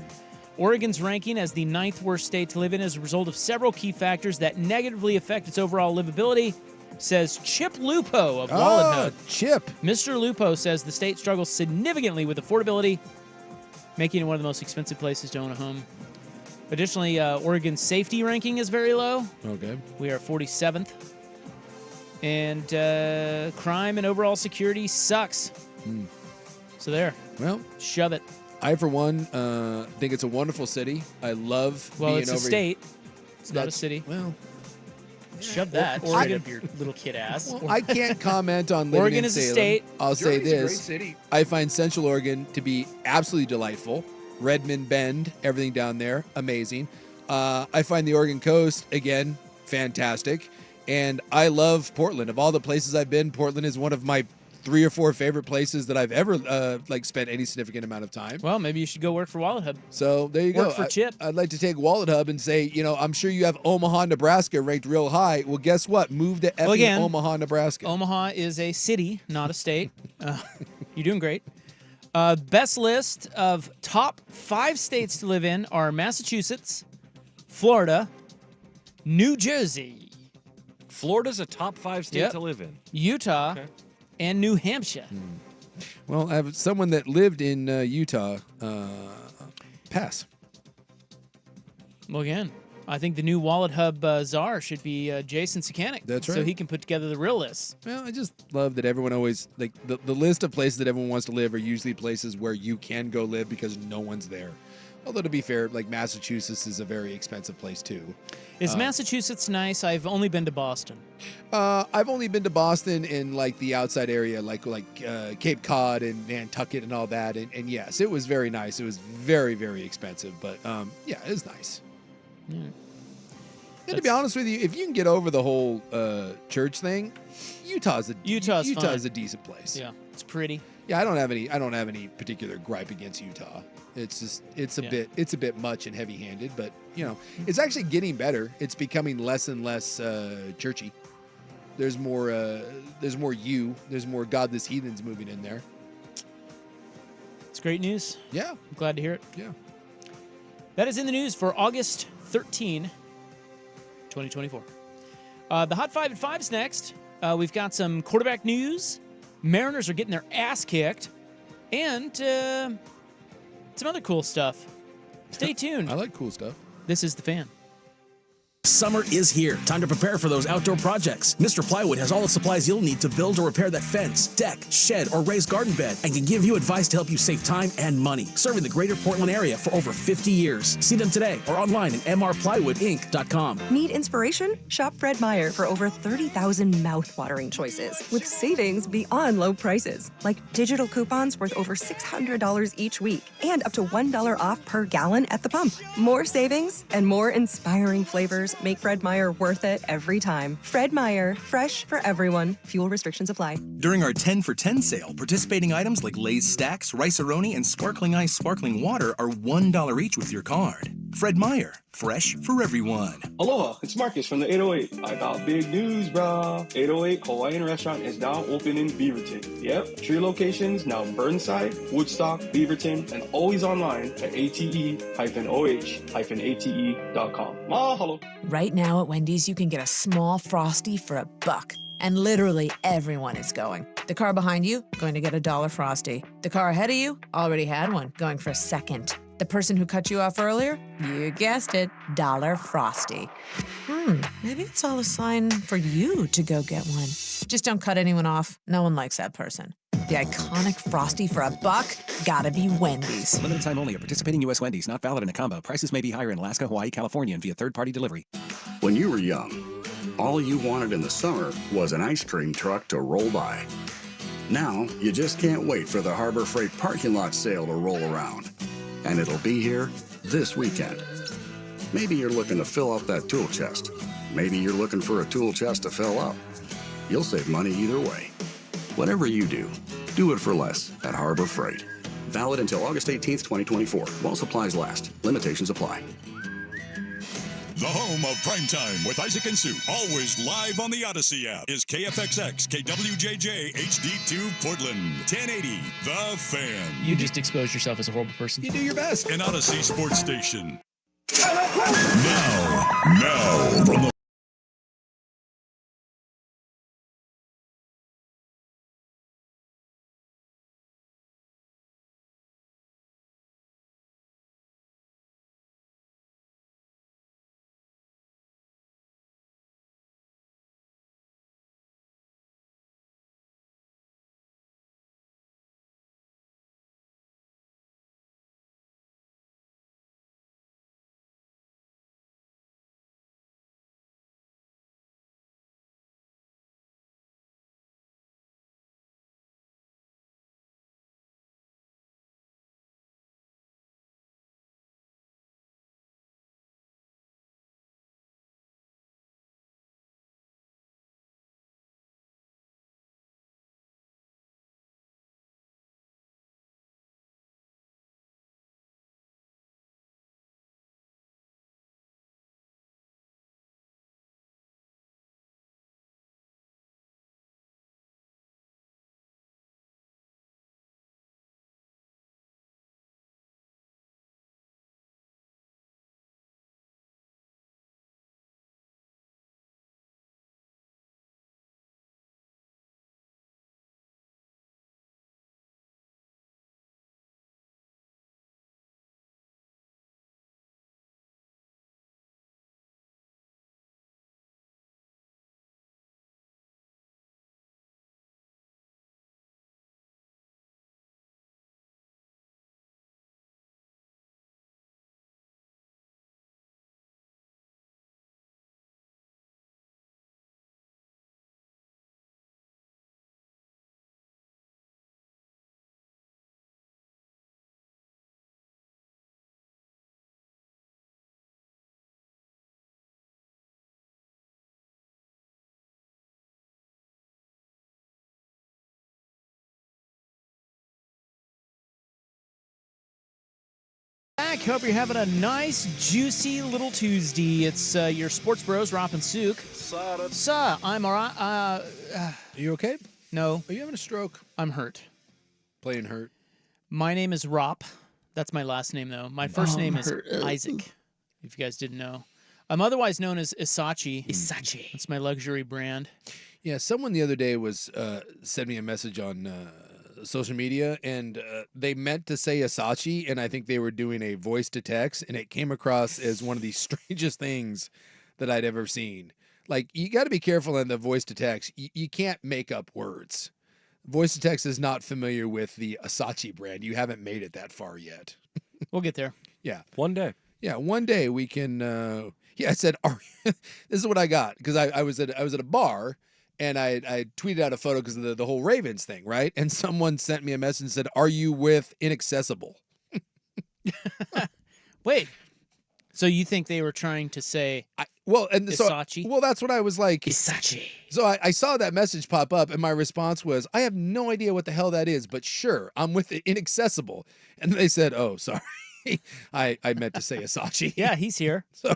Oregon's ranking as the 9th worst state to live in is a result of several key factors that negatively affect its overall livability, says Chip Lupo of Wallet Hub. Chip. Mr. Lupo says the state struggles significantly with affordability, making it one of the most expensive places to own a home. Additionally, Oregon's safety ranking is very low. Okay. We are 47th. And crime and overall security sucks. So there. Well, shove it. I, for one, think it's a wonderful city. I love being over. It's a state. It's not a city. Well, shove that straight up your little kid ass. Well, I can't comment on living Oregon in is Salem. a state. I'll say Germany's a great this. city. I find Central Oregon to be absolutely delightful. Redmond Bend, everything down there, amazing. I find the Oregon coast, again, fantastic. And I love Portland. Of all the places I've been, Portland is one of my 3 or 4 favorite places that I've ever spent any significant amount of time. Well, maybe you should go work for Wallet Hub. So there you go. Work for Chip. I'd like to take Wallet Hub and say, I'm sure you have Omaha, Nebraska ranked real high. Well, guess what? Move to effing Omaha, Nebraska. Omaha is a city, not a state. You're doing great. Best list of top 5 states to live in are Massachusetts, Florida, New Jersey. Florida's a top 5 state to live in. Utah, and New Hampshire. Well, I have someone that lived in Utah. Pass. Well, again, I think the new Wallet Hub czar should be Jason Sakanik. That's right. So he can put together the real list. Well, I just love that everyone always, the list of places that everyone wants to live are usually places where you can go live because no one's there. Although, to be fair, Massachusetts is a very expensive place, too. Is Massachusetts nice? I've only been to Boston. I've only been to Boston in, the outside area, like Cape Cod and Nantucket and all that. And yes, it was very nice. It was very, very expensive. But, yeah, it was nice. Yeah. And to be honest with you, if you can get over the whole church thing, Utah's a decent place. Yeah, it's pretty. Yeah, I don't have any particular gripe against Utah. It's just it's a bit much and heavy-handed, but it's actually getting better. It's becoming less and less churchy. There's more there's more godless heathens moving in there. It's great news. Yeah, I'm glad to hear it. Yeah. That is in the news for August 13, 2024. The Hot 5 at 5's next. We've got some quarterback news. Mariners are getting their ass kicked. And some other cool stuff. Stay tuned. I like cool stuff. This is The Fan. Summer is here. Time to prepare for those outdoor projects. Mr. Plywood has all the supplies you'll need to build or repair that fence, deck, shed, or raised garden bed, and can give you advice to help you save time and money. Serving the greater Portland area for over 50 years. See them today or online at mrplywoodinc.com. Need inspiration? Shop Fred Meyer for over 30,000 mouth-watering choices with savings beyond low prices, like digital coupons worth over $600 each week and up to $1 off per gallon at the pump. More savings and more inspiring flavors make Fred Meyer worth it every time. Fred Meyer, fresh for everyone. Fuel restrictions apply. During our 10 for 10 sale, participating items like Lay's Stacks, Rice-A-Roni, and Sparkling Ice Sparkling Water are $1 each with your card. Fred Meyer, fresh for everyone. Aloha, it's Marcus from the 808. I got big news, brah. 808 Hawaiian Restaurant is now open in Beaverton. Yep, 3 locations now: Burnside, Woodstock, Beaverton, and always online at ate-oh-ate.com. Mahalo. Right now at Wendy's, you can get a small Frosty for $1. And literally everyone is going. The car behind you, going to get a $1 Frosty. The car ahead of you, already had one, going for a second. The person who cut you off earlier, you guessed it, $1 Frosty. Maybe it's all a sign for you to go get one. Just don't cut anyone off. No one likes that person. The iconic Frosty for $1, gotta be Wendy's. Limited time only at participating U.S. Wendy's. Not valid in a combo. Prices may be higher in Alaska, Hawaii, California, and via third-party delivery. When you were young, all you wanted in the summer was an ice cream truck to roll by. Now, you just can't wait for the Harbor Freight parking lot sale to roll around. And it'll be here this weekend. Maybe you're looking to fill up that tool chest. Maybe you're looking for a tool chest to fill up. You'll save money either way. Whatever you do it for less at Harbor Freight. Valid until August 18th, 2024. While supplies last. Limitations apply. The home of Primetime with Isaac and Sue, always live on the Odyssey app, is KFXX KWJJ HD2 Portland 1080 The Fan. You just exposed yourself as a horrible person. You do your best. An Odyssey sports station. Now from the back. Hope you're having a nice, juicy little Tuesday. It's your sports bros, Rop and Sook. I'm all right. Are you okay? No. Are you having a stroke? I'm hurt. Playing hurt. My name is Rop. That's my last name, though. My first name is Isaac, if you guys didn't know. I'm otherwise known as Isachi. Isachi. It's my luxury brand. Yeah, someone the other day was sent me a message on social media, and they meant to say Isachi, and I think they were doing a voice to text, and it came across as one of the strangest things that I'd ever seen. Like, you got to be careful in the voice to text. You can't make up words. Voice to text is not familiar with the Asachi brand. You haven't made it that far yet. We'll get there. Yeah. One day. Yeah, one day we can. I said, this is what I got, because I was at a bar, and I tweeted out a photo because of the whole Ravens thing, right? And someone sent me a message and said, "Are you with Inaccessible?" Wait. So you think they were trying to say Isachi? Well, that's what I was like. Isachi. So I saw that message pop up, and my response was, I have no idea what the hell that is, but sure, I'm with Inaccessible. And they said, oh, sorry. I meant to say Isachi. Yeah, he's here. So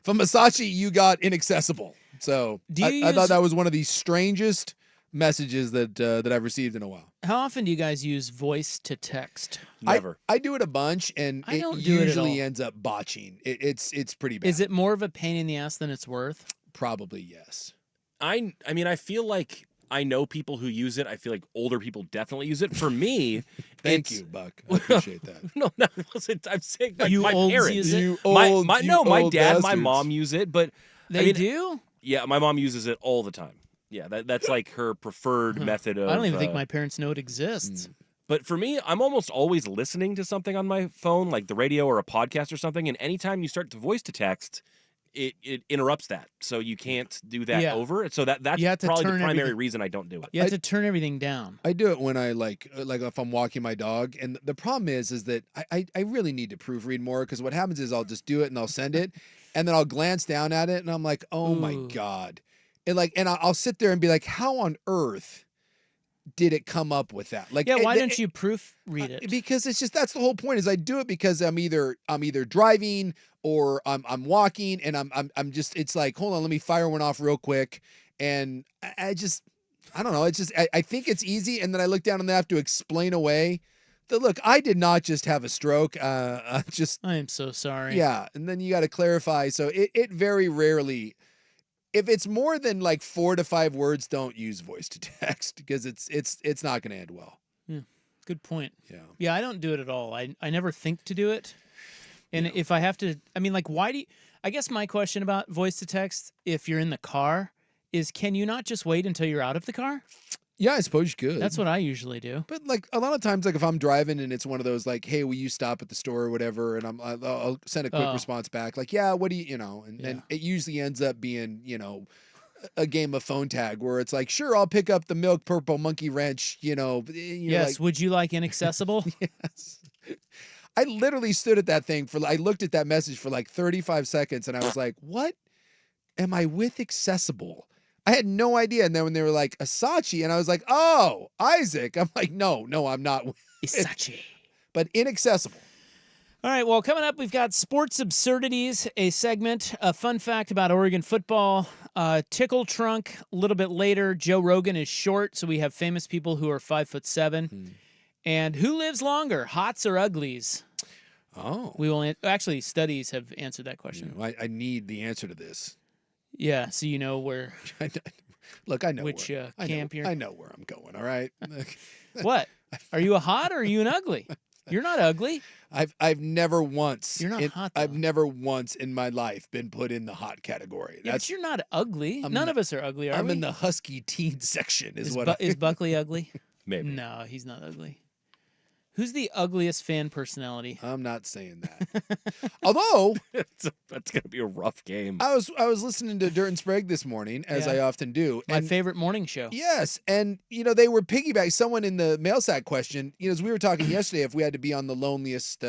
from Isachi, you got Inaccessible. So I thought that was one of the strangest messages that I've received in a while. How often do you guys use voice to text? Never. I do it a bunch, and I don't it do it at usually all. ends up botching. It's pretty bad. Is it more of a pain in the ass than it's worth? Probably yes. I mean, I feel like I know people who use it. I feel like older people definitely use it. For me, Thank you, Buck. I appreciate that. No, it wasn't. I'm saying like You my olds parents. use it? My old dad, my bastards. mom use it, but They do? Yeah, my mom uses it all the time. Yeah, that's like her preferred method of. I don't even think my parents know it exists. But for me, I'm almost always listening to something on my phone, like the radio or a podcast or something. And anytime you start to voice to text, it interrupts that. So you can't do that over. So that's You have to probably the turn primary everything- reason I don't do it. You have to turn everything down. I do it when I like if I'm walking my dog, and the problem is that I really need to proofread more, because what happens is I'll just do it and I'll send it, and then I'll glance down at it and I'm like, oh my God. And I'll sit there and be like, how on earth did it come up with that? Like, Why don't you proofread it? Because it's just, that's the whole point, is I do it because I'm either driving or I'm walking, and I'm just, it's like, hold on, let me fire one off real quick. And I don't know. It's just, I think it's easy. And then I look down and I have to explain away that, look, I did not just have a stroke. I am so sorry. Yeah. And then you got to clarify. So it very rarely, if it's more than like 4 to 5 words, don't use voice to text, because it's not going to end well. Yeah, good point. Yeah. Yeah, I don't do it at all. I never think to do it. And if I have to, I mean, like, why do you, I guess my question about voice to text, if you're in the car, is can you not just wait until you're out of the car? Yeah, I suppose you could. That's what I usually do. But like a lot of times, like if I'm driving and it's one of those like, hey, will you stop at the store or whatever? And I'll send a quick response back. Like, yeah, what do you, and it usually ends up being, a game of phone tag where it's like, sure, I'll pick up the milk purple monkey wrench, Yes. Like, would you like Inaccessible? Yes. I literally stood at that thing I looked at that message for like 35 seconds and I was like, what am I with Accessible? I had no idea. And then when they were like Asachi, and I was like, oh, Isaac. I'm like, no, I'm not. Isachi. But Inaccessible. All right, well, coming up, we've got Sports Absurdities, a segment, a fun fact about Oregon football, Tickle Trunk a little bit later. Joe Rogan is short, so we have famous people who are 5'7". And who lives longer, hots or uglies? Oh. We will actually, studies have answered that question. I need the answer to this. Yeah, so you know where. Look, I know which camp you're. I know where I'm going. All right. What? Are you a hot or are you an ugly? You're not ugly. I've never once. You're not hot, though. I've never once in my life been put in the hot category. Yeah, but you're not ugly. None of us are ugly, are we? I'm in the husky teen section. Is Buckley ugly? Maybe. No, he's not ugly. Who's the ugliest fan personality? I'm not saying that. Although that's gonna be a rough game. I was listening to Dirt and Sprague this morning, as I often do. My favorite morning show. Yes, and they were piggybacking. Someone in the mail sack question, as we were talking yesterday, if we had to be on the loneliest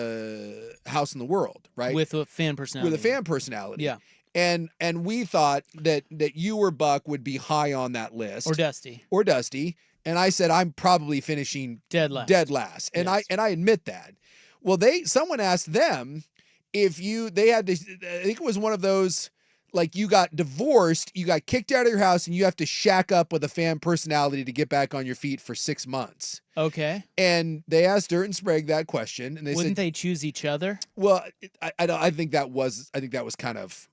house in the world, right? With a fan personality. With a fan personality. Yeah. And we thought that you or Buck would be high on that list. Or Dusty. And I said, I'm probably finishing dead last. And I admit that. Well, someone asked them if they had to, I think it was one of those, like you got divorced, you got kicked out of your house, and you have to shack up with a fan personality to get back on your feet for 6 months. Okay. And they asked Dirt and Sprague that question, and they Wouldn't said, they choose each other? well, I think that was kind of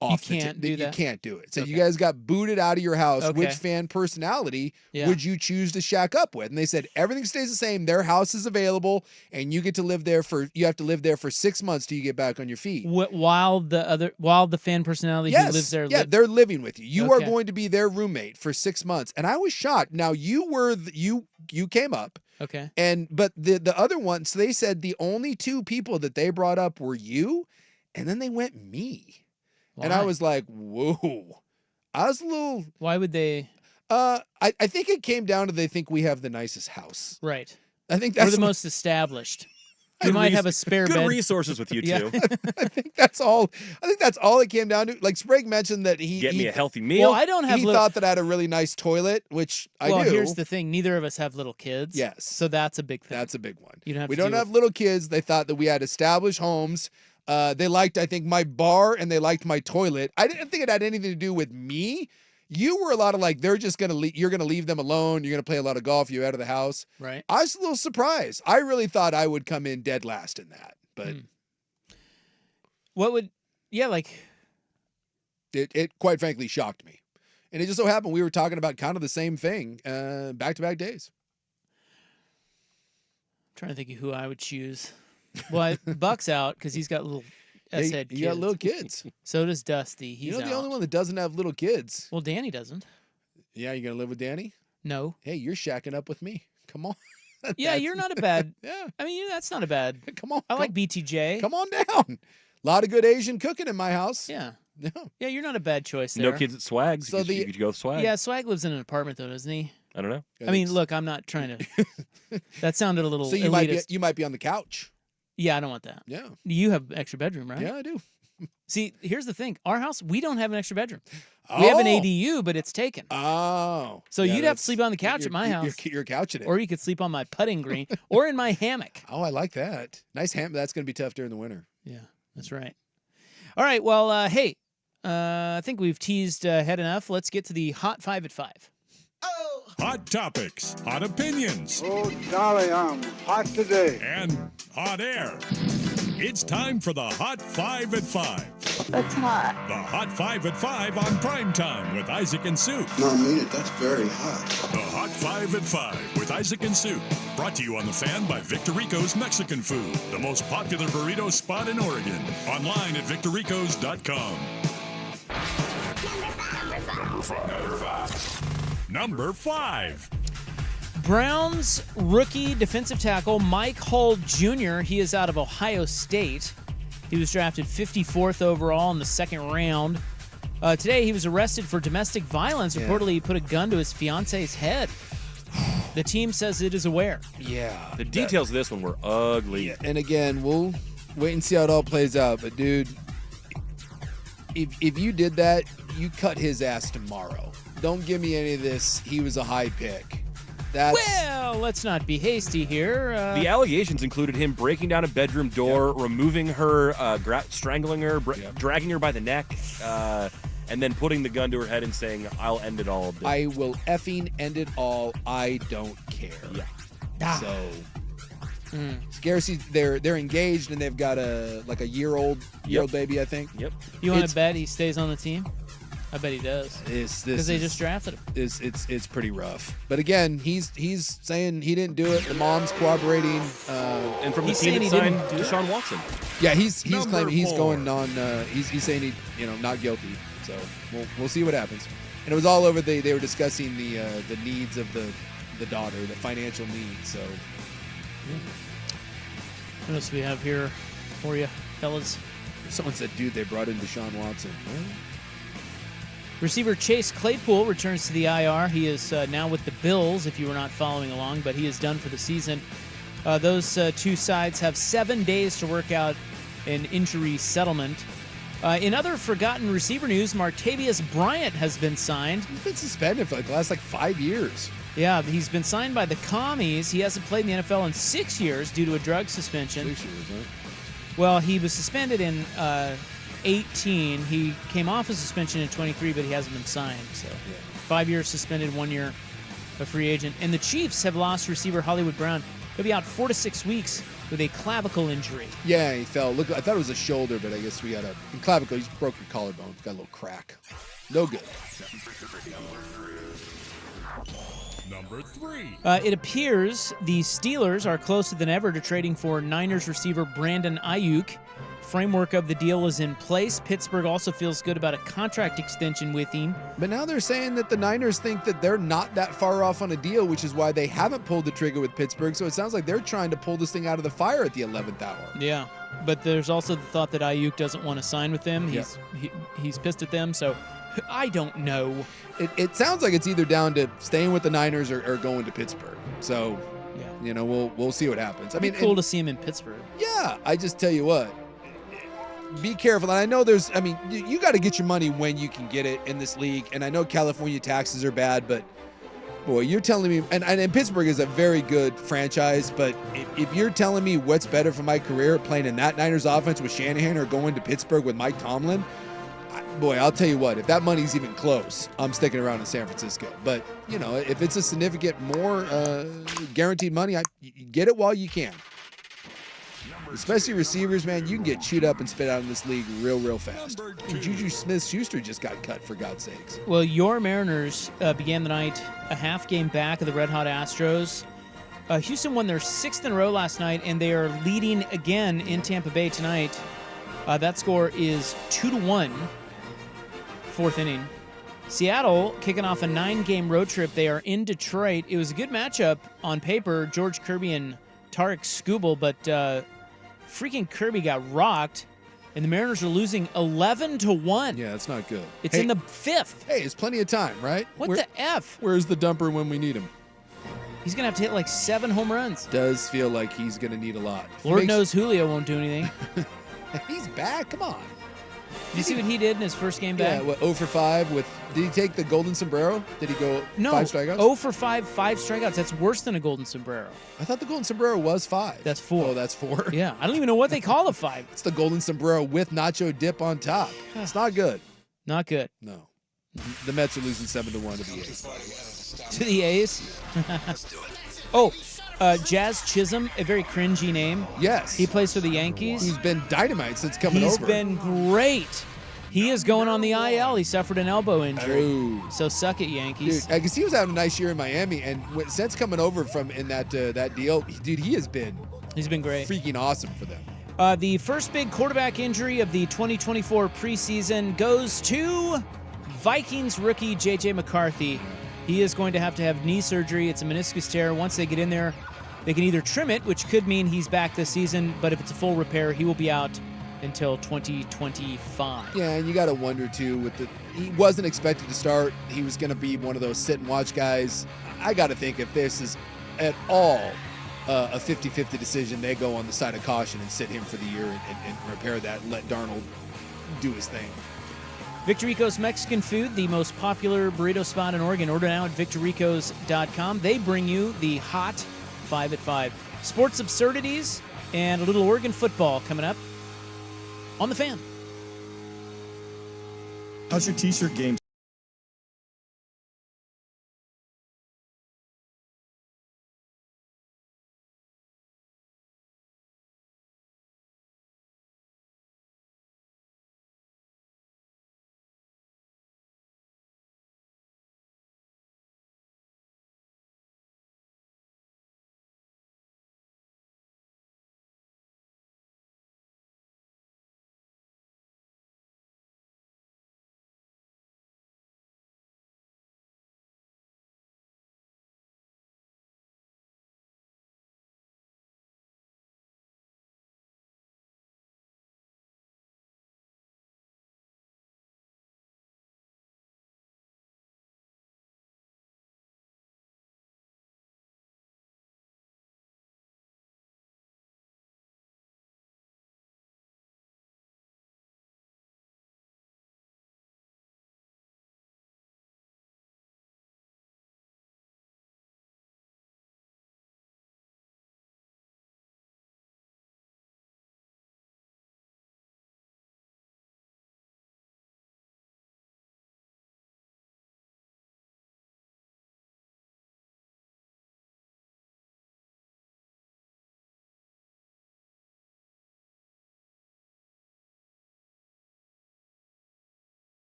off You can't do that? You can't do it. So Okay. you guys got booted out of your house. Okay. Which fan personality Yeah. would you choose to shack up with? And they said everything stays the same. Their house is available, and you get to live there you have to live there for 6 months till you get back on your feet. While the fan personality who lives there. Yeah, they're living with you. You are Okay. going to be their roommate for 6 months. And I was shocked. Now you came up. Okay. But the other ones, they said the only two people that they brought up were you, and then they went me. And I Why? was like, whoa. I was a little. Why would they? I think it came down to they think we have the nicest house. Right. I think We're that's the most established. We might have a spare good bed. resources with you two. I think that's all it came down to. Like Sprague mentioned that he Get me a healthy meal. Well, I don't have. He thought that I had a really nice toilet, which I do. Well, here's the thing: neither of us have little kids. Yes. So that's a big thing. That's a big one. You don't have we to don't deal have little kids. They thought that we had established homes. They liked, I think, my bar and they liked my toilet. I didn't think it had anything to do with me. You were a lot of like, they're just going to you're going to leave them alone. You're going to play a lot of golf. You're out of the house. Right. I was a little surprised. I really thought I would come in dead last in that. But it quite frankly shocked me. And it just so happened we were talking about kind of the same thing back-to-back days. I'm trying to think of who I would choose. Well, Buck's out because he's got little S-head kids. You got little kids. So does Dusty. He's the out. only one that doesn't have little kids. Well, Danny doesn't. Yeah, you gonna live with Danny? No. Hey, you're shacking up with me. Come on. Yeah, you're not a bad. Yeah. I mean, that's not a bad. Come on. I like BTJ. Come on down. A lot of good Asian cooking in my house. Yeah. Yeah. Yeah, you're not a bad choice there. No kids at Swags. So you could go with Swag. Yeah, Swag lives in an apartment though, doesn't he? I don't know. I mean, look, I'm not trying to. That sounded a little. So you might be on the couch. Yeah, I don't want that. Yeah. You have an extra bedroom, right? Yeah, I do. See, here's the thing. Our house, we don't have an extra bedroom. We have an ADU, but it's taken. Oh. So Yeah, you'd have to sleep on the couch at my house. You're couching it. Or you could sleep on my putting green or in my hammock. Oh, I like that. Nice hammock. That's going to be tough during the winter. Yeah, that's right. All right. Well, hey, I think we've teased ahead enough. Let's get to the Hot 5 at 5. Hot topics, hot opinions, Oh, golly, I'm hot today. and hot air. It's time for the Hot 5 at 5. That's hot. The Hot 5 at 5 on Primetime with Isaac and Sue. No, I mean it. That's very hot. The Hot 5 at 5 with Isaac and Sue. Brought to you on The Fan by Victorico's Mexican Food, the most popular burrito spot in Oregon. Online at victoricos.com. Number 5. Browns rookie defensive tackle Mike Hull Jr. He is out of Ohio State. He was drafted 54th overall in the second round. Today, he was arrested for domestic violence. Reportedly, he put a gun to his fiance's head. The team says it is aware. Yeah. The details of this one were ugly. Yeah. And again, we'll wait and see how it all plays out. But, dude, if you did that, you cut his ass tomorrow. Don't give me any of this. He was a high pick. Well, let's not be hasty here. The allegations included him breaking down a bedroom door, removing her, strangling her, dragging her by the neck, and then putting the gun to her head and saying, "I'll end it all." I will effing end it all. I don't care. Yeah. So, Scarcity, they're engaged and they've got a year-old baby, I think. Yep. You want to bet he stays on the team? I bet he does. Because they just drafted him. It's pretty rough. But again, he's saying he didn't do it. The mom's cooperating. And from the team that signed Deshaun Watson. Yeah, he's Number claiming he's 4. going on. He's saying not guilty. So we'll see what happens. And it was all over. They were discussing the needs of the daughter, the financial needs. So What else do we have here for you, fellas? someone said, "Dude, they brought in Deshaun Watson." Well, Receiver Chase Claypool returns to the IR. He is now with the Bills, if you were not following along, but he is done for the season. Those two sides have 7 days to work out an injury settlement. In other forgotten receiver news, Martavius Bryant has been signed. He's been suspended for the last 5 years. Yeah, he's been signed by the Commies. He hasn't played in the NFL in 6 years due to a drug suspension. 6 years, right? Well, he was suspended in 18. He came off his suspension in 23, but he hasn't been signed. So 5 years suspended, 1 year a free agent. And the Chiefs have lost receiver Hollywood Brown. He'll be out 4 to 6 weeks with a clavicle injury. Yeah, he fell. Look, I thought it was a shoulder, but I guess we got a clavicle. He's broke your collarbone. Got a little crack. No good. Number 3. It appears the Steelers are closer than ever to trading for Niners receiver Brandon Ayuk. Framework of the deal is in place. Pittsburgh also feels good about a contract extension with him. But now they're saying that the Niners think that they're not that far off on a deal, which is why they haven't pulled the trigger with Pittsburgh. So it sounds like they're trying to pull this thing out of the fire at the 11th hour. Yeah, but there's also the thought that Ayuk doesn't want to sign with them. He's pissed at them, so I don't know. It sounds like it's either down to staying with the Niners or going to Pittsburgh. So, yeah, we'll see what happens. I mean, cool to see him in Pittsburgh. Yeah, I just tell you what. Be careful. And I know you got to get your money when you can get it in this league. And I know California taxes are bad, but boy, you're telling me, and Pittsburgh is a very good franchise, but if you're telling me what's better for my career, playing in that Niners offense with Shanahan or going to Pittsburgh with Mike Tomlin, boy, I'll tell you what, if that money's even close, I'm sticking around in San Francisco. But, if it's a significant more guaranteed money, get it while you can. Especially receivers, man, you can get chewed up and spit out in this league real fast. And Juju Smith-Schuster just got cut, for God's sakes. Well, your Mariners began the night a half game back of the red-hot Astros. Houston won their 6th in a row last night, and they are leading again in Tampa Bay tonight. That score is 2-1, 4th inning. Seattle kicking off a 9-game road trip. They are in Detroit. It was a good matchup on paper, George Kirby and Tarek Skubal, but freaking Kirby got rocked, and the Mariners are losing 11-1. Yeah, that's not good. It's in the 5th. Hey, it's plenty of time, right? What the F? Where's the dumper when we need him? He's going to have to hit like 7 home runs. Does feel like he's going to need a lot. Lord knows Julio won't do anything. He's back. Come on. Did you see what he did in his first game back? Yeah, 0 for 5 with. Did he take the golden sombrero? Did he go 5 strikeouts? 0 for 5, 5 strikeouts. That's worse than a golden sombrero. I thought the golden sombrero was 5. That's 4. Oh, that's 4. Yeah, I don't even know what they call a 5. It's the golden sombrero with nacho dip on top. It's not good. Not good. No. The Mets are losing 7-1 to the A's. To the A's? Jazz Chisholm, a very cringy name. Yes. He plays for the Yankees. He's been dynamite since coming over. He's been great. He is going on the IL. He suffered an elbow injury. Oh. So suck it, Yankees. Dude, I guess he was having a nice year in Miami, and since coming over from in that deal, dude, he's been great. Freaking awesome for them. The first big quarterback injury of the 2024 preseason goes to Vikings rookie J.J. McCarthy. He is going to have knee surgery. It's a meniscus tear. Once they get in there, they can either trim it, which could mean he's back this season, but if it's a full repair, he will be out until 2025. Yeah, and you got to wonder, too, he wasn't expected to start. He was going to be one of those sit-and-watch guys. I got to think if this is at all a 50-50 decision, they go on the side of caution and sit him for the year and repair that and let Darnold do his thing. Victor Rico's Mexican Food, the most popular burrito spot in Oregon. Order now at victorricos.com. They bring you the hot 5 at 5. Sports absurdities and a little Oregon football coming up on The Fan. How's your t-shirt game?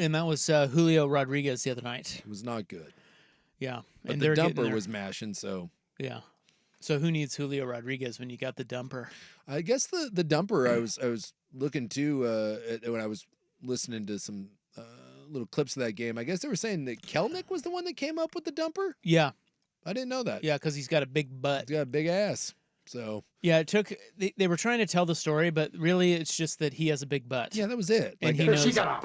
And that was Julio Rodriguez the other night. It was not good. Yeah. But and the dumper was mashing, so. Yeah. So who needs Julio Rodriguez when you got the dumper? I guess the dumper I was looking to when I was listening to some little clips of that game. I guess they were saying that Kelnick was the one that came up with the dumper. Yeah. I didn't know that. Yeah, because he's got a big butt. He's got a big ass. So yeah, it took. They were trying to tell the story, but really, it's just that he has a big butt. Yeah, that was it. And Like, he knows. She got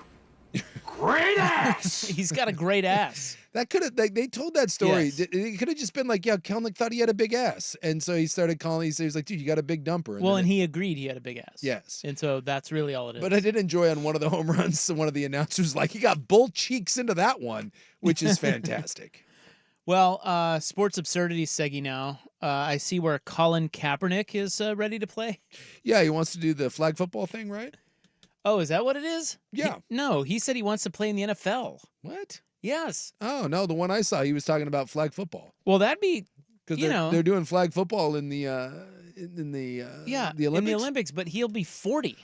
a great ass. He's got a great ass. That could have. They told that story. Yes. It could have just been like, yeah, Kelnick thought he had a big ass, and so he started calling. He was like, dude, you got a big dumper. And he agreed he had a big ass. Yes. And so that's really all it is. But I did enjoy on one of the home runs. One of the announcers like he got bull cheeks into that one, which is fantastic. Well, sports absurdity seggy now. I see where Colin Kaepernick is ready to play. Yeah, he wants to do the flag football thing, right? Oh, is that what it is? Yeah. No, he said he wants to play in the NFL. What? Yes. Oh no, the one I saw, he was talking about flag football. Well, that'd be because know they're doing flag football in the yeah the Olympics. In the Olympics, but he'll be 40.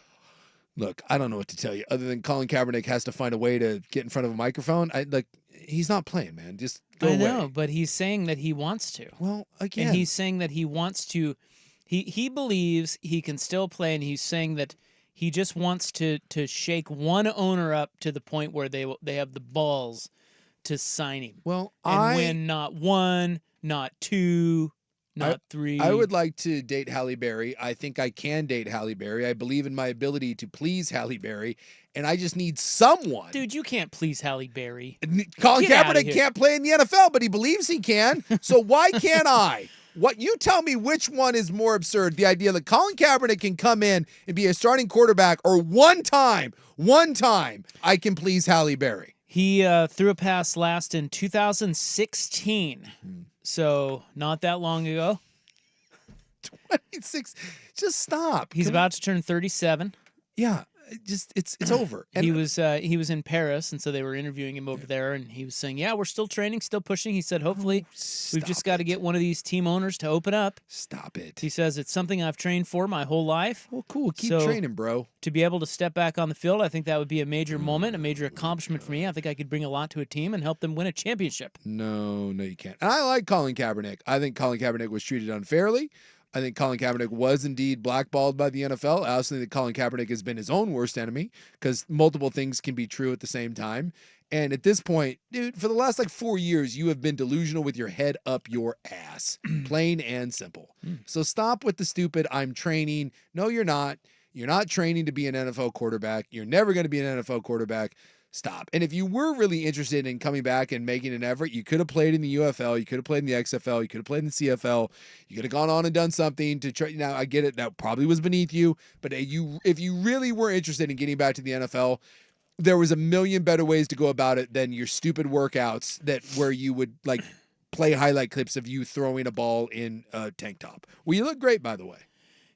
Look, I don't know what to tell you other than Colin Kaepernick has to find a way to get in front of a microphone. He's not playing, man. Just go away. I know, but he's saying that he wants to. Well, again, and he's saying that he wants to. He believes he can still play, and he's saying that he just wants to shake one owner up to the point where they have the balls to sign him. Well, and win not one, not two, not three. I would like to date Halle Berry. I think I can date Halle Berry. I believe in my ability to please Halle Berry, and I just need someone. Dude, you can't please Halle Berry. Colin Get outta Kaepernick here. can't play in the NFL, but he believes he can. So why can't I? What you tell me which one is more absurd? The idea that Colin Kaepernick can come in and be a starting quarterback, or one time I can please Halle Berry. He threw a pass last in 2016. So not that long ago. 26. Just stop. He's about to turn 37. Yeah. Just it's over. And he was in Paris, and so they were interviewing him over there, and he was saying, "Yeah, we're still training, still pushing." He said, "Hopefully, we've just got to get one of these team owners to open up." Stop it. He says it's something I've trained for my whole life. Well, cool. Keep training, bro. To be able to step back on the field, I think that would be a major moment, a major accomplishment for me. I think I could bring a lot to a team and help them win a championship. No, you can't. And I like Colin Kaepernick. I think Colin Kaepernick was treated unfairly. I think Colin Kaepernick was indeed blackballed by the NFL. I also think that Colin Kaepernick has been his own worst enemy because multiple things can be true at the same time. And at this point, dude, for the last 4 years, you have been delusional with your head up your ass. Plain and simple. So stop with the stupid, I'm training. No, you're not. You're not training to be an NFL quarterback. You're never going to be an NFL quarterback. Stop. And if you were really interested in coming back and making an effort, you could have played in the UFL, you could have played in the XFL, you could have played in the CFL, you could have gone on and done something to try. Now, I get it. That probably was beneath you. But if you really were interested in getting back to the NFL, there was a million better ways to go about it than your stupid workouts where you would play highlight clips of you throwing a ball in a tank top. Well, you look great, by the way.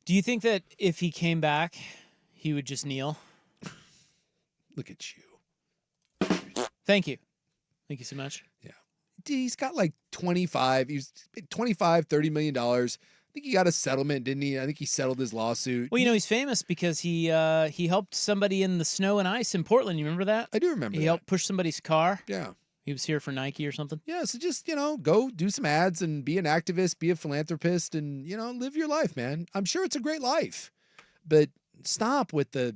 Do you think that if he came back, he would just kneel? Look at you. Thank you. Thank you so much. Yeah. Dude, he's got 25. He's $25-30 million. I think he got a settlement, didn't he? I think he settled his lawsuit. Well, he's famous because he helped somebody in the snow and ice in Portland. You remember that? I do remember. He helped push somebody's car. Yeah. He was here for Nike or something. Yeah, so just, go do some ads and be an activist, be a philanthropist, and, live your life, man. I'm sure it's a great life. But stop with the,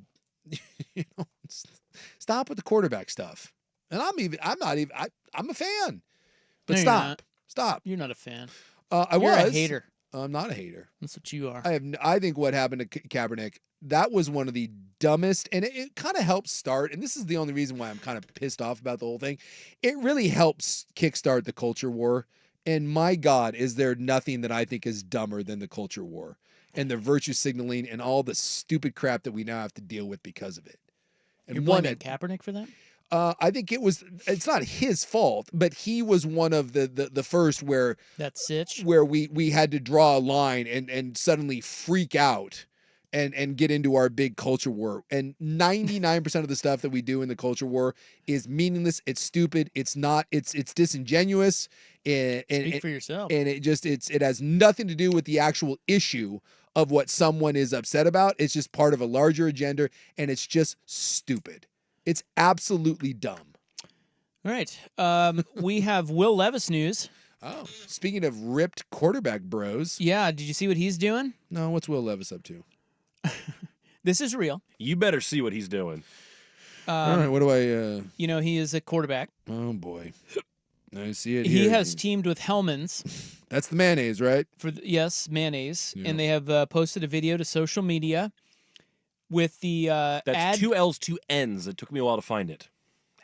stop with the quarterback stuff. And I'm a fan. But no, stop. You're not a fan. You're a hater. I'm not a hater. That's what you are. I think what happened to Kaepernick, that was one of the dumbest, and it kind of helped start, and this is the only reason why I'm kind of pissed off about the whole thing. It really helps kickstart the culture war. And my God, is there nothing that I think is dumber than the culture war and the virtue signaling and all the stupid crap that we now have to deal with because of it. And you're blaming Kaepernick for that? I think it's not his fault, but he was one of the first where we had to draw a line and suddenly freak out and get into our big culture war. And 99% of the stuff that we do in the culture war is meaningless. It's stupid. It's not, it's disingenuous. Speak for yourself. And it has nothing to do with the actual issue of what someone is upset about. It's just part of a larger agenda, and it's just stupid. It's absolutely dumb. All right. We have Will Levis news. Oh, speaking of ripped quarterback bros. Yeah, did you see what he's doing? No, what's Will Levis up to? This is real. You better see what he's doing. All right, what do I... You know, he is a quarterback. Oh, boy. I see it He here. has teamed with Hellman's. That's the mayonnaise, right? Yes, mayonnaise. Yeah. And they have posted a video to social media with the That's ad. 2 L's, 2 N's. It took me a while to find it.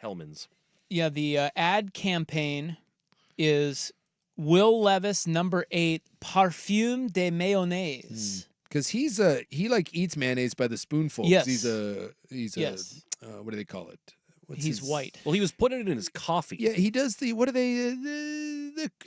Hellman's. Yeah, the ad campaign is Will Levis #8 Parfum de Mayonnaise. Because he eats mayonnaise by the spoonful. Yes. He's Yes. what do they call it? He's white. Well, he was putting it in his coffee. Yeah, he does what are they?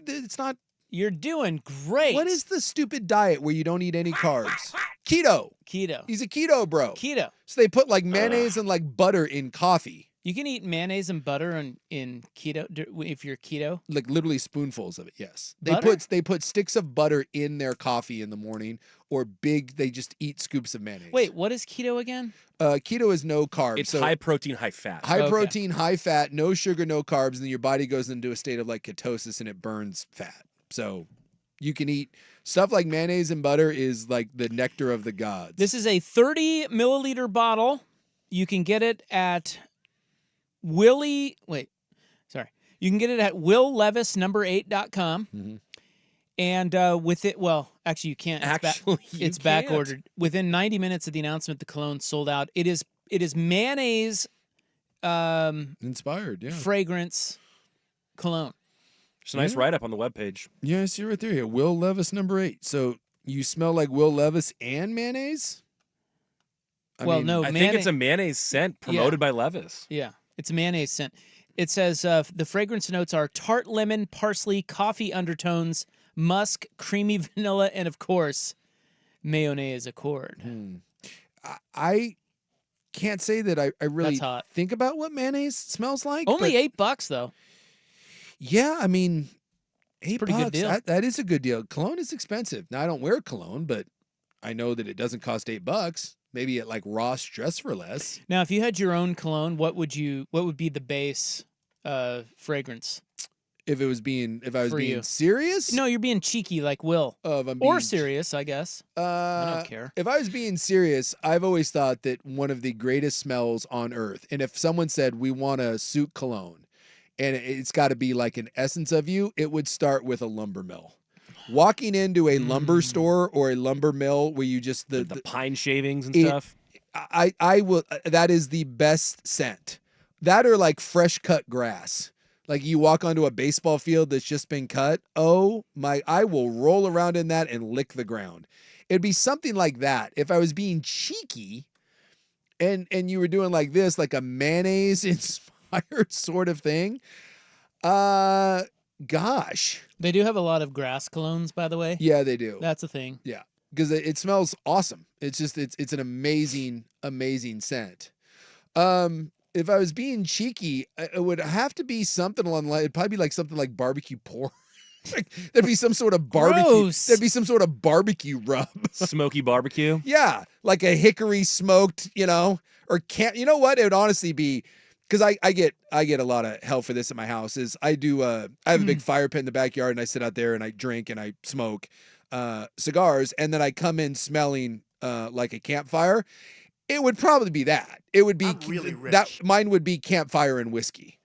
It's not. You're doing great. What is the stupid diet where you don't eat any carbs? Keto. He's a keto bro. Keto. So they put like mayonnaise and like butter in coffee. You can eat mayonnaise and butter in keto if you're keto. Like literally spoonfuls of it. Yes. Butter? They put sticks of butter in their coffee in the morning, or they just eat scoops of mayonnaise. Wait, what is keto again? Keto is no carbs. It's so high protein, high fat. high protein, high fat, no sugar, no carbs, and then your body goes into a state of like ketosis and it burns fat. So you can eat stuff like mayonnaise and butter is like the nectar of the gods. This is a 30 milliliter bottle. You can get it at You can get it at willlevis8.com. Mm-hmm. And with it, well, actually you can't. It's back can't. ordered. Within 90 minutes of the announcement, the cologne sold out. It is mayonnaise inspired, yeah. fragrance cologne. It's a nice write-up on the webpage. Yeah, I see right there. Yeah, Will Levis #8. So you smell like Will Levis and mayonnaise? I think it's a mayonnaise scent promoted by Levis. Yeah, it's a mayonnaise scent. It says the fragrance notes are tart lemon, parsley, coffee undertones, musk, creamy vanilla, and of course, mayonnaise accord. I can't say that I really That's hot. think about what mayonnaise smells like. Only but $8 though. Yeah, I mean, $8. Pretty good deal. That is a good deal. Cologne is expensive. Now I don't wear cologne, but I know that it doesn't cost $8. Maybe at like Ross Dress for Less. Now, if you had your own cologne, what would be the base fragrance? If I was being you? serious? No, you're being cheeky like Will. Or serious, I guess. I don't care. If I was being serious, I've always thought that one of the greatest smells on earth, and if someone said we want a suit cologne, and it's got to be like an essence of you, it would start with a lumber mill. Walking into a lumber store or a lumber mill where you just the pine shavings and stuff. I will. That is the best scent. That or like fresh cut grass. Like you walk onto a baseball field that's just been cut. Oh my! I will roll around in that and lick the ground. It'd be something like that. If I was being cheeky, and you were doing like this, like a mayonnaise inspired sort of thing. Gosh. They do have a lot of grass colognes, by the way. Yeah, they do. That's a thing. Yeah, because it smells awesome. It's just it's an amazing scent. If I was being cheeky, it would have to be something along the line. It'd probably be like something like barbecue pork. Like, there'd be some sort of barbecue. Gross. There'd be some sort of barbecue rub. Smoky barbecue. Yeah, like a hickory smoked, or can't. You know what? It would honestly be. Because I get a lot of hell for this at my house. I have a big fire pit in the backyard, and I sit out there and I drink and I smoke cigars, and then I come in smelling like a campfire. It would probably be that. It would be I'm really rich. that. Mine would be campfire and whiskey.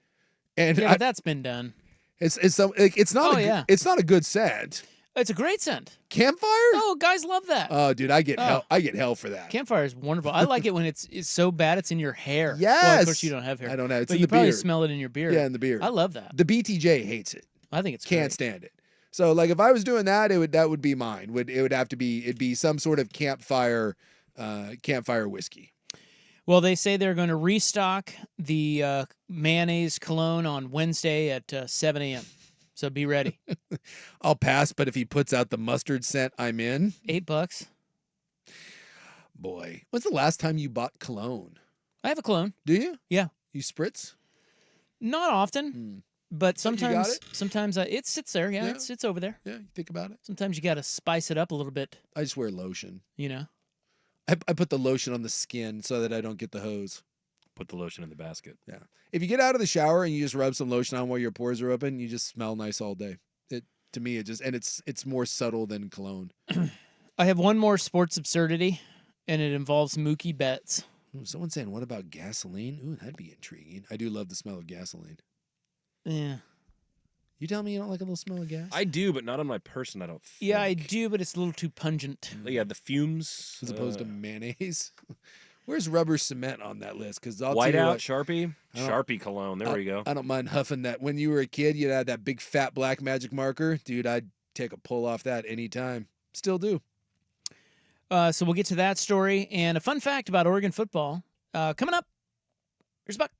And Yeah, but that's been done. it's not it's not a good scent. It's a great scent. Campfire? Oh, guys love that. Oh, dude, I get hell for that. Campfire is wonderful. I like it when it's so bad it's in your hair. Yes. Well, of course you don't have hair. I don't know. It's but in you the probably beard. smell it in your beard. Yeah, in the beard. I love that. The BTJ hates it. I think it's Can't great. stand it. So like if I was doing that, that would be mine. It'd be some sort of campfire whiskey. Well, they say they're going to restock the mayonnaise cologne on Wednesday at 7 a.m. So be ready. I'll pass, but if he puts out the mustard scent, I'm in. $8. Boy, when's the last time you bought cologne? I have a cologne. Do you? Yeah. You spritz? Not often, but So you got sometimes it? It sits there. Yeah, Yeah. it's over there. Yeah, you think about it. Sometimes you got to spice it up a little bit. I just wear lotion. You know. I put the lotion on the skin so that I don't get the hose. put the lotion in the basket. Yeah. If you get out of the shower and you just rub some lotion on while your pores are open, you just smell nice all day. To me, it's more subtle than cologne. I have one more sports absurdity, and it involves Mookie Betts. Ooh, someone's saying, what about gasoline? Ooh, that'd be intriguing. I do love the smell of gasoline. Yeah. You tell me you don't like a little smell of gas? I do, but not on my person, I don't think. Yeah, I do, but it's a little too pungent. Yeah, the fumes. As opposed to mayonnaise. Where's rubber cement on that list? Because Whiteout, Sharpie? Sharpie cologne. There we go. I don't mind huffing that. When you were a kid, you had that big fat black magic marker. Dude, I'd take a pull off that anytime. Still do. So we'll get to that story. And a fun fact about Oregon football coming up. Here's Buck.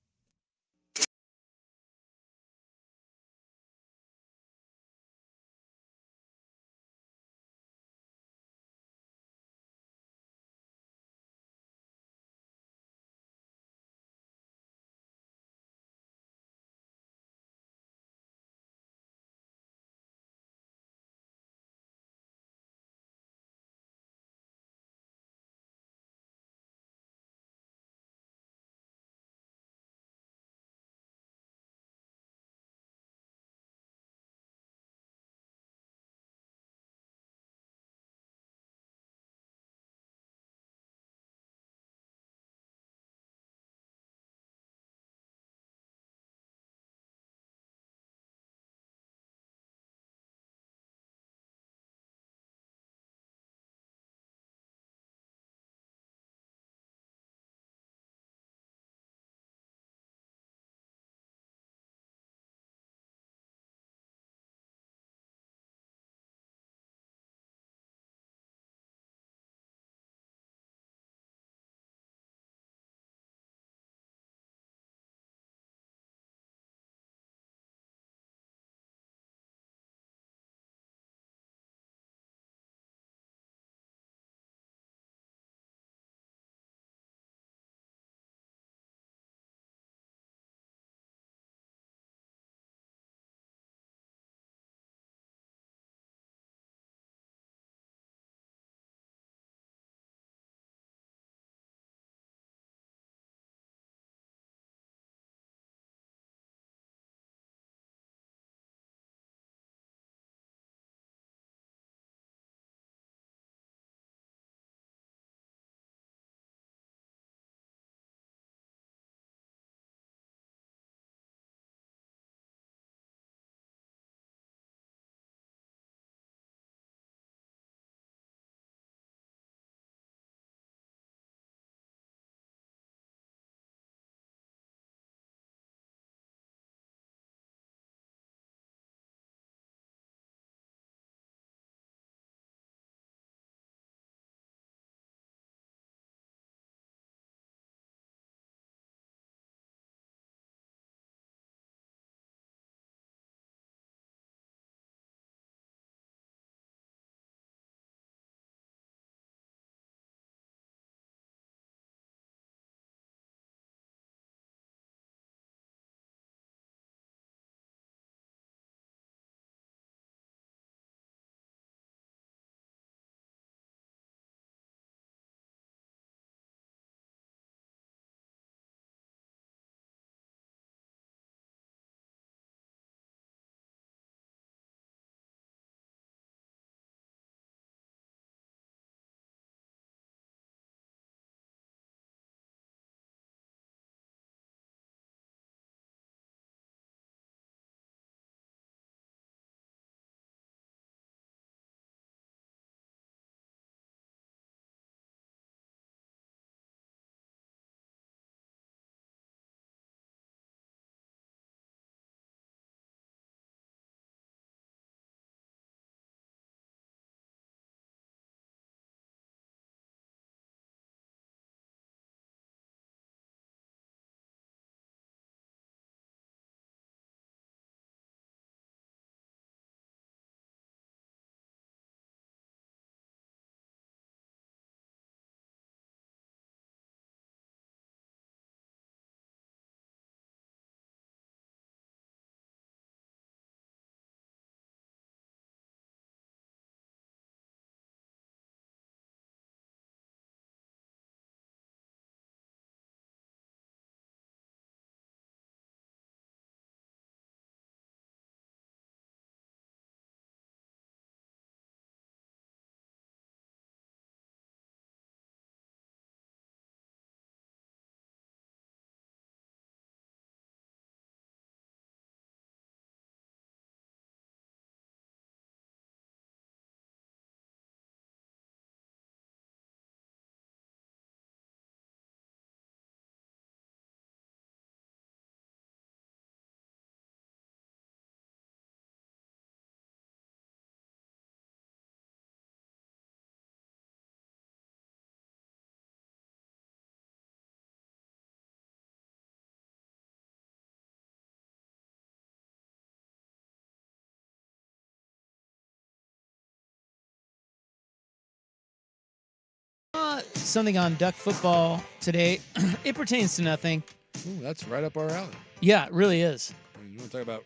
something on duck football today. It pertains to nothing. Ooh, that's right up our alley. Yeah, it really is. You want to talk about?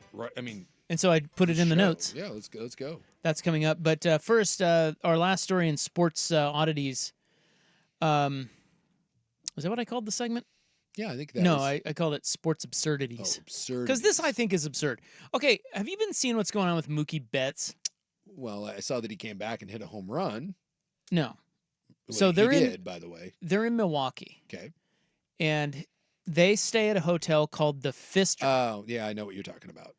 And so I put it in the notes. Yeah, let's go. Let's go. That's coming up. But first, our last story in sports oddities. Was that what I called the segment? Yeah, I think that. No, I called it sports absurdities. Oh, absurd. Because this, I think, is absurd. Okay, have you been seeing what's going on with Mookie Betts? Well, I saw that he came back and hit a home run. No. Well, So they're did, by the way. They're in Milwaukee. Okay. And they stay at a hotel called the Pfister. Oh, yeah, I know what you're talking about.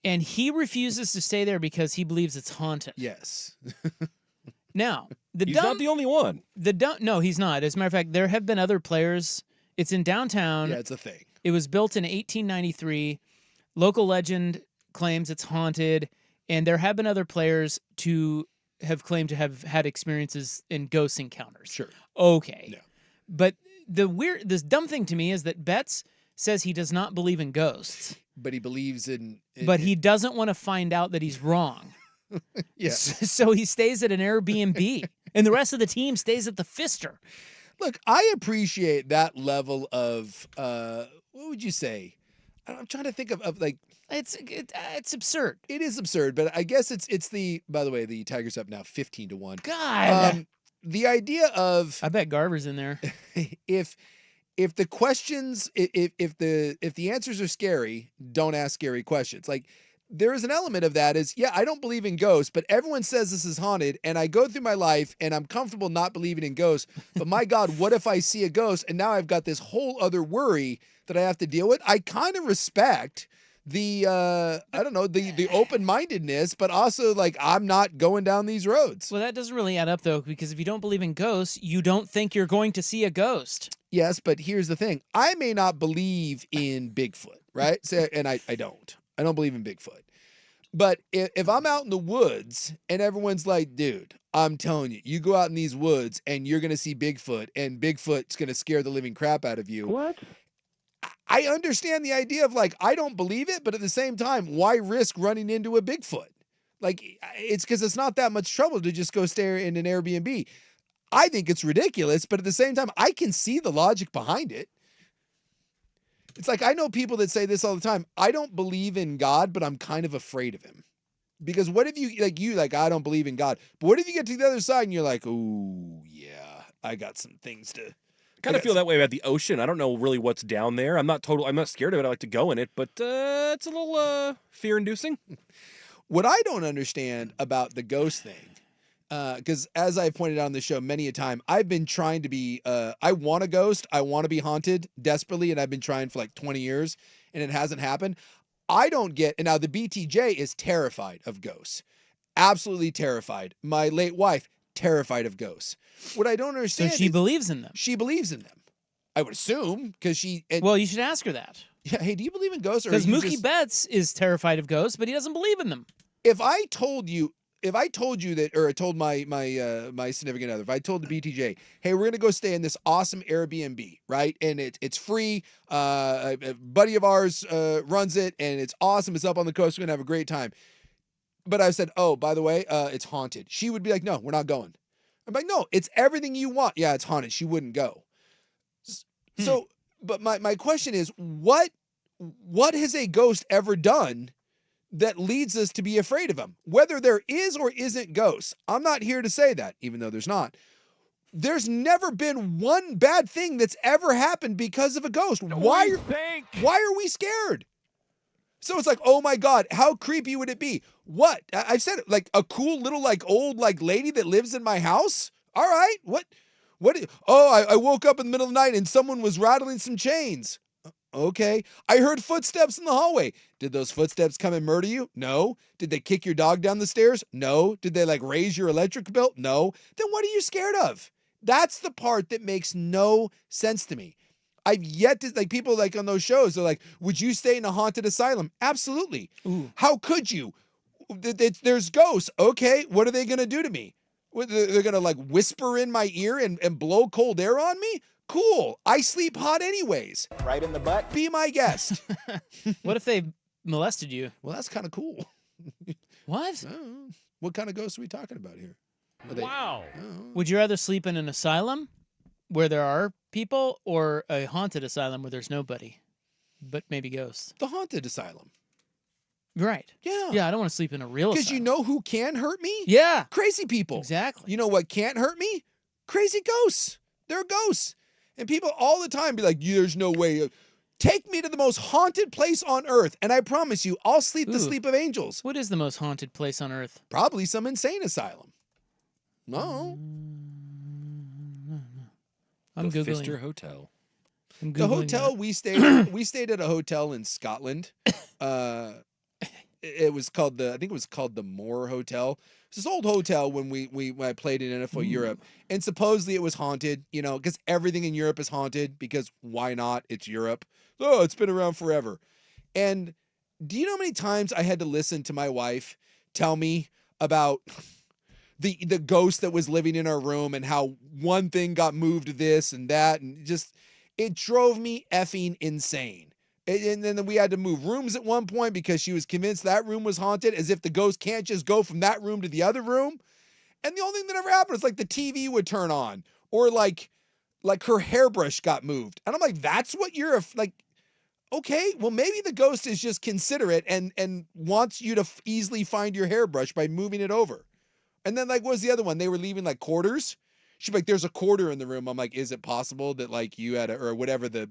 And he refuses to stay there because he believes it's haunted. Yes. Now, he's not the only one. No, he's not. As a matter of fact, there have been other players. It's in downtown. Yeah, it's a thing. It was built in 1893. Local legend claims it's haunted, and there have been other players to have claimed to have had experiences in ghost encounters. Sure. Okay. Yeah. But this dumb thing to me is that Betts says he does not believe in ghosts. But he believes in but he doesn't want to find out that he's wrong. Yeah. So he stays at an Airbnb, and the rest of the team stays at the Pfister. Look, I appreciate that level of what would you say? I'm trying to think of like it's absurd. It is absurd, but I guess it's the. By the way, the Tigers up now 15-1. God, the idea of I bet Garver's in there. If the questions, if the answers are scary, don't ask scary questions. Like, there is an element of that is, yeah, I don't believe in ghosts, but everyone says this is haunted, and I go through my life, and I'm comfortable not believing in ghosts, but my God, what if I see a ghost, and now I've got this whole other worry that I have to deal with? I kind of respect the, I don't know, the open-mindedness, but also, like, I'm not going down these roads. Well, that doesn't really add up, though, because if you don't believe in ghosts, you don't think you're going to see a ghost. Yes, but here's the thing. I may not believe in Bigfoot, right? So, and I don't. I don't believe in Bigfoot. But if I'm out in the woods and everyone's like, dude, I'm telling you, you go out in these woods and you're going to see Bigfoot, and Bigfoot's going to scare the living crap out of you. What? I understand the idea of, like, I don't believe it, but at the same time, why risk running into a Bigfoot? Like, it's because it's not that much trouble to just go stay in an Airbnb. I think it's ridiculous, but at the same time, I can see the logic behind it. It's like, I know people that say this all the time. I don't believe in God, but I'm kind of afraid of him. Because what if you I don't believe in God. But what if you get to the other side and you're like, ooh, yeah, I got some things to. I kind of feel that way about the ocean. I don't know really what's down there. I'm not scared of it. I like to go in it, but it's a little fear-inducing. What I don't understand about the ghost thing, because as I pointed out on the show many a time, I've been trying to be, I want a ghost, I want to be haunted desperately, and I've been trying for like 20 years, and it hasn't happened. I don't get, and now the BTJ is terrified of ghosts. Absolutely terrified. My late wife, terrified of ghosts. What I don't understand So she believes in them. She believes in them. I would assume, because she... well, you should ask her that. Yeah, hey, do you believe in ghosts? Because Mookie Betts is terrified of ghosts, but he doesn't believe in them. If I told you that, or I told my significant other, if I told the BTJ, hey, we're gonna go stay in this awesome Airbnb, right? And it's free. A buddy of ours runs it, and it's awesome. It's up on the coast. We're gonna have a great time. But I said, oh, by the way, it's haunted. She would be like, no, we're not going. I'm like, no, it's everything you want. Yeah, it's haunted. She wouldn't go. So, but my question is, what has a ghost ever done that leads us to be afraid of him? Whether there is or isn't ghosts, I'm not here to say that, even though there's not. There's never been one bad thing that's ever happened because of a ghost. Why are we scared? So it's like, oh my God, how creepy would it be? What? I've said it, like a cool little old lady that lives in my house? All right, what? Oh, I woke up in the middle of the night and someone was rattling some chains. Okay. I heard footsteps in the hallway. Did those footsteps come and murder you? No. Did they kick your dog down the stairs? No. Did they raise your electric bill? No. Then what are you scared of? That's the part that makes no sense to me. I've yet to, people on those shows, they're like, would you stay in a haunted asylum? Absolutely. Ooh. How could you? There's ghosts. Okay. What are they going to do to me? They're going to whisper in my ear and blow cold air on me? Cool. I sleep hot anyways. Right in the butt? Be my guest. What if they molested you? Well, that's kind of cool. What? What kind of ghost are we talking about here? Wow. Would you rather sleep in an asylum where there are people or a haunted asylum where there's nobody, but maybe ghosts? The haunted asylum. Right. Yeah. Yeah, I don't want to sleep in a real Because asylum. you know who can hurt me? Yeah. Crazy people. Exactly. You know what can't hurt me? Crazy ghosts. They're ghosts. And people all the time be like, there's no way. Take me to the most haunted place on earth, and I promise you, I'll sleep the sleep of angels. What is the most haunted place on earth? Probably some insane asylum. No. I'm the Googling. Pfister Hotel. I'm The Googling hotel that. we stayed at a hotel in Scotland. It was called I think it was called the Moore Hotel. It's this old hotel when I played in NFL Europe, and supposedly it was haunted. You know, because everything in Europe is haunted. Because why not? It's Europe. Oh, it's been around forever. And do you know how many times I had to listen to my wife tell me about the ghost that was living in our room and how one thing got moved to this and that, and just it drove me effing insane. And then we had to move rooms at one point because she was convinced that room was haunted, as if the ghost can't just go from that room to the other room. And the only thing that ever happened was like the TV would turn on, or like her hairbrush got moved. And I'm like, that's what you're like. Okay, well, maybe the ghost is just considerate and wants you to easily find your hairbrush by moving it over. And then, like, what was the other one? They were leaving, like, quarters. She'd be like, there's a quarter in the room. I'm like, is it possible that, like, you had or whatever the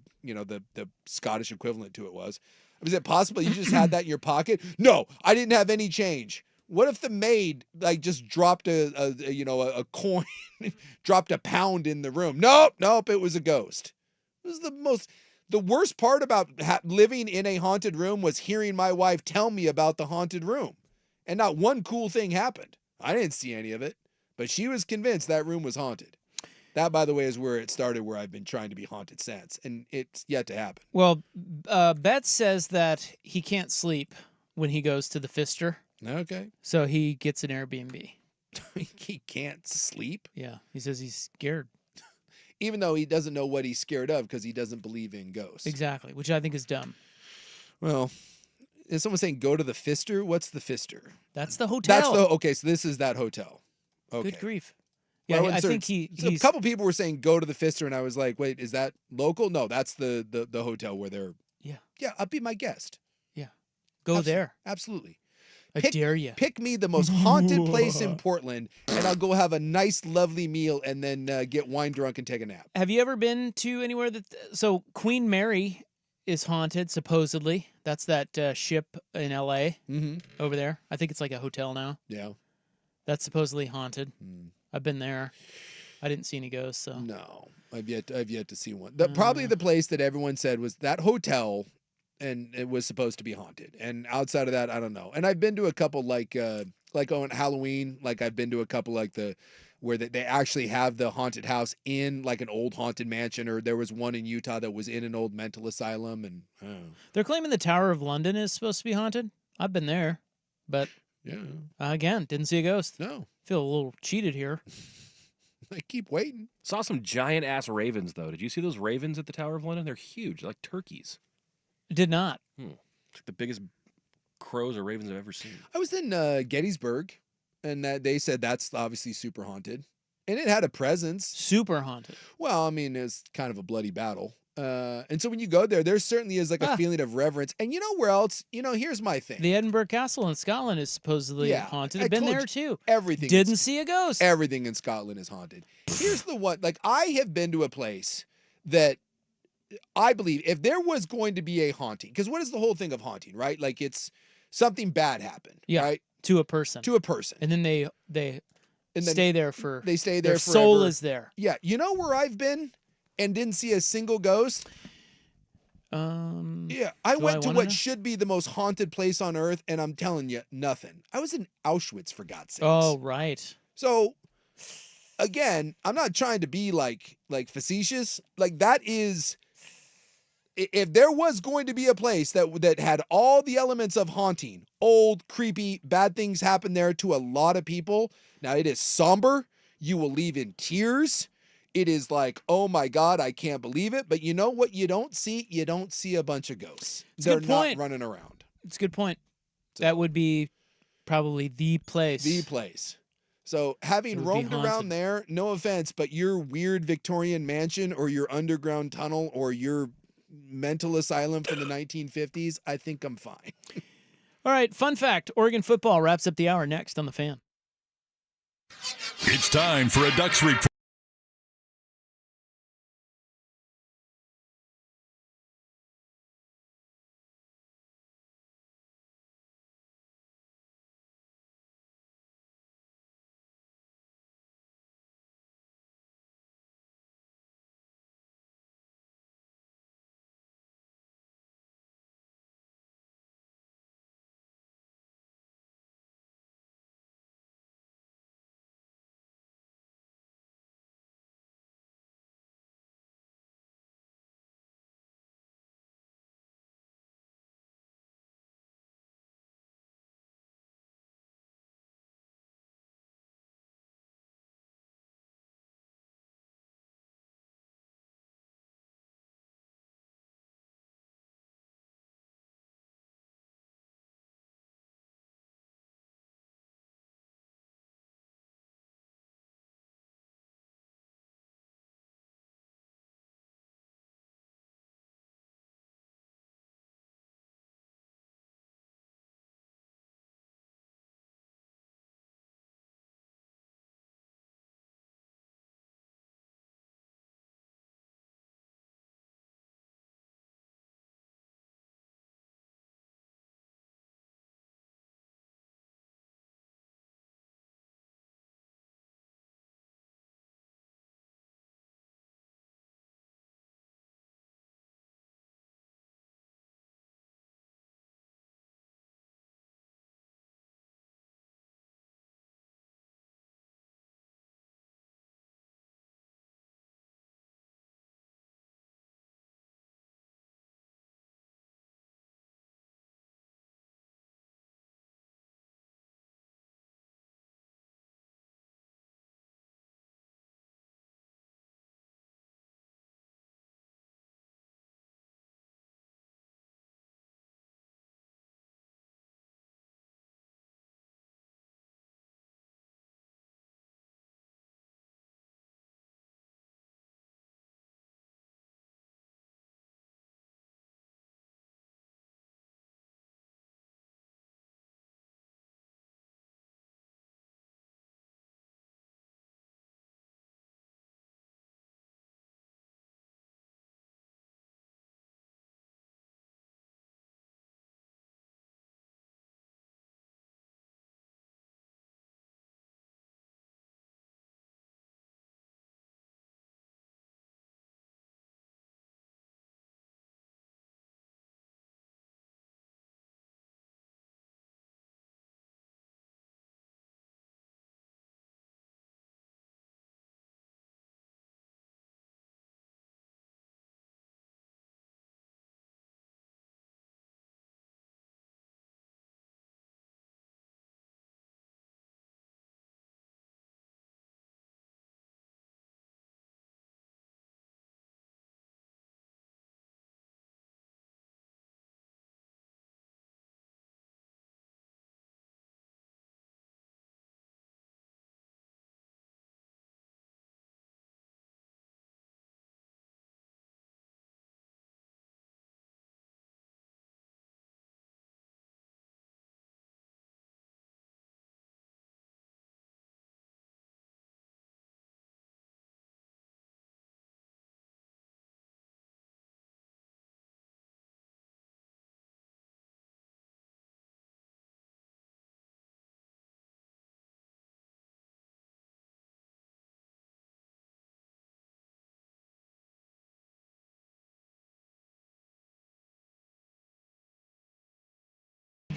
Scottish equivalent to it was. Is it possible you just had that in your pocket? No, I didn't have any change. What if the maid, like, just dropped a coin, dropped a pound in the room? Nope, it was a ghost. It was the worst part about living in a haunted room was hearing my wife tell me about the haunted room. And not one cool thing happened. I didn't see any of it, but she was convinced that room was haunted. That, by the way, is where it started, where I've been trying to be haunted since, and it's yet to happen. Well, Betts says that he can't sleep when he goes to the Pfister. Okay. So he gets an Airbnb. He can't sleep? Yeah. He says he's scared. Even though he doesn't know what he's scared of because he doesn't believe in ghosts. Exactly, which I think is dumb. Well, is someone saying go to the Pfister? What's the Pfister? That's the hotel. Okay, so this is that hotel. Okay. Good grief. Yeah, I think a couple people were saying go to the Pfister, and I was like, wait, is that local? No, that's the hotel where they're... Yeah. Yeah, I'll be my guest. Yeah. Go there. Absolutely. I dare you. Pick me the most haunted place in Portland, and I'll go have a nice, lovely meal and then get wine drunk and take a nap. Have you ever been to anywhere that... So Queen Mary is haunted, supposedly. That's that ship in L.A. Over there. I think it's like a hotel now. Yeah. That's supposedly haunted. I've been there. I didn't see any ghosts, so... No. I've yet to see one. Probably the place that everyone said was that hotel... And it was supposed to be haunted. And outside of that, I don't know. And I've been to a couple like on Halloween, like I've been to a couple like where they actually have the haunted house in like an old haunted mansion, or there was one in Utah that was in an old mental asylum. And they're claiming the Tower of London is supposed to be haunted. I've been there, but again, didn't see a ghost. No. Feel a little cheated here. I keep waiting. Saw some giant ass ravens though. Did you see those ravens at the Tower of London? They're huge. They're like turkeys. Did not. It's the biggest crows or ravens I've ever seen. I was in Gettysburg, and they said that's obviously super haunted. And it had a presence. Super haunted. Well, I mean, it's kind of a bloody battle. And so when you go there certainly is like a feeling of reverence. And you know where else? You know, here's my thing. The Edinburgh Castle in Scotland is supposedly haunted. I've been there too. Everything. Didn't see a ghost. Everything in Scotland is haunted. Here's the one. Like, I have been to a place that I believe if there was going to be a haunting, because what is the whole thing of haunting, right? Like, it's something bad happened, right? To a person. And then they stay there for... They stay there their forever. soul is there. Yeah. You know where I've been and didn't see a single ghost? Yeah. I went to what should be the most haunted place on earth, and I'm telling you, nothing. I was in Auschwitz, for God's sakes. Oh, right. So... Again, I'm not trying to be like facetious. Like, that is, if there was going to be a place that had all the elements of haunting, old, creepy, bad things happen there to a lot of people. Now, it is somber. You will leave in tears. It is like, oh my God, I can't believe it. But you know what you don't see? You don't see a bunch of ghosts. They're not running around. It's a good point. So, that would be probably the place. The place. So having roamed around there, no offense, but your weird Victorian mansion or your underground tunnel or your mental asylum from the 1950s, I think I'm fine. All right, fun fact. Oregon football wraps up the hour next on The Fan. It's time for a Ducks report.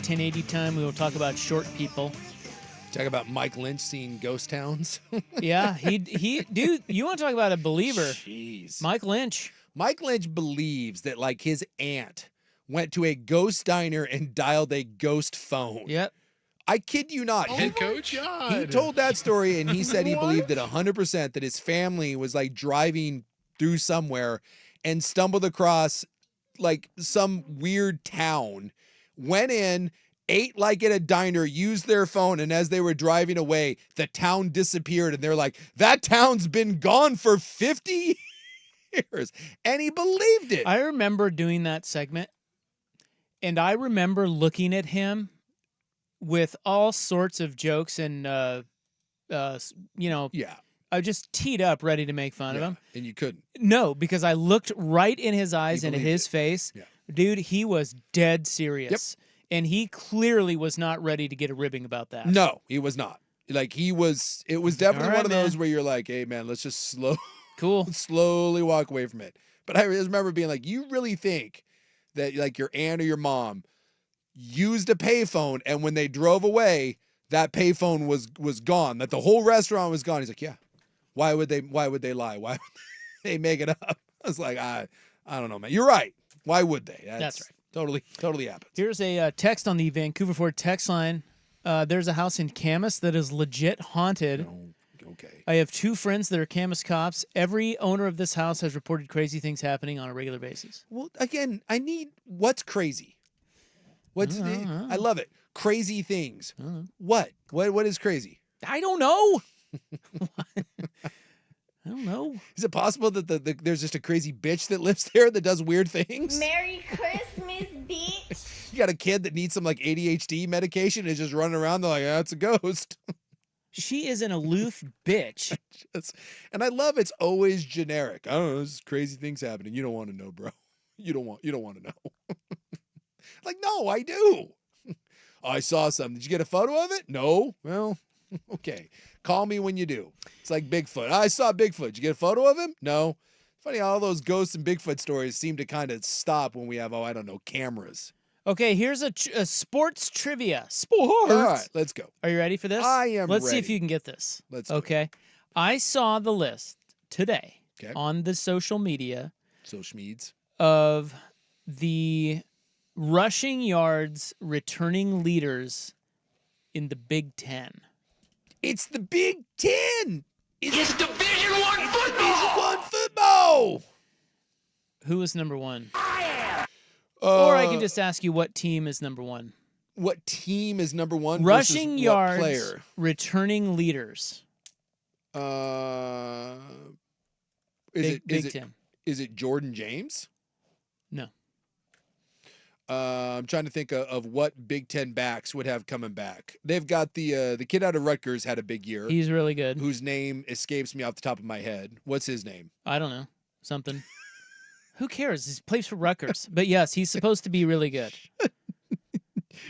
.1080 time, we will talk about short people. Talk about Mike Lynch seeing ghost towns. Yeah, he dude, you want to talk about a believer. Jeez. Mike Lynch. Mike Lynch believes that like his aunt went to a ghost diner and dialed a ghost phone. Yep. I kid you not. Head coach? He told that story and he said he believed that 100% that his family was like driving through somewhere and stumbled across like some weird town, went in ate like at a diner, used their phone, and as they were driving away, the town disappeared, and they're like, that town's been gone for 50 years. And he believed it. I remember doing that segment, and I remember looking at him with all sorts of jokes and, Yeah. I just teed up, ready to make fun of him. And you couldn't. No, because I looked right in his eyes and in his face. Yeah. Dude, he was dead serious. Yep. And he clearly was not ready to get a ribbing about that. No, he was not. Like, it was definitely one of those where you're like, hey, man, let's just slowly walk away from it. But I just remember being like, you really think that, like, your aunt or your mom used a payphone, and when they drove away, that payphone was gone, that the whole restaurant was gone? He's like, yeah. Why would they lie? Why would they make it up? I was like, I don't know, man. You're right. Why would they? That's right. Totally happens. Here's a text on the Vancouver Ford text line. There's a house in Camas that is legit haunted. Okay. I have 2 friends that are Camas cops. Every owner of this house has reported crazy things happening on a regular basis. Well, again, I need what's crazy. I love it. Crazy things. What is crazy? I don't know. I don't know. Is it possible that there's just a crazy bitch that lives there that does weird things? Merry Christmas, bitch. You got a kid that needs some like ADHD medication and is just running around. They're like, that's a ghost. She is an aloof bitch. And I love it's always generic. I don't know. There's crazy things happening. You don't want to know, bro. You don't want to know. Like, no, I do. I saw something. Did you get a photo of it? No. Well, okay. Call me when you do. It's like Bigfoot. I saw Bigfoot. Did you get a photo of him? No. Funny how all those ghosts and Bigfoot stories seem to kind of stop when we have, cameras. Okay, here's a sports trivia. Sports. All right, let's go. Are you ready for this? I am Let's ready. see if you can get this. Let's do Okay. I saw the list today Okay. on the social media Social meds. of the rushing yards returning leaders in the Big Ten. It's the Big Ten. It's Division I football. Division I football. Who is number 1? I am. Or I can just ask you what team is number 1. What team is number 1? Rushing versus yards, what player? returning leaders. Big Ten. Is it Jordan James? No. I'm trying to think of what Big Ten backs would have coming back. They've got the kid out of Rutgers had a big year. He's really good. Whose name escapes me off the top of my head. What's his name? I don't know. Something. Who cares? He plays for Rutgers. But yes, he's supposed to be really good.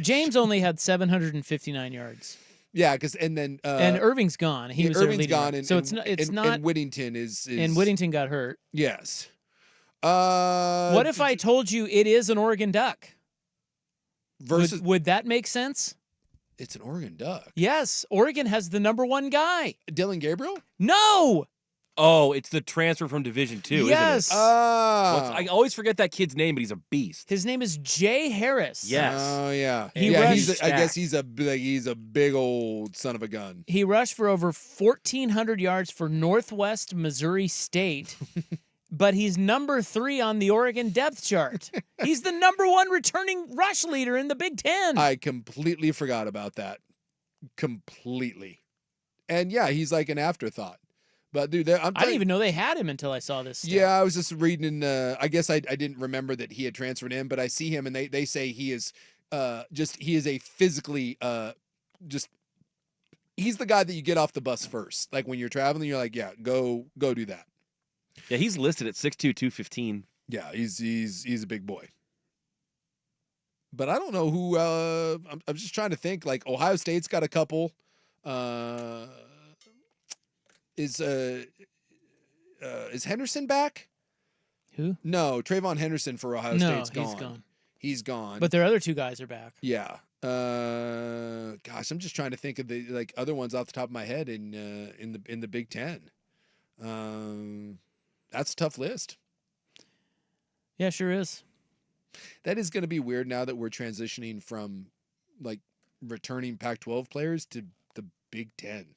James only had 759 yards. Yeah, and Irving's gone. He was Irving's gone, so it's not. And Whittington is. And Whittington got hurt. Yes. What if I told you it is an Oregon Duck? Would that make sense? It's an Oregon Duck. Yes, Oregon has the number 1 guy. Dylan Gabriel? No. Oh, it's the transfer from Division II, yes. isn't it? I always forget that kid's name, but he's a beast. His name is Jay Harris. Yes. Oh yeah. Rushed, I guess he's a big old son of a gun. He rushed for over 1,400 yards for Northwest Missouri State. But he's number 3 on the Oregon depth chart. He's the number 1 returning rush leader in the Big Ten. I completely forgot about that. Completely. And yeah, he's like an afterthought. But dude, I didn't even know they had him until I saw this stuff. Yeah, I was just reading. I guess I didn't remember that he had transferred in, but I see him and they say he is he is a physically he's the guy that you get off the bus first. Like when you're traveling, you're like, yeah, go do that. Yeah, he's listed at 6'2", 215. Yeah, he's a big boy. But I don't know who. I'm just trying to think. Like Ohio State's got a couple. Is Henderson back? Who? No, Trayvon Henderson for Ohio State's gone. He's gone. He's gone. But their other 2 guys are back. Yeah. Gosh, I'm just trying to think of the other ones off the top of my head in the Big Ten. That's a tough list. Yeah, sure is. That is going to be weird now that we're transitioning from like returning Pac-12 players to the Big Ten.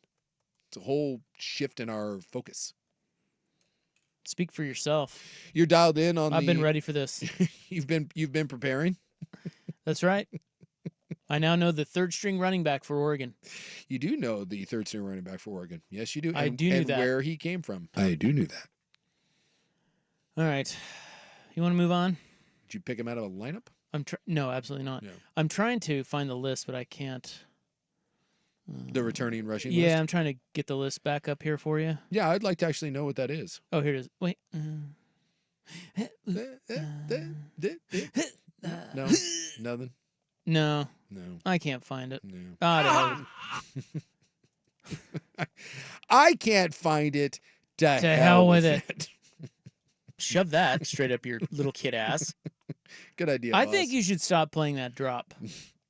It's a whole shift in our focus. Speak for yourself. You're dialed in on. I've been ready for this. You've been preparing. That's right. I now know the third-string running back for Oregon. You do know the third-string running back for Oregon. Yes, you do. I do know that. Where he came from. I do know that. All right. You want to move on? Did you pick him out of a lineup? No, absolutely not. Yeah. I'm trying to find the list, but I can't. The returning rushing list? Yeah, I'm trying to get the list back up here for you. Yeah, I'd like to actually know what that is. Oh, here it is. Wait. No, nothing. No. No. I can't find it. No. I can't find it. To hell with it. Shove that straight up your little kid ass. Good idea. I boss. think you should stop playing that drop.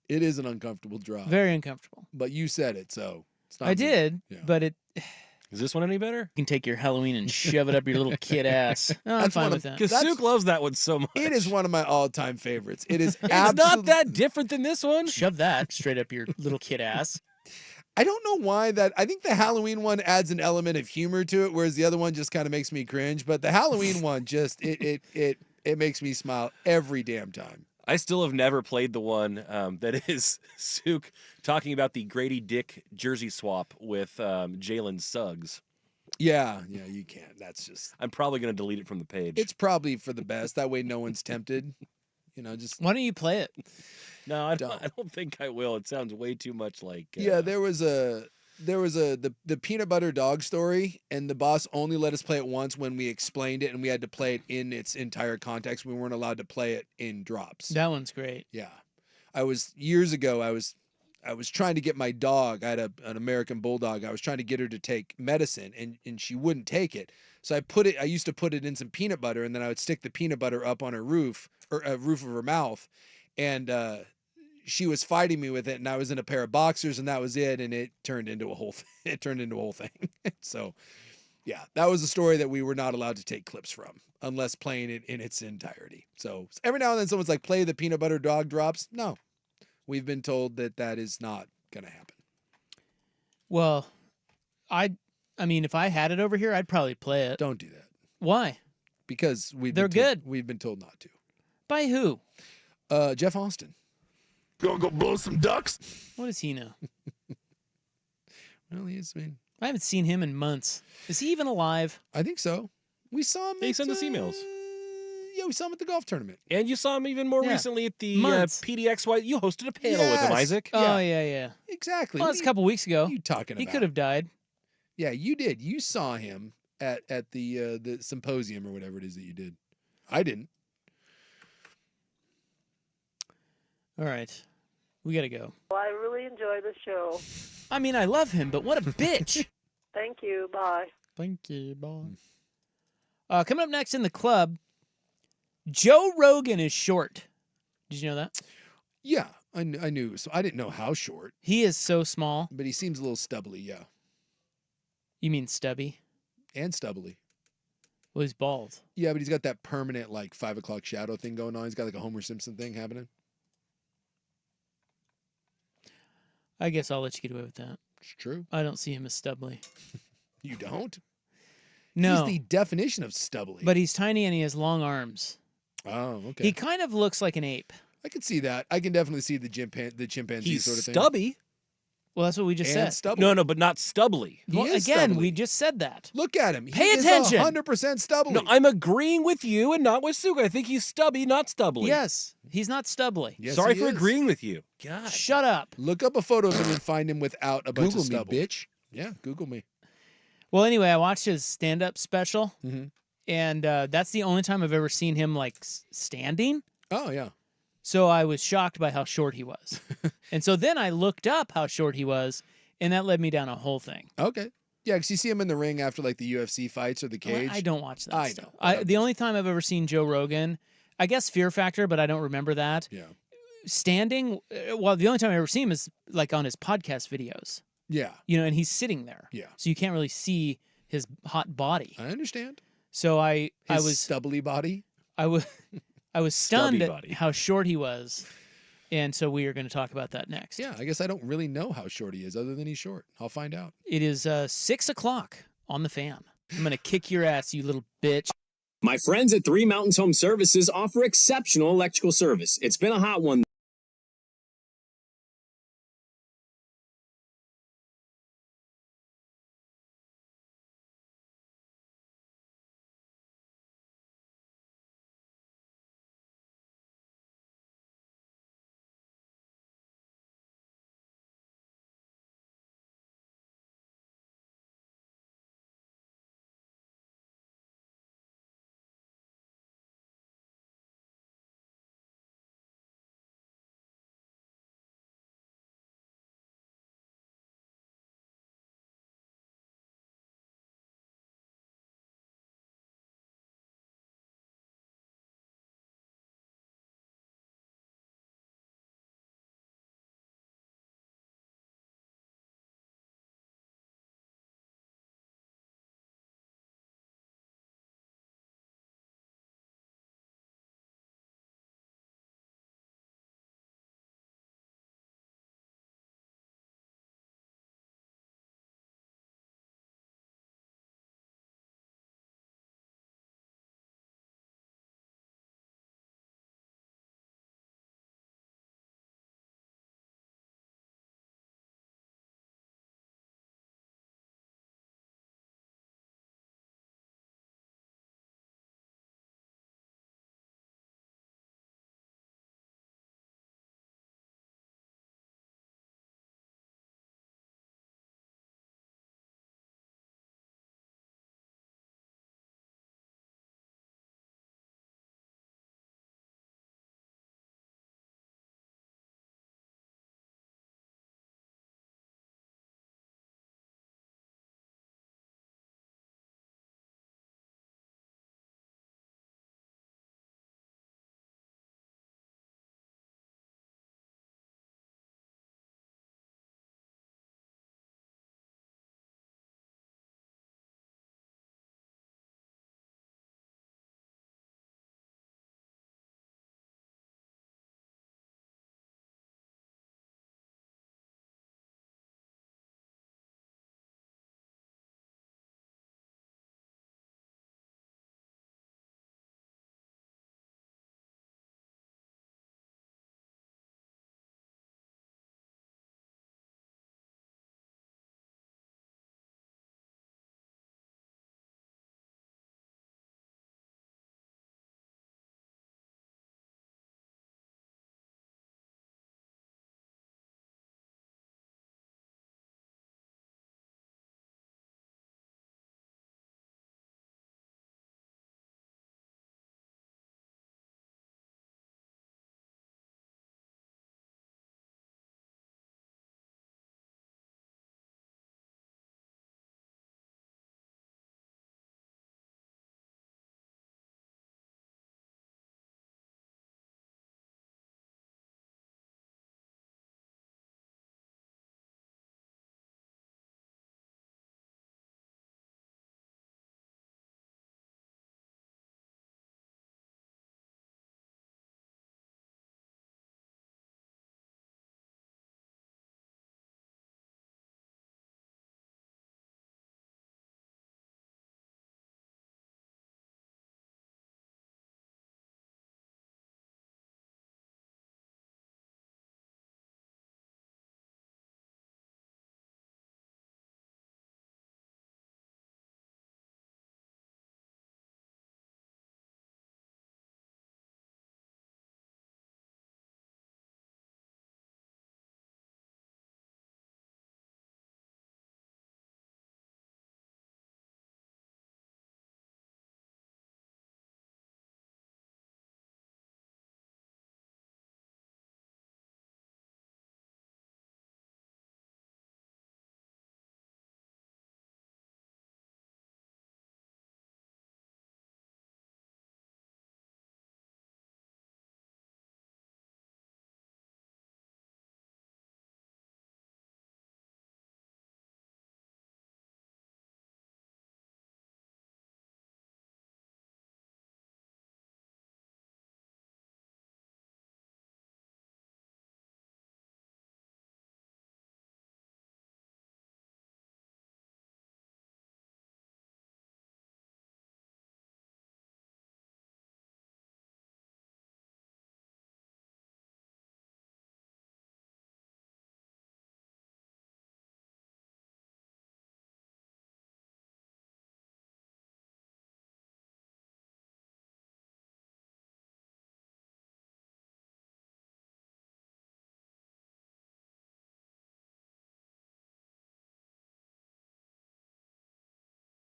It is an uncomfortable drop. Very uncomfortable. But you said it, so it's not I me. did, Yeah. but it. Is this one any better? You can take your Halloween and shove it up your little kid ass. No, I'm fine with that. Because Suk loves that one so much. It is one of my all-time favorites. It is It's not that different than this one. Shove that straight up your little kid ass. I don't know why that. I think the Halloween one adds an element of humor to it, whereas the other one just kind of makes me cringe. But the Halloween one just it makes me smile every damn time. I still have never played the one that is Suk talking about the Grady Dick jersey swap with Jalen Suggs. Yeah, you can't. That's just. I'm probably going to delete it from the page. It's probably for the best. That way, no one's tempted. Just. Why don't you play it? No, I don't think I will. It sounds way too much like. Yeah, there was the peanut butter dog story, and the boss only let us play it once when we explained it, and we had to play it in its entire context. We weren't allowed to play it in drops. That one's great. Yeah, years ago. I was trying to get my dog. I had an American bulldog. I was trying to get her to take medicine, and she wouldn't take it. So I used to put it in some peanut butter, and then I would stick the peanut butter up on her roof of her mouth, and she was fighting me with it, and I was in a pair of boxers, and that was it, and it turned into a whole thing. So, yeah, that was a story that we were not allowed to take clips from unless playing it in its entirety. So every now and then someone's like, play the peanut butter dog drops. No, we've been told that is not going to happen. Well, I mean, if I had it over here, I'd probably play it. Don't do that. Why? Because they're good. We've been told not to. By who? Jeff Austin. Gonna go blow some ducks? What does he know? Well, I haven't seen him in months. Is he even alive? I think so. We saw him. He sent us emails. Yeah, we saw him at the golf tournament. And you saw him even more recently at the PDXY. You hosted a panel with him, Isaac. Oh, yeah. Exactly. Well, that's a couple weeks ago. What are you talking about? He could have died. Yeah, you did. You saw him at the symposium or whatever it is that you did. I didn't. All right. We got to go. Well, I really enjoy the show. I mean, I love him, but what a bitch. Thank you. Bye. Thank you. Bye. Coming up next in the club, Joe Rogan is short. Did you know that? Yeah, I knew. So I didn't know how short. He is so small. But he seems a little stubbly, yeah. You mean stubby? And stubbly. Well, he's bald. Yeah, but he's got that permanent, 5 o'clock shadow thing going on. He's got a Homer Simpson thing happening. I guess I'll let you get away with that. It's true. I don't see him as stubbly. You don't? No. He's the definition of stubbly. But he's tiny and he has long arms. Oh, okay. He kind of looks like an ape. I can see that. I can definitely see the chimpanzee He's sort of thing. stubby. Well, that's what we just said. Stubby. No, but not stubbly. Well, again, we just said that. Look at him. Pay attention. 100% stubbly. No, I'm agreeing with you and not with Suk. I think he's stubby, not stubbly. Yes, he's not stubbly. Yes, Sorry he for is. agreeing with you. God. Shut up. Look up a photo of him and find him without a bunch Google of stubble. me, bitch. Yeah, Google me. Well, anyway, I watched his stand-up special, Mm-hmm. and that's the only time I've ever seen him standing. Oh, yeah. So I was shocked by how short he was. And so then I looked up how short he was, and that led me down a whole thing. Okay. Yeah, because you see him in the ring after the UFC fights or the cage. I don't watch that I stuff. know. The only time I've ever seen Joe Rogan, I guess Fear Factor, but I don't remember that. Yeah. Standing, well, the only time I ever see him is on his podcast videos. Yeah. And he's sitting there. Yeah. So you can't really see his hot body. I understand. So I was stubbly body. I was stunned Stubby at body. how short he was. And so we are going to talk about that next. Yeah, I guess I don't really know how short he is other than he's short. I'll find out. It is 6 o'clock on the fan. I'm going to kick your ass, you little bitch. My friends at Three Mountains Home Services offer exceptional electrical service. It's been a hot one.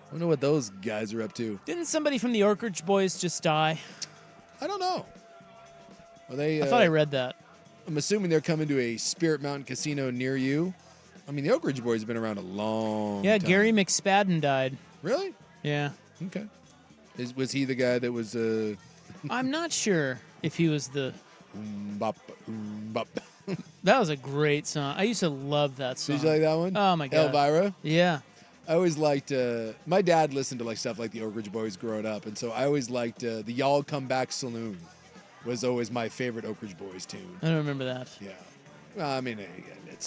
I don't know what those guys are up to. Didn't somebody from the Oak Ridge Boys just die? I don't know. Are they? I thought I read that. I'm assuming they're coming to a Spirit Mountain casino near you. I mean, the Oak Ridge Boys have been around a long time. Gary McSpadden died. Really? Yeah. Okay. Was he the guy that was... I'm not sure if he was the... Bop. That was a great song. I used to love that song. Did you like that one? Oh, my God. Elvira? Yeah. I always liked... my dad listened to like stuff like the Oak Ridge Boys growing up, and so I always liked the Y'all Come Back Saloon was always my favorite Oak Ridge Boys tune. I don't remember that. Yeah. Well, I mean, again,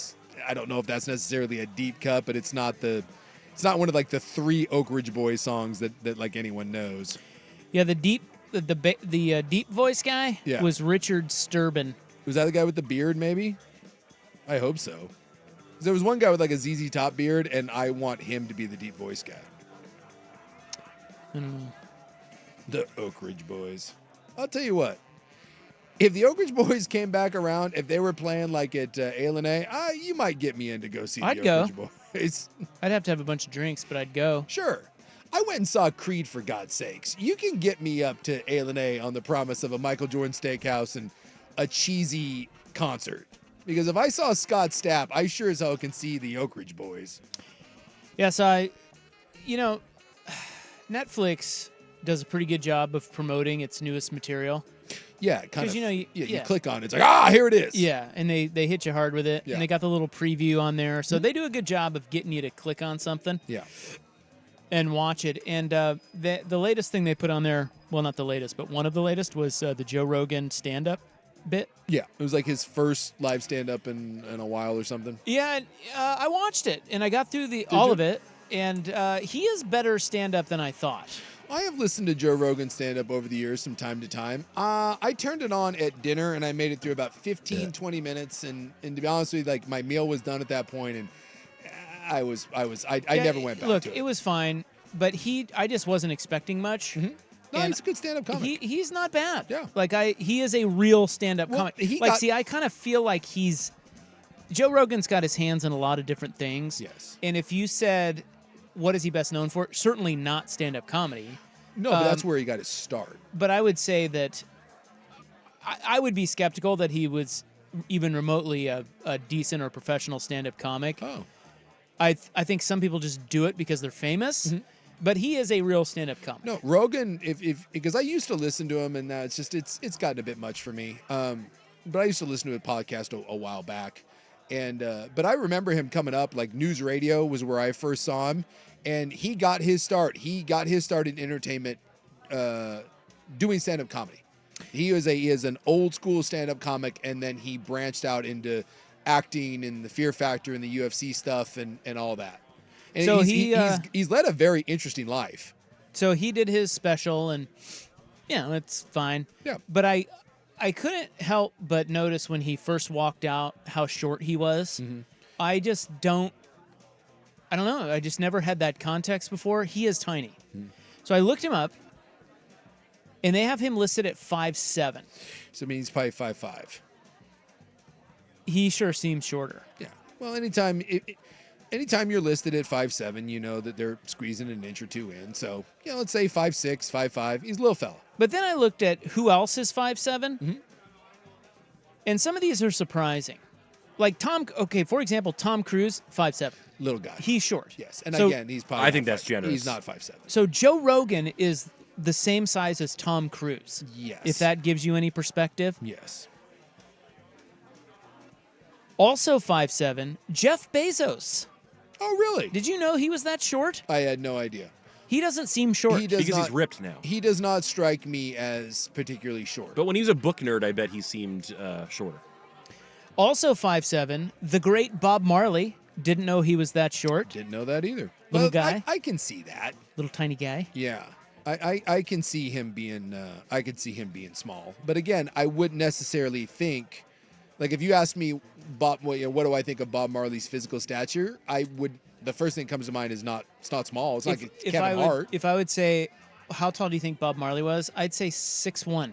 I don't know if that's necessarily a deep cut, but it's not one of like the 3 Oak Ridge Boys songs that like anyone knows. Yeah, the deep voice guy was Richard Sturban. Was that the guy with the beard, maybe? I hope so. There was one guy with like a ZZ Top beard, and I want him to be the deep voice guy. I don't know. The Oak Ridge Boys. I'll tell you what. If the Oak Ridge Boys came back around, if they were playing like at A&A, you might get me in to go see the Oak Ridge Boys. I'd have to have a bunch of drinks, but I'd go. Sure. I went and saw Creed, for God's sakes. You can get me up to A&A on the promise of a Michael Jordan steakhouse and a cheesy concert. Because if I saw Scott Stapp, I sure as hell can see the Oak Ridge Boys. Yes, Netflix does a pretty good job of promoting its newest material. Yeah, kind of. You click on it. It's like, here it is. Yeah, and they hit you hard with it. Yeah. And they got the little preview on there. So they do a good job of getting you to click on something. Yeah. And watch it. And the latest thing they put on there, well, not the latest, but one of the latest was the Joe Rogan stand-up bit. Yeah, it was like his first live stand-up in a while or something. Yeah, I watched it, and I got through all of it, and he is better stand-up than I thought. I have listened to Joe Rogan stand-up over the years from time to time. I turned it on at dinner, and I made it through about 20 minutes, and to be honest with you, like, my meal was done at that point, and I never went back to it. Look, it was fine, but I just wasn't expecting much. Mm-hmm. No, he's a good stand-up comic. He's not bad. Yeah. Like, he is a real stand-up comic. I kind of feel like Joe Rogan's got his hands in a lot of different things. Yes. And if you said, what is he best known for? Certainly not stand-up comedy. No, but that's where he got his start. But I would say that I would be skeptical that he was even remotely a decent or professional stand-up comic. Oh. I think some people just do it because they're famous. Mm-hmm. But he is a real stand-up comic. No, Rogan, because I used to listen to him, and it's gotten a bit much for me. But I used to listen to a podcast a while back, and but I remember him coming up. Like News Radio was where I first saw him, and he got his start. He got his start in entertainment, doing stand-up comedy. He is an old school stand-up comic, and then he branched out into acting and the Fear Factor and the UFC stuff and all that. And so he's led a very interesting life. So he did his special, and it's fine. Yeah. But I couldn't help but notice when he first walked out how short he was. Mm-hmm. I don't know. I just never had that context before. He is tiny. Mm-hmm. So I looked him up, and they have him listed at 5'7". So it means probably 5'5". He sure seems shorter. Yeah. Well, anytime you're listed at 5'7", you know that they're squeezing an inch or two in. So, let's say 5'6", 5'5". He's a little fella. But then I looked at who else is 5'7", mm-hmm. and some of these are surprising. Like for example, Tom Cruise, 5'7". Little guy. He's short. Yes, and again, he's probably I think that's generous. He's not 5'7". So Joe Rogan is the same size as Tom Cruise. Yes. If that gives you any perspective. Yes. Also 5'7", Jeff Bezos. Oh, really? Did you know he was that short? I had no idea. He doesn't seem short. He's ripped now. He does not strike me as particularly short. But when he was a book nerd, I bet he seemed shorter. Also 5'7", the great Bob Marley. Didn't know he was that short. Didn't know that either. Little guy. I can see that. Little tiny guy. Yeah. I can see him being small. But again, I wouldn't necessarily think, like if you ask me, Bob, what do I think of Bob Marley's physical stature? The first thing that comes to mind is it's not small. It's like Kevin Hart. If I would say, how tall do you think Bob Marley was? I'd say 6'1".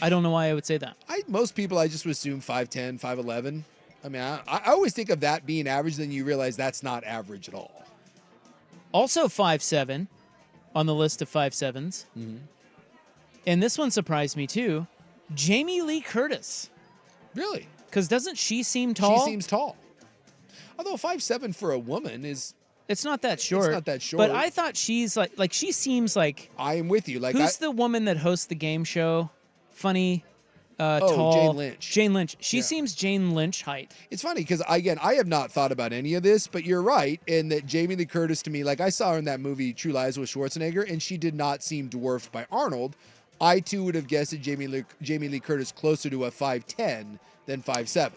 I don't know why I would say that. Most people, I just would assume 5'10", 5'11". I mean, I always think of that being average, then you realize that's not average at all. Also 5'7", on the list of 5'7s. Mm-hmm. And this one surprised me too. Jamie Lee Curtis. Really? Because doesn't she seem tall? She seems tall. Although 5'7" for a woman is... It's not that short. It's not that short. But I thought she's like she seems like... I am with you. Like, who's the woman that hosts the game show? Funny, tall. Jane Lynch. Jane Lynch. She seems Jane Lynch height. It's funny because, again, I have not thought about any of this, but you're right in that Jamie Lee Curtis, to me, like I saw her in that movie True Lies with Schwarzenegger, and she did not seem dwarfed by Arnold. I, too, would have guessed that Jamie Lee Curtis closer to a 5'10" than 5'7".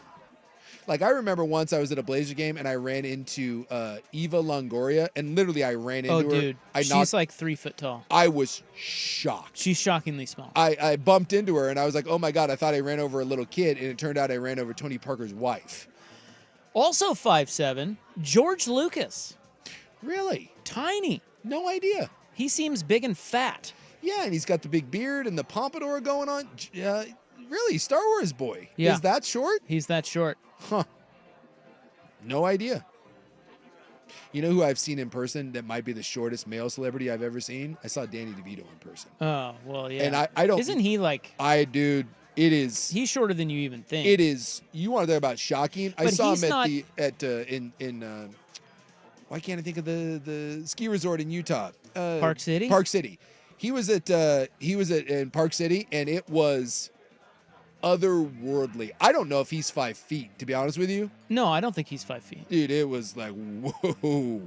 Like, I remember once I was at a Blazer game and I ran into Eva Longoria, and literally I ran into her. Oh, dude. She's like 3 foot tall. I was shocked. She's shockingly small. I bumped into her and I was like, oh my God, I thought I ran over a little kid, and it turned out I ran over Tony Parker's wife. Also 5'7", George Lucas. Really? Tiny. No idea. He seems big and fat. Yeah, and he's got the big beard and the pompadour going on. Really, Star Wars boy. Yeah. Is that short? He's that short. Huh. No idea. You know who I've seen in person that might be the shortest male celebrity I've ever seen? I saw Danny DeVito in person. Oh, well, yeah. And I don't... Isn't he like... Dude, it is... He's shorter than you even think. It is... You want to talk about shocking? But I saw he's him why can't I think of the ski resort in Utah? Park City? Park City. He was at in Park City, and it was otherworldly. I don't know if he's 5 feet, to be honest with you. No, I don't think he's 5 feet. Dude, it was like, whoa.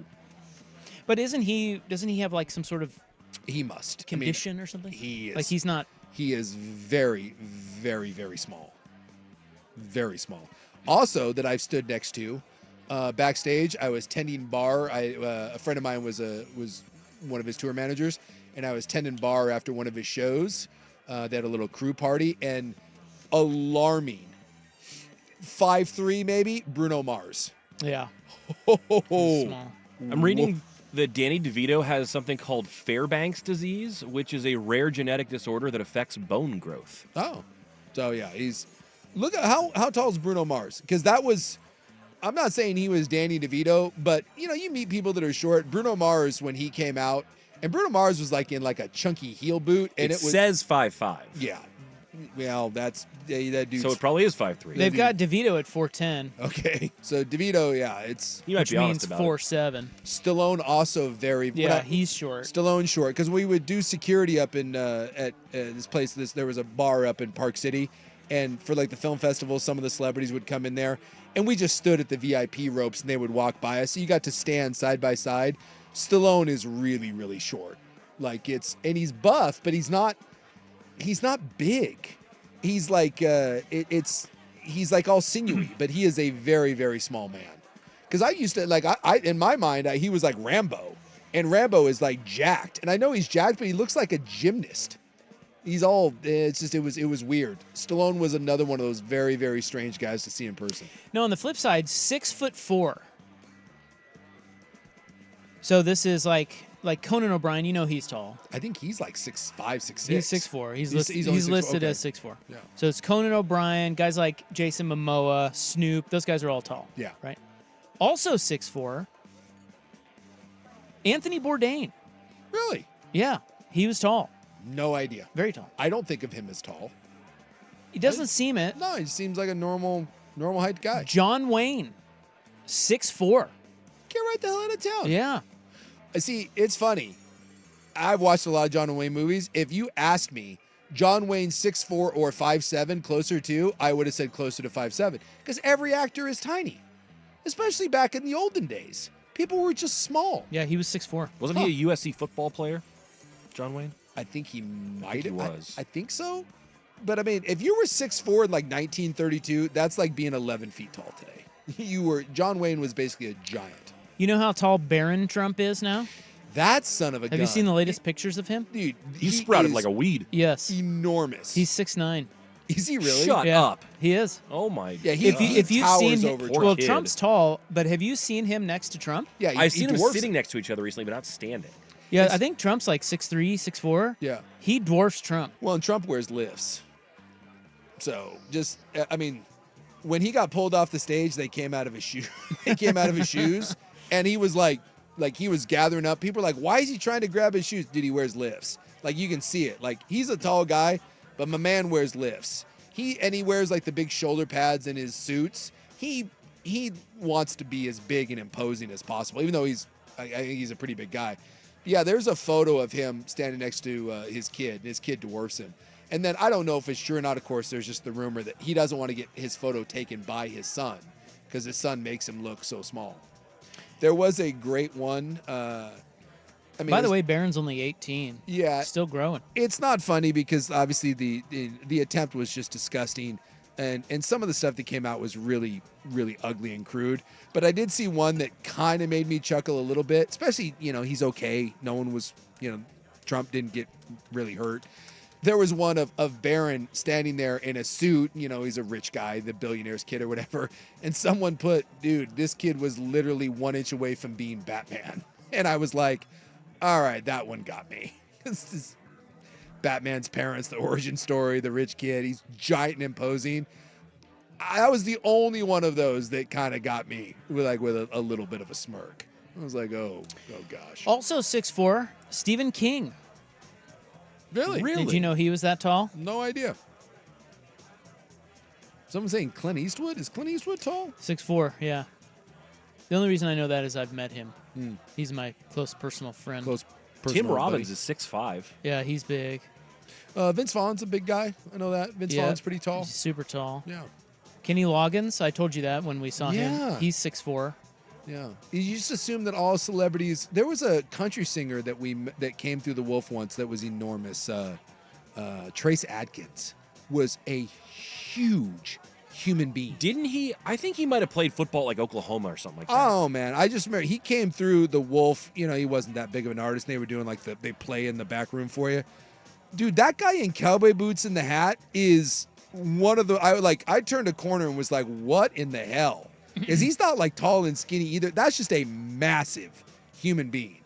But doesn't he have like some sort of he must condition or something? He is. Like he's not. He is very, very, very small. Very small. Also, that I've stood next to backstage, I was tending bar. A friend of mine was one of his tour managers, and I was tending bar after one of his shows. They had a little crew party, and alarming 5'3" maybe Bruno Mars. Yeah. Small. I'm reading that Danny DeVito has something called Fairbanks disease, which is a rare genetic disorder that affects bone growth. Oh, so yeah, look at how tall is Bruno Mars? Because that was, I'm not saying he was Danny DeVito, but you meet people that are short. Bruno Mars, when he came out, and Bruno Mars was like in like a chunky heel boot, and it says 5'5". Yeah. Well, that dude. So it probably is 5'3". They've got DeVito at 4'10". Okay, so DeVito, yeah, which means 4'7". Stallone also very he's short. Stallone short, because we would do security up in at this place. There was a bar up in Park City, and for like the film festival, some of the celebrities would come in there, and we just stood at the VIP ropes, and they would walk by us. So you got to stand side by side. Stallone is really, really short, and he's buff, but he's not big. He's like he's like all sinewy, but he is a very, very small man. Because I used to I in my mind he was like Rambo, and Rambo is like jacked, and I know he's jacked, but he looks like a gymnast. He's all it was weird. Stallone was another one of those very, very strange guys to see in person. No, on the flip side, 6'4". So this is like Conan O'Brien. He's tall. I think he's like 6'5", 6'6". He's 6'4". He's listed as 6'4". Yeah. So it's Conan O'Brien, guys like Jason Momoa, Snoop. Those guys are all tall. Yeah. Right. Also 6'4", Anthony Bourdain. Really? Yeah. He was tall. No idea. Very tall. I don't think of him as tall. He doesn't seem it. No, he seems like a normal height guy. John Wayne, 6'4". Get right the hell out of town. Yeah. See, it's funny. I've watched a lot of John Wayne movies. If you asked me, John Wayne 6'4" or 5'7", closer to, I would have said closer to 5'7", because every actor is tiny, especially back in the olden days. People were just small. Yeah, he was 6'4". Wasn't he a USC football player, John Wayne? I think he might have. He was. I think so. But I mean, if you were 6'4" in like 1932, that's like being 11 feet tall today. John Wayne was basically a giant. You know how tall Barron Trump is now? That son of a gun. Have you seen the latest pictures of him? Dude, he sprouted like a weed. Yes. Enormous. He's 6'9". Is he really? Shut up. He is. Oh my. Yeah, if you've seen him, over well, Trump's tall, but have you seen him next to Trump? Yeah, I've seen him sitting next to each other recently, but not standing. Yeah, I think Trump's like 6'3", 6'4". Yeah. He dwarfs Trump. Well, and Trump wears lifts. So when he got pulled off the stage, they came out of his shoes. And he was like like he was gathering up. People are like, why is he trying to grab his shoes? Dude, he wears lifts. Like you can see it. Like he's a tall guy, but my man wears lifts. He wears like the big shoulder pads in his suits. He wants to be as big and imposing as possible, even though I think he's a pretty big guy. Yeah, there's a photo of him standing next to his kid. His kid dwarfs him. And then I don't know if it's true or not. Of course, there's just the rumor that he doesn't want to get his photo taken by his son because his son makes him look so small. There was a great one. By the way, Barron's only 18. Yeah. Still growing. It's not funny because obviously the attempt was just disgusting. And some of the stuff that came out was really, really ugly and crude. But I did see one that kind of made me chuckle a little bit, especially, he's okay. No one was, Trump didn't get really hurt. There was one of Barron standing there in a suit. He's a rich guy, the billionaire's kid or whatever. And someone put, dude, this kid was literally 1 inch away from being Batman. And I was like, all right, that one got me. This is Batman's parents, the origin story, the rich kid. He's giant and imposing. I was the only one of those that kind of got me with a little bit of a smirk. I was like, oh gosh. Also 6'4", Stephen King. Really? Did you know he was that tall? No idea. Someone's saying Clint Eastwood? Is Clint Eastwood tall? 6'4", yeah. The only reason I know that is I've met him. He's my close personal friend. Tim Robbins is 6'5". Yeah, he's big. Vince Vaughn's a big guy. I know that. Vince Vaughn's pretty tall. He's super tall. Yeah. Kenny Loggins, I told you that when we saw him. He's 6'4". Yeah. You just assume that all celebrities. There was a country singer that came through the Wolf once that was enormous. Trace Adkins was a huge human being. Didn't he? I think he might have played football like Oklahoma or something like that. Oh man, I just remember he came through the Wolf. He wasn't that big of an artist. They were doing they play in the back room for you. Dude, that guy in cowboy boots and the hat is one of the. I turned a corner and was like, what in the hell? Because he's not tall and skinny either. That's just a massive human being.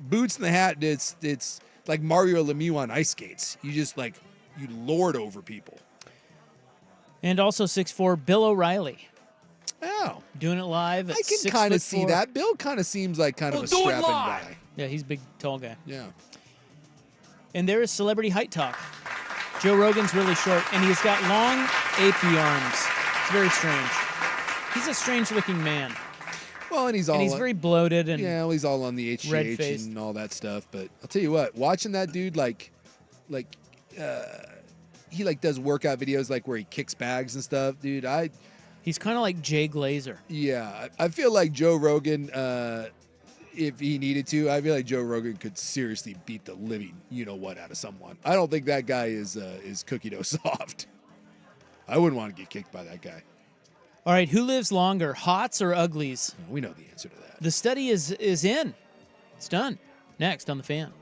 Boots and the hat, it's like Mario Lemieux on ice skates. You just you lord over people. And also 6'4", Bill O'Reilly. Oh. Doing it live at I can kind of see that. Bill kind of seems like kind of a strapping guy. Yeah, he's a big, tall guy. Yeah. And there is celebrity height talk. Joe Rogan's really short, and he's got long, apey arms. It's very strange. He's a strange-looking man. Well, and he's very bloated and he's all on the HGH red-faced and all that stuff. But I'll tell you what, watching that dude he does workout videos where he kicks bags and stuff, dude. He's kind of like Jay Glazer. Yeah, I feel like Joe Rogan, if he needed to, I feel like Joe Rogan could seriously beat the living out of someone. I don't think that guy is cookie dough soft. I wouldn't want to get kicked by that guy. All right, who lives longer, hots or uglies? We know the answer to that. The study is in. It's done. Next on The Fan.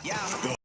Yeah.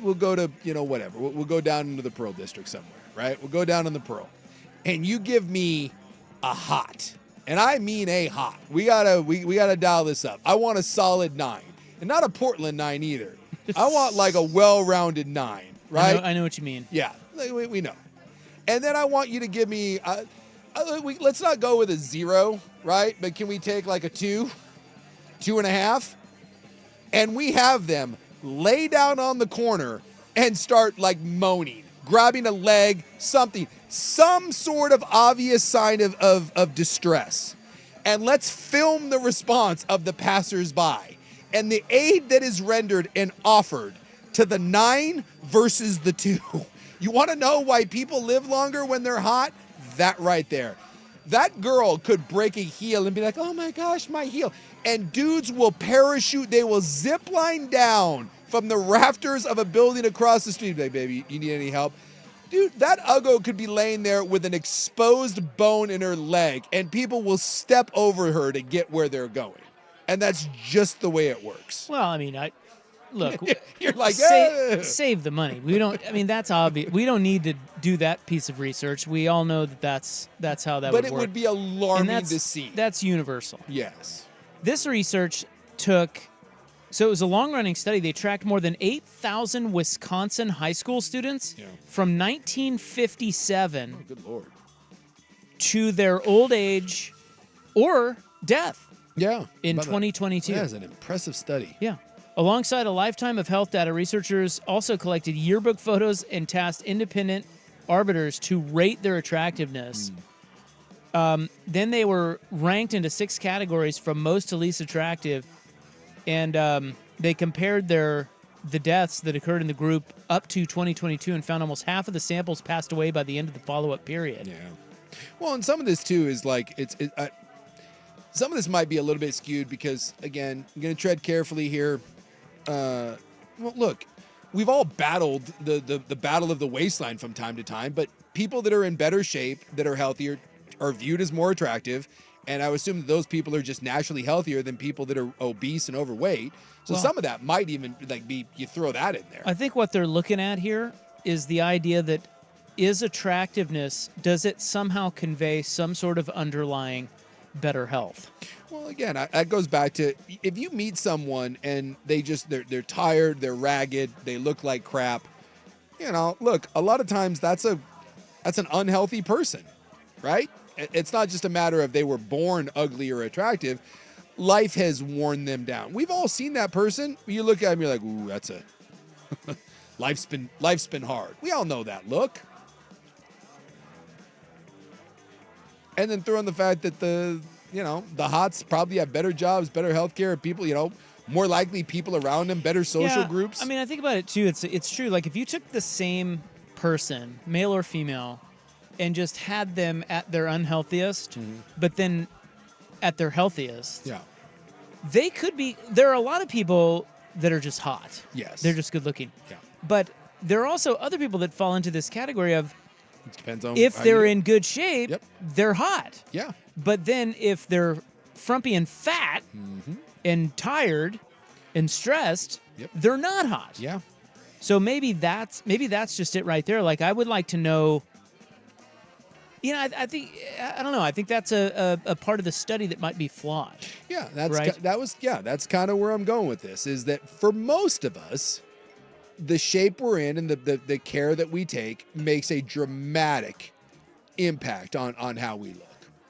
we'll go to, whatever. We'll go down into the Pearl District somewhere, right? We'll go down in the Pearl. And you give me a hot, and I mean a hot. We gotta dial this up. I want a solid 9, and not a Portland 9 either. I want like a well-rounded 9, right? I know what you mean. Yeah, we know. And then I want you to give me, let's not go with a 0, right? But can we take like a 2, 2.5? And we have them lay down on the corner and start like moaning, grabbing a leg, something, some sort of obvious sign of distress. And let's film the response of the passersby and the aid that is rendered and offered to the 9 versus the 2. You want to know why people live longer when they're hot? That right there. That girl could break a heel and be like, oh my gosh, my heel. And dudes will parachute, they will zip line down from the rafters of a building across the street. Like, baby, you need any help? Dude, that uggo could be laying there with an exposed bone in her leg, and people will step over her to get where they're going. And that's just the way it works. Well, I mean, look, you're like, save the money. We don't. I mean, that's obvious. We don't need to do that piece of research. We all know that's how that would work. But it would be alarming to see. That's universal. Yes. This research took. So it was a long-running study. They tracked more than 8,000 Wisconsin high school students from 1957 good Lord. To their old age or death. Yeah. In 2022. That is an impressive study. Yeah. Alongside a lifetime of health data, researchers also collected yearbook photos and tasked independent arbiters to rate their attractiveness. Then they were ranked into 6 categories from most to least attractive. And they compared the deaths that occurred in the group up to 2022 and found almost half of the samples passed away by the end of the follow-up period. Yeah. Well, and some of this, too, is like, some of this might be a little bit skewed because, again, I'm going to tread carefully here. Well, look, we've all battled the battle of the waistline from time to time, but people that are in better shape, that are healthier, are viewed as more attractive. And I would assume that those people are just naturally healthier than people that are obese and overweight. So some of that might even be, you throw that in there. I think what they're looking at here is the idea that is attractiveness, does it somehow convey some sort of underlying better health? Well, again, that goes back to if you meet someone and they're tired, they're ragged, they look like crap. Look, a lot of times that's an unhealthy person, right? It's not just a matter of they were born ugly or attractive. Life has worn them down. We've all seen that person. You look at them, you're like, ooh, that's life's been hard. We all know that look. And then throw in the fact that the hots probably have better jobs, better healthcare, people, more likely people around them, better social groups. I mean, I think about it too. It's true. Like if you took the same person, male or female, and just had them at their unhealthiest, but then at their healthiest. Yeah. There are a lot of people that are just hot. Yes. They're just good looking. Yeah. But there are also other people that fall into this category of it depends on if they're in good shape, they're hot. Yeah. But then if they're frumpy and fat and tired and stressed, they're not hot. Yeah. So maybe that's just it right there. Like I would like to know. I don't know. I think that's a part of the study that might be flawed. Yeah, that's kind of where I'm going with this. Is that for most of us, the shape we're in and the care that we take makes a dramatic impact on how we look.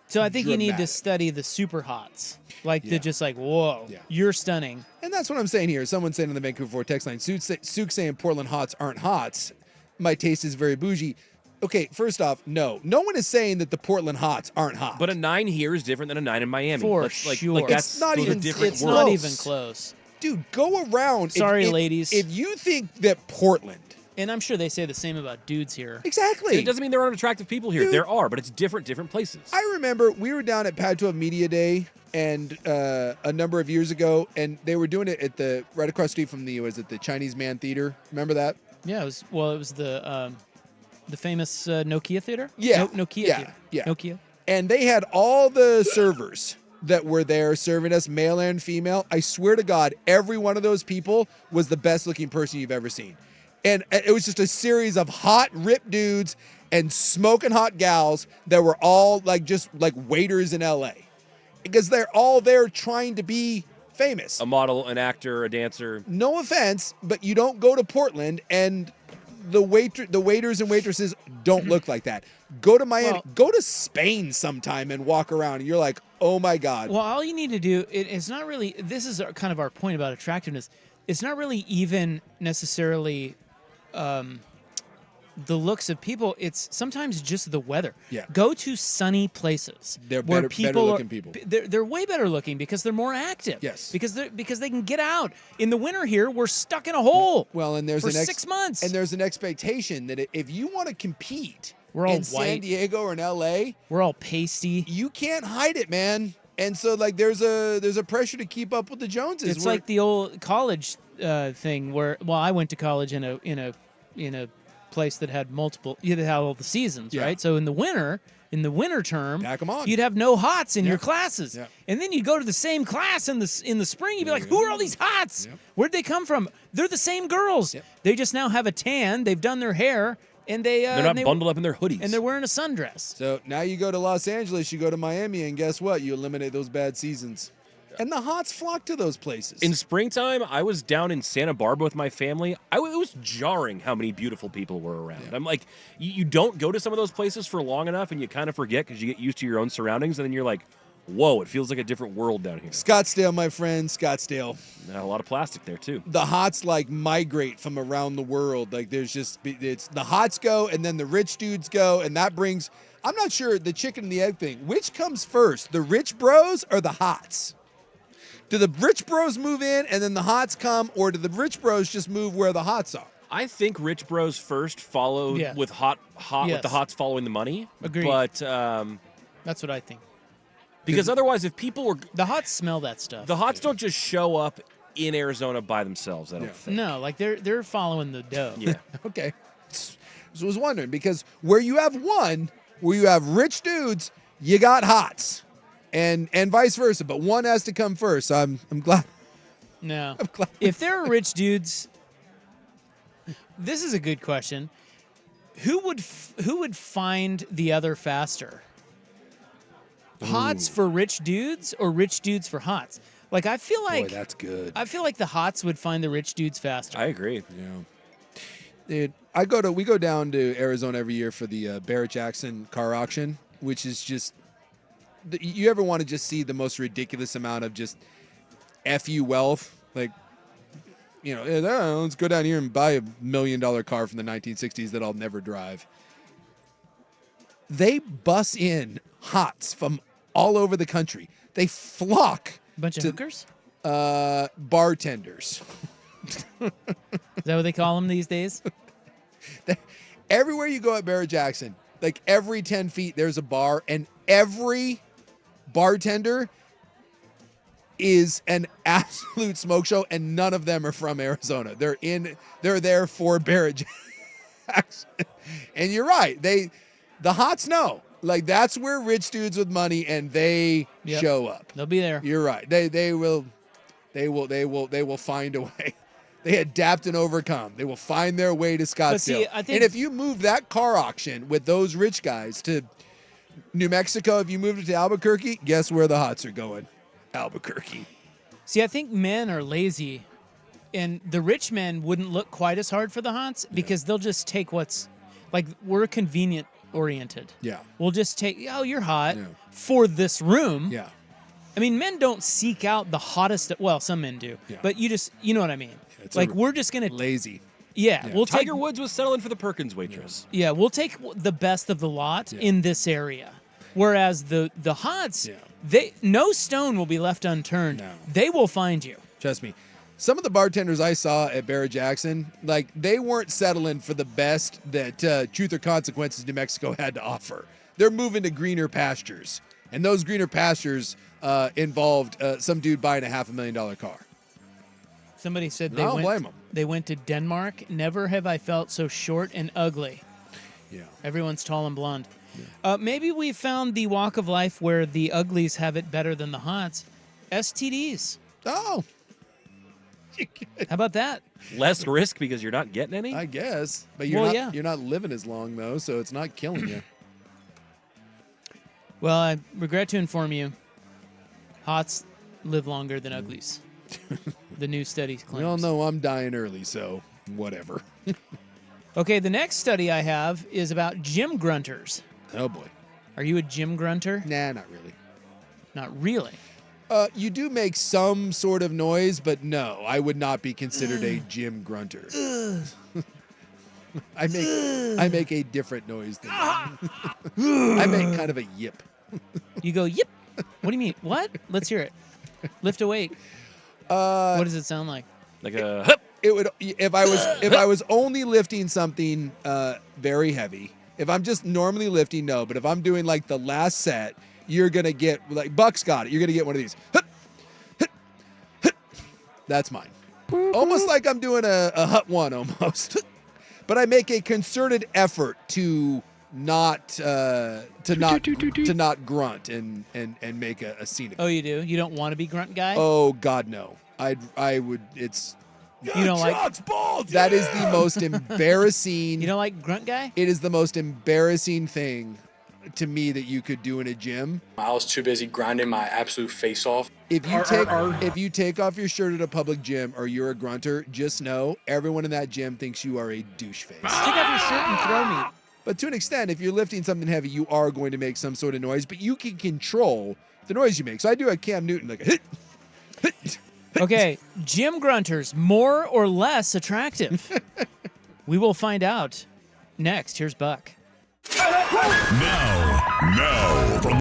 So I think you need to study the super hots, whoa, you're stunning. And that's what I'm saying here. Someone saying on the Vancouver 4 text line, Sook saying Portland hots aren't hots. My taste is very bougie. Okay, first off, no one is saying that the Portland hots aren't hot. But a 9 here is different than a 9 in Miami. For sure. It's not even close. Dude, go around. Sorry, ladies. If you think that Portland, and I'm sure they say the same about dudes here. Exactly. It doesn't mean there aren't attractive people here. Dude, there are, but it's different places. I remember we were down at Pad 12 Media Day and a number of years ago, and they were doing it at right across the street from the Chinese Man Theater. Remember that? Yeah, it was the famous Nokia Theater? Yeah. Nokia Theater. Yeah. Nokia. And they had all the servers that were there serving us, male and female, I swear to God, every one of those people was the best looking person you've ever seen. And it was just a series of hot, ripped dudes and smoking hot gals that were all just like waiters in LA. Because they're all there trying to be famous. A model, an actor, a dancer. No offense, but you don't go to Portland and the waiters and waitresses don't look like that. Go to Miami, go to Spain sometime and walk around and you're like, oh my God. Well, all you need to do, it's not really, this is kind of our point about attractiveness. It's not really even necessarily the looks of people. It's sometimes just the weather. Yeah. Go to sunny places. They're where better looking people. They're way better looking because they're more active. Yes. Because they can get out. In the winter here, we're stuck in a hole. Well, and there's for 6 months. And there's an expectation that if you want to compete we're all in San Diego or in LA, we're all pasty. You can't hide it, man. And so there's a pressure to keep up with the Joneses. It's like the old college thing where I went to college in a place that had you had all the seasons, right? So in the winter term, pack 'em on. You'd have no hots in your classes. And then you'd go to the same class in the spring, you'd be like, who are all these hots? Where'd they come from? They're the same girls. They just now have a tan, they've done their hair, and they're not bundled up in their hoodies. And they're wearing a sundress. So now you go to Los Angeles, you go to Miami, and guess what? You eliminate those bad seasons. And the hots flock to those places. In springtime, I was down in Santa Barbara with my family. It was jarring how many beautiful people were around. I'm like, you don't go to some of those places for long enough, and you kind of forget because you get used to your own surroundings, and then you're like, whoa, it feels like a different world down here. Scottsdale, my friend, Scottsdale. A lot of plastic there, too. The hots, migrate from around the world. It's the hots go, and then the rich dudes go, and that brings, I'm not sure, the chicken and the egg thing. Which comes first, the rich bros or the hots? Do the rich bros move in and then the hots come, or do the rich bros just move where the hots are? I think rich bros first followed with with the hots following the money. Agreed. But that's what I think. Because otherwise, if people were the hots smell that stuff. The hots don't just show up in Arizona by themselves. I don't think. No, they're following the dough. Yeah. Okay. So I was wondering because where you have rich dudes, you got hots. And vice versa, but one has to come first. I'm glad. No. I'm glad. If there are rich dudes, this is a good question. Who would find the other faster? Hots for rich dudes or rich dudes for hots? I feel like boy, that's good. I feel like the hots would find the rich dudes faster. I agree. Yeah. Dude, we go down to Arizona every year for the Barrett-Jackson car auction, which is just you ever want to just see the most ridiculous amount of just FU wealth? Let's go down here and buy a $1 million car from the 1960s that I'll never drive. They bus in hots from all over the country. They flock. Bunch of hookers? Bartenders. Is that what they call them these days? Everywhere you go at Barrett-Jackson, every 10 feet, there's a bar, and every bartender is an absolute smoke show, and none of them are from Arizona. They're there for Barrett-Jackson. And you're right. The hots know. That's where rich dudes with money, and they show up. They'll be there. You're right. They will find a way. They adapt and overcome. They will find their way to Scottsdale. I think, and if you move that car auction with those rich guys to New Mexico, if you moved it to Albuquerque, guess where the hots are going? Albuquerque. See, I think men are lazy, and the rich men wouldn't look quite as hard for the hots because they'll just take what's we're convenient oriented. Yeah. We'll just take, you're hot for this room. Yeah. I mean, men don't seek out the hottest. Well, some men do, but you know what I mean. We're just gonna lazy. Yeah, we'll take. Tiger Woods was settling for the Perkins waitress. Yeah, we'll take the best of the lot in this area. Whereas the hots, no stone will be left unturned. No. They will find you. Trust me. Some of the bartenders I saw at Barrett-Jackson, they weren't settling for the best that Truth or Consequences New Mexico had to offer. They're moving to greener pastures. And those greener pastures involved some dude buying a $500,000 car. Somebody said they went to Denmark. Never have I felt so short and ugly. Yeah. Everyone's tall and blonde. Maybe we found the walk of life where the uglies have it better than the hots. STDs. Oh. How about that? Less risk because you're not getting any? I guess. But you're not living as long, though, so it's not killing you. Well, I regret to inform you, hots live longer than uglies. The new study claims. We all know I'm dying early, so whatever. Okay, the next study I have is about gym grunters. Oh, boy. Are you a gym grunter? Nah, not really. Not really? You do make some sort of noise, but no, I would not be considered a gym grunter. I make a different noise than that. I make kind of a yip. You go yip. What do you mean? What? Let's hear it. Lift a weight. What does it sound like? Like a It would if I was only lifting something very heavy. If I'm just normally lifting, no. But if I'm doing like the last set, you're gonna get like Buck's got it. You're gonna get one of these. That's mine. Almost like I'm doing a hut one almost. But I make a concerted effort to not grunt and make a scene of it. Oh, you do? You don't want to be grunt guy? Oh God, no. I would. It's. You don't like balls. That is the most embarrassing. You don't like grunt guy? It is the most embarrassing thing to me that you could do in a gym. I was too busy grinding my absolute face off. If you take off your shirt at a public gym or you're a grunter, just know everyone in that gym thinks you are a douche face. Take off your shirt and throw me. But to an extent, if you're lifting something heavy, you are going to make some sort of noise, but you can control the noise you make. So I do a Cam Newton, like a hit. Okay, gym grunters, more or less attractive? We will find out next. Here's Buck. Now, from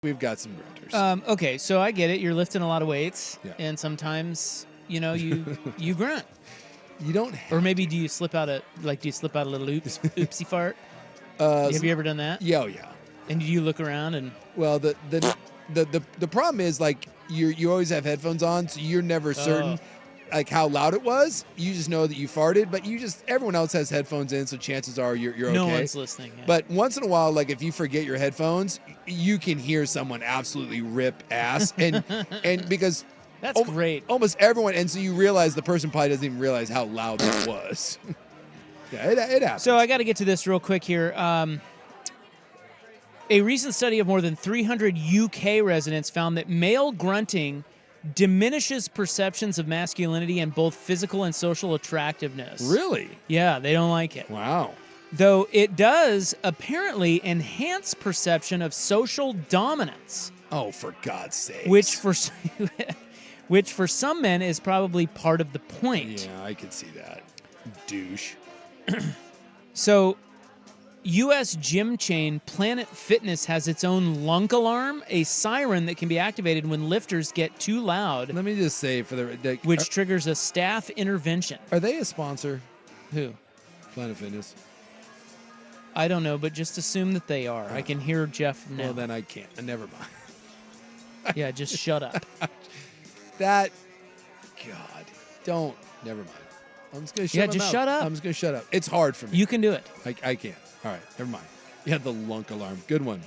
We've got some grunters. Okay, so I get it. You're lifting a lot of weights, Yeah. and sometimes you grunt. You don't, or maybe do you slip out a little oopsie fart? Have you ever done that? Yeah, yeah. And do you look around and? Well, the problem is like you always have headphones on, so you're never certain like how loud it was. You just know that you farted, but everyone else has headphones in, so chances are you're okay. No one's listening. Yeah. But once in a while, like if you forget your headphones, you can hear someone absolutely rip ass, and because that's great. Almost everyone, and so you realize the person probably doesn't even realize how loud that was. Yeah, it happens. So I got to get to this real quick here. A recent study of more than 300 UK residents found that male grunting diminishes perceptions of masculinity and both physical and social attractiveness. Really? Yeah, they don't like it. Wow. Though it does apparently enhance perception of social dominance. Oh, for God's sake. Which for some men is probably part of the point. Yeah, I can see that. Douche. So, U.S. gym chain Planet Fitness has its own lunk alarm, a siren that can be activated when lifters get too loud. Let me just say which triggers a staff intervention. Are they a sponsor? Who? Planet Fitness. I don't know, but just assume that they are. I can hear Jeff now. Well, then I can't. Never mind. Yeah, just shut up. God, never mind. I'm just going to shut up. Yeah, just shut up. I'm just going to shut up. It's hard for me. You can do it. I can't. All right, never mind. Yeah, the lunk alarm. Good one.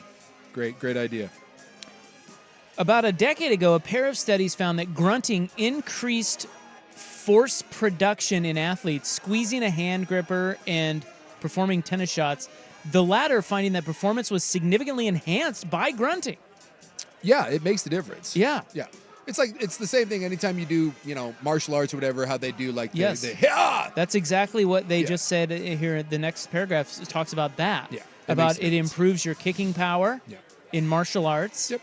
Great idea. About a decade ago, a pair of studies found that grunting increased force production in athletes, squeezing a hand gripper and performing tennis shots, the latter finding that performance was significantly enhanced by grunting. Yeah, it makes the difference. Yeah. Yeah. It's the same thing anytime you do, martial arts or whatever, how they do like yes. That's exactly what they just said here. The next paragraph talks about that. Yeah. About it improves your kicking power in martial arts. Yep.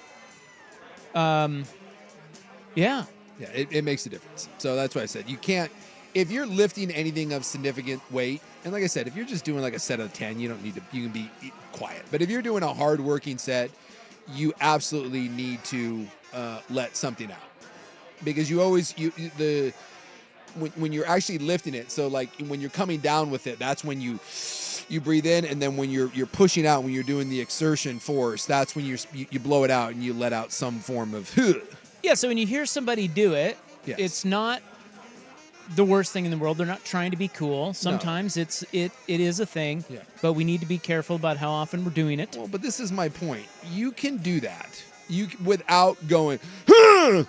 Yeah. Yeah, it makes a difference. So that's why I said you can't, if you're lifting anything of significant weight, and like I said, if you're just doing like a set of 10, you can be quiet. But if you're doing a hard working set, you absolutely need to let something out, because you always when you're actually lifting it. So like when you're coming down with it, that's when you breathe in, and then when you're pushing out, when you're doing the exertion force, that's when you blow it out and you let out some form of. Yeah. So when you hear somebody do it, it's not the worst thing in the world. They're not trying to be cool. Sometimes it is a thing. Yeah. But we need to be careful about how often we're doing it. Well, but this is my point. You can do that. Without going, if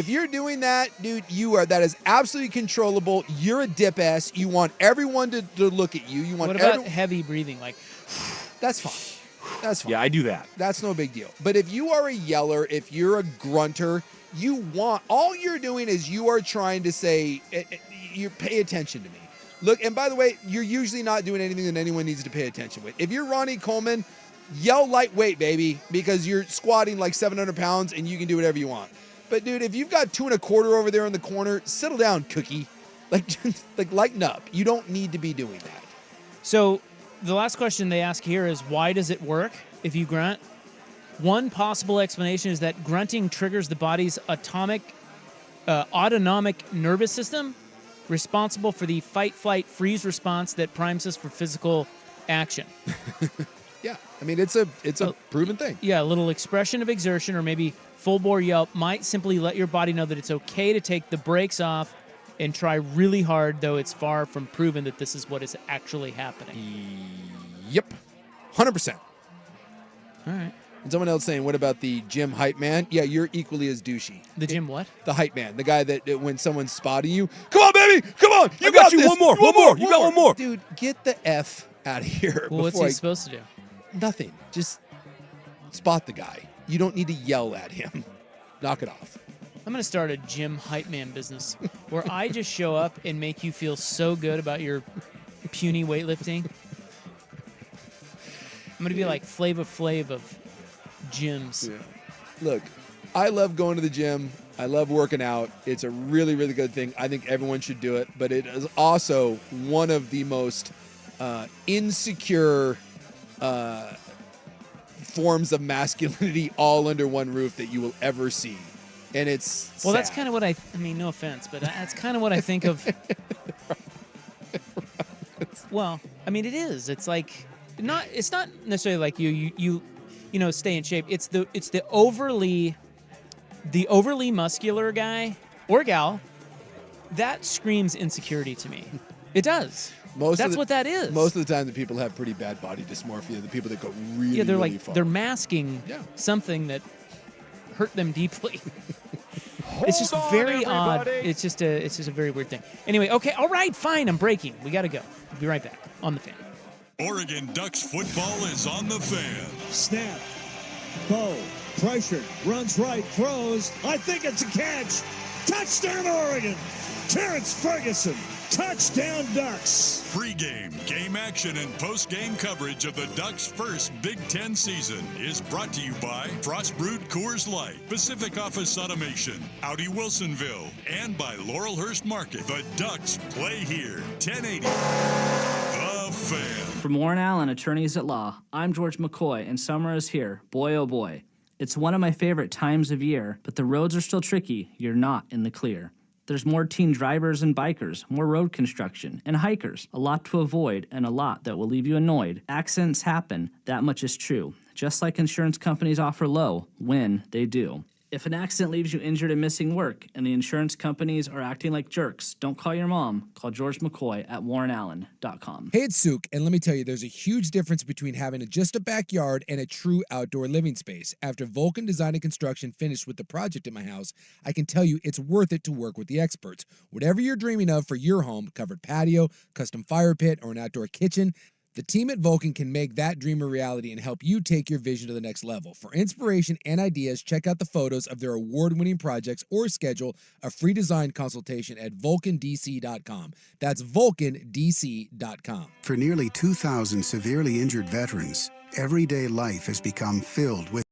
you're doing that, dude, that is absolutely controllable. You're a dip ass. You want everyone to look at you. What about heavy breathing? Like, that's fine. That's fine. Yeah, I do that. That's no big deal. But if you are a yeller, if you're a grunter, all you're doing is you are trying to say, you pay attention to me. Look, and by the way, you're usually not doing anything that anyone needs to pay attention with. If you're Ronnie Coleman, yell lightweight, baby, because you're squatting like 700 pounds and you can do whatever you want. But dude, if you've got 2 1/4 over there in the corner, settle down, cookie. Like lighten up. You don't need to be doing that. So the last question they ask here is, why does it work if you grunt? One possible explanation is that grunting triggers the body's autonomic nervous system, responsible for the fight, flight, freeze response that primes us for physical action. Yeah, I mean, it's a proven thing. Yeah, a little expression of exertion or maybe full-bore yelp might simply let your body know that it's okay to take the brakes off and try really hard, though it's far from proven that this is what is actually happening. Yep, 100%. All right. And someone else saying, what about the gym hype man? Yeah, you're equally as douchey. The gym what? The hype man. The guy that when someone's spotting you, come on, baby, come on. I got you. This. One more. You got one more. Dude, get the F out of here. Well, what's he supposed to do? Nothing. Just spot the guy. You don't need to yell at him. Knock it off. I'm going to start a gym hype man business where I just show up and make you feel so good about your puny weightlifting. I'm going to be like Flava Flav of gyms. Yeah. Look, I love going to the gym. I love working out. It's a really, really good thing. I think everyone should do it. But it is also one of the most insecure forms of masculinity all under one roof that you will ever see. And it's well, sad. that's kind of what I mean, no offense, but that's kind of what I think of. Well, I mean, it is. It's like it's not necessarily like you stay in shape. It's the overly muscular guy or gal that screams insecurity to me. It does. That's what that is. Most of the time, the people have pretty bad body dysmorphia. The people that go really, they're really like far. they're masking something that hurt them deeply. It's just very odd. It's just a very weird thing. Anyway, okay, all right, fine. I'm breaking. We got to go. We'll be right back on the Fan. Oregon Ducks football is on the Fan. Snap. Bo. Pressured. Runs right. Throws. I think it's a catch. Touchdown, Oregon. Terrence Ferguson. Touchdown, Ducks. Pre-game, game action, and post-game coverage of the Ducks' first Big Ten season is brought to you by Frost Brewed Coors Light, Pacific Office Automation, Audi Wilsonville, and by Laurelhurst Market. The Ducks play here. 1080. The Fan. From Warren Allen, Attorneys at Law, I'm George McCoy, and summer is here. Boy, oh boy. It's one of my favorite times of year, but the roads are still tricky. You're not in the clear. There's more teen drivers and bikers, more road construction, and hikers. A lot to avoid, and a lot that will leave you annoyed. Accidents happen, that much is true. Just like insurance companies offer low, when they do. If an accident leaves you injured and missing work, and the insurance companies are acting like jerks, don't call your mom. Call George McCoy at warrenallen.com. Hey, it's Souk, and let me tell you, there's a huge difference between having just a backyard and a true outdoor living space. After Vulcan Design and Construction finished with the project at my house, I can tell you it's worth it to work with the experts. Whatever you're dreaming of for your home, covered patio, custom fire pit, or an outdoor kitchen, the team at Vulcan can make that dream a reality and help you take your vision to the next level. For inspiration and ideas, check out the photos of their award-winning projects or schedule a free design consultation at vulcandc.com. That's vulcandc.com. For nearly 2,000 severely injured veterans, everyday life has become filled with